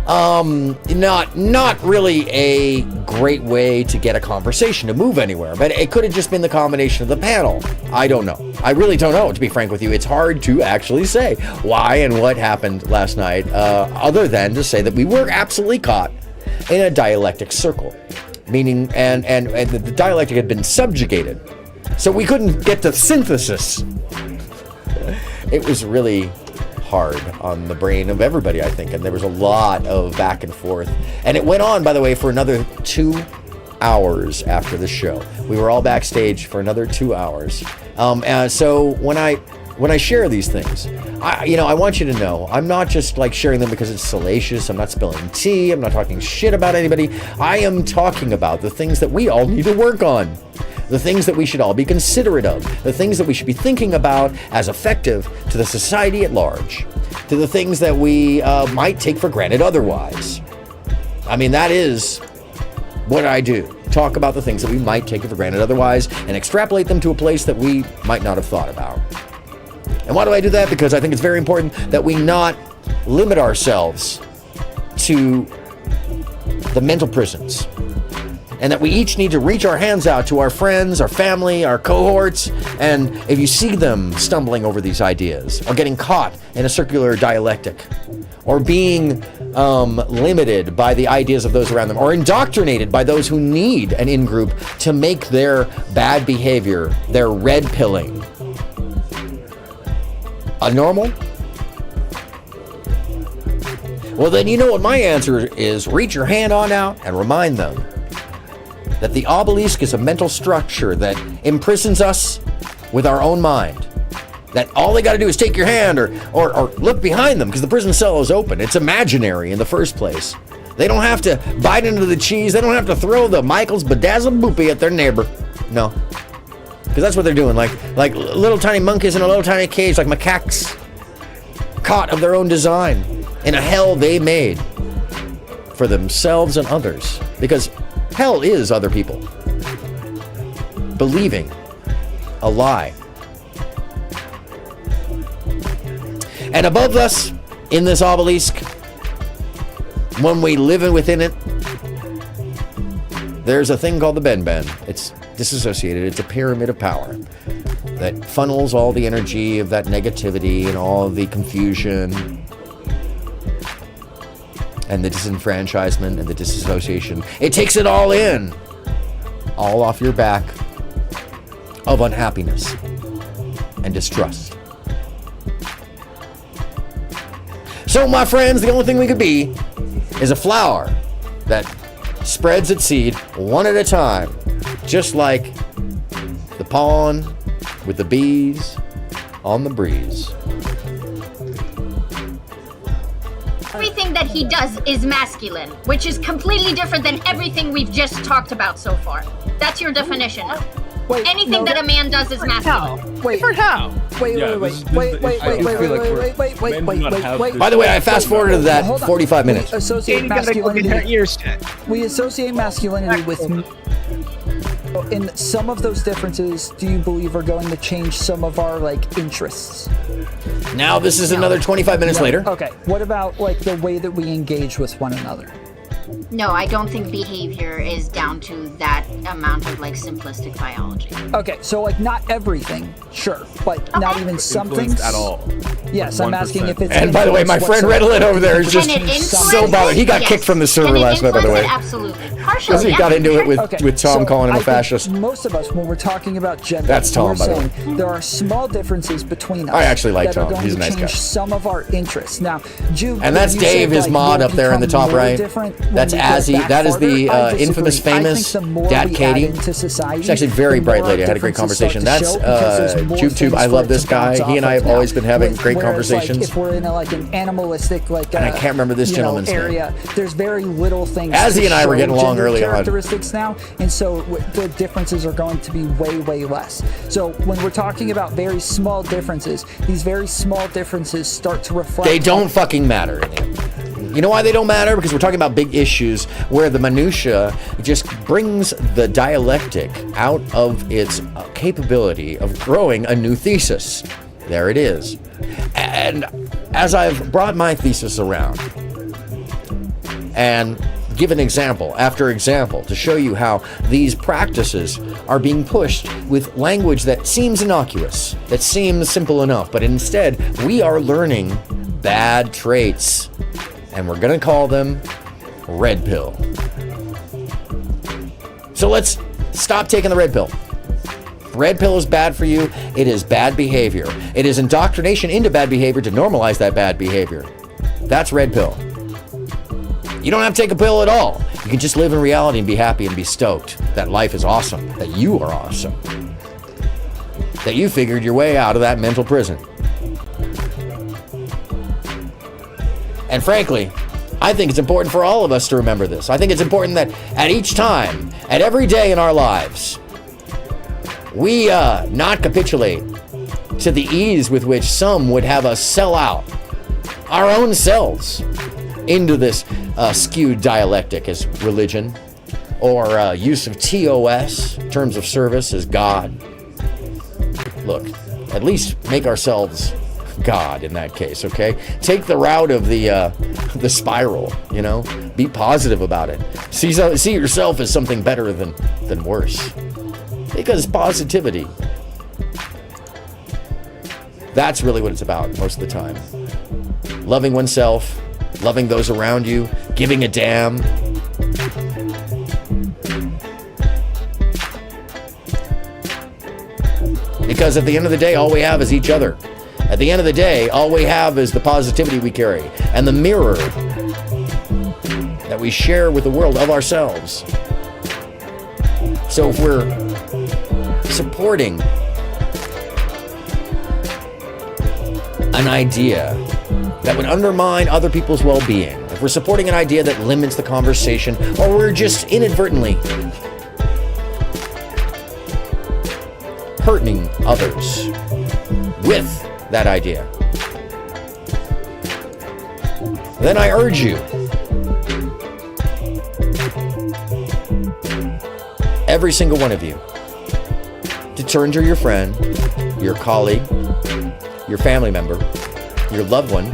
not really a great way to get a conversation to move anywhere, but it could have just been the combination of the panel. I don't know. I really don't know, to be frank with you. It's hard to actually say why and what happened last night, other than to say that we were absolutely caught in a dialectic circle, meaning, and the dialectic had been subjugated. So we couldn't get to synthesis. It was really hard on the brain of everybody, I think, and there was a lot of back and forth. And it went on, by the way, for another 2 hours after the show. We were all backstage for another 2 hours. And so when I share these things, I want you to know, I'm not just like sharing them because it's salacious. I'm not spilling tea. I'm not talking shit about anybody. I am talking about the things that we all need to work on. The things that we should all be considerate of, the things that we should be thinking about as effective to the society at large, to the things that we might take for granted otherwise. I mean, that is what I do. Talk about the things that we might take for granted otherwise and extrapolate them to a place that we might not have thought about. And why do I do that? Because I think it's very important that we not limit ourselves to the mental prisons. And that we each need to reach our hands out to our friends, our family, our cohorts, and if you see them stumbling over these ideas, or getting caught in a circular dialectic, or being limited by the ideas of those around them, or indoctrinated by those who need an in-group to make their bad behavior, their red pilling, a normal, well then you know what my answer is. Reach your hand on out and remind them that the obelisk is a mental structure that imprisons us with our own mind. That all they got to do is take your hand or look behind them because the prison cell is open. It's imaginary in the first place. They don't have to bite into the cheese. They don't have to throw the Michael's bedazzled boopy at their neighbor. No. Because that's what they're doing. Like little tiny monkeys in a little tiny cage, like macaques. Caught of their own design in a hell they made for themselves and others. Because hell is other people believing a lie. And above us, in this obelisk, when we live within it, there's a thing called the Ben. It's disassociated. It's a pyramid of power that funnels all the energy of that negativity and all the confusion and the disenfranchisement and the disassociation. It takes it all in, all off your back of unhappiness and distrust. So, my friends, the only thing we could be is a flower that spreads its seed one at a time, just like the pollen with the bees on the breeze. Everything that he does is masculine, which is completely different than everything we've just talked about so far. That's your definition now. Anything that a man does is masculine. Wait, how? Wait. By the way, I fast forwarded that 45 minutes. We associate masculinity with. In some of those differences, do you believe are going to change some of our interests? Now this is another 25 minutes later. Okay. What about the way that we engage with one another? No, I don't think behavior is down to that amount of simplistic biology. Okay, so not everything, sure, but not even some things at all. Yes, 1%. I'm asking if it's. And by the way, my friend Redlet over there is just so bothered. He got kicked from the server last night, by the way. Absolutely. Because he got into it with Tom calling him a fascist. Most of us, when we're talking about gender, that's Tom, by the way. There are small differences between us. I actually like Tom. He's a nice guy. Some of our interests. Now, and that's Dave, his mod up there in the top right. That's Azzy. That is the infamous, famous Dad Katie. She's actually a very bright lady. I had a great conversation. That's YouTube. I love this guy. He and I have always been having great conversations. If we're in an animalistic and I can't remember this gentleman's area, there's very little things. Azzy and I were getting along early on. Characteristics now, and so the differences are going to be way less. So when we're talking about very small differences, these very small differences start to reflect. They don't fucking matter. You know why they don't matter? Because we're talking about big issues where the minutia just brings the dialectic out of its capability of growing a new thesis. There it is. And as I've brought my thesis around and given example after example to show you how these practices are being pushed with language that seems innocuous, that seems simple enough, but instead we are learning bad traits. And we're going to call them red pill. So let's stop taking the red pill. Red pill is bad for you. It is bad behavior. It is indoctrination into bad behavior to normalize that bad behavior. That's red pill. You don't have to take a pill at all. You can just live in reality and be happy and be stoked that life is awesome, that you are awesome, that you figured your way out of that mental prison. And frankly, I think it's important for all of us to remember this. I think it's important that at each time, at every day in our lives, we not capitulate to the ease with which some would have us sell out our own selves into this skewed dialectic as religion, or use of TOS, terms of service, as God. Look, at least make ourselves God in that case, okay? Take the route of the spiral, you know? Be positive about it. See yourself as something better than worse. Because positivity, that's really what it's about most of the time. Loving oneself, loving those around you, giving a damn. Because at the end of the day, all we have is each other. At the end of the day, all we have is the positivity we carry and the mirror that we share with the world of ourselves. So if we're supporting an idea that would undermine other people's well-being, if we're supporting an idea that limits the conversation, or we're just inadvertently hurting others with that idea, then I urge you, every single one of you, to turn to your friend, your colleague, your family member, your loved one,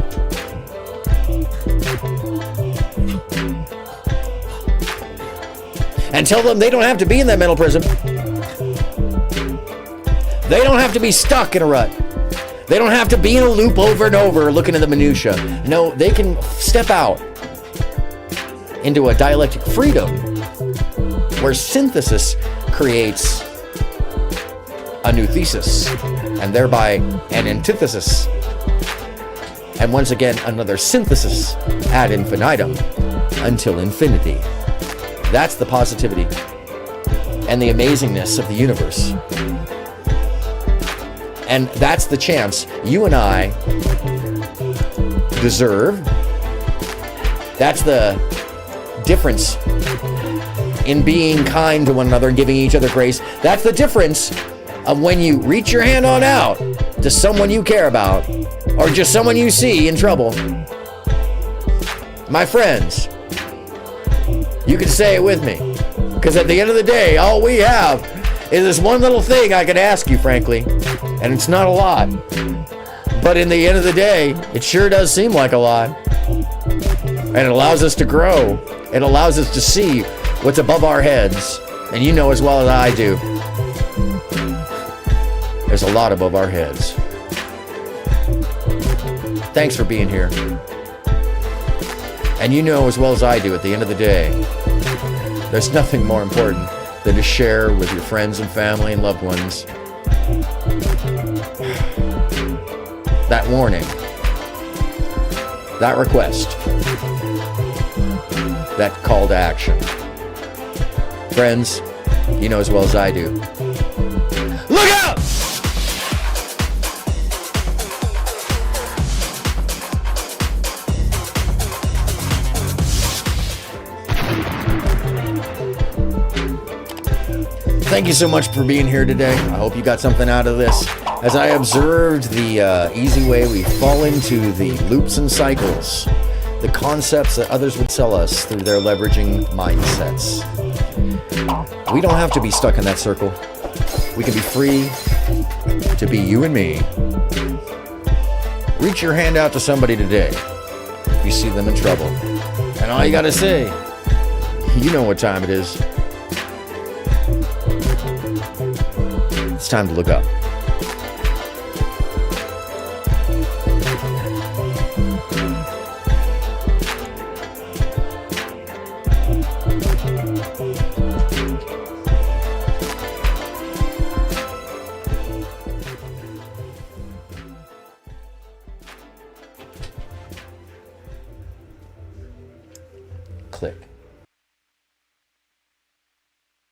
and tell them they don't have to be in that mental prison. They don't have to be stuck in a rut. They don't have to be in a loop over and over looking at the minutia. No, they can step out into a dialectic freedom where synthesis creates a new thesis, and thereby an antithesis, and once again another synthesis ad infinitum until infinity. That's the positivity and the amazingness of the universe. And that's the chance you and I deserve. That's the difference in being kind to one another and giving each other grace. That's the difference of when you reach your hand on out to someone you care about, or just someone you see in trouble. My friends, you can say it with me, because at the end of the day, all we have is this one little thing I could ask you, frankly, and it's not a lot. But in the end of the day, it sure does seem like a lot. And it allows us to grow. It allows us to see what's above our heads. And you know as well as I do, there's a lot above our heads. Thanks for being here. And you know as well as I do, at the end of the day, there's nothing more important than to share with your friends and family and loved ones that warning, that request, that call to action. Friends, you know as well as I do. Look out! Thank you so much for being here today. I hope you got something out of this. As I observed the easy way we fall into the loops and cycles, the concepts that others would sell us through their leveraging mindsets. We don't have to be stuck in that circle. We can be free to be you and me. Reach your hand out to somebody today if you see them in trouble. And all you gotta say, you know what time it is. It's time to look up. click.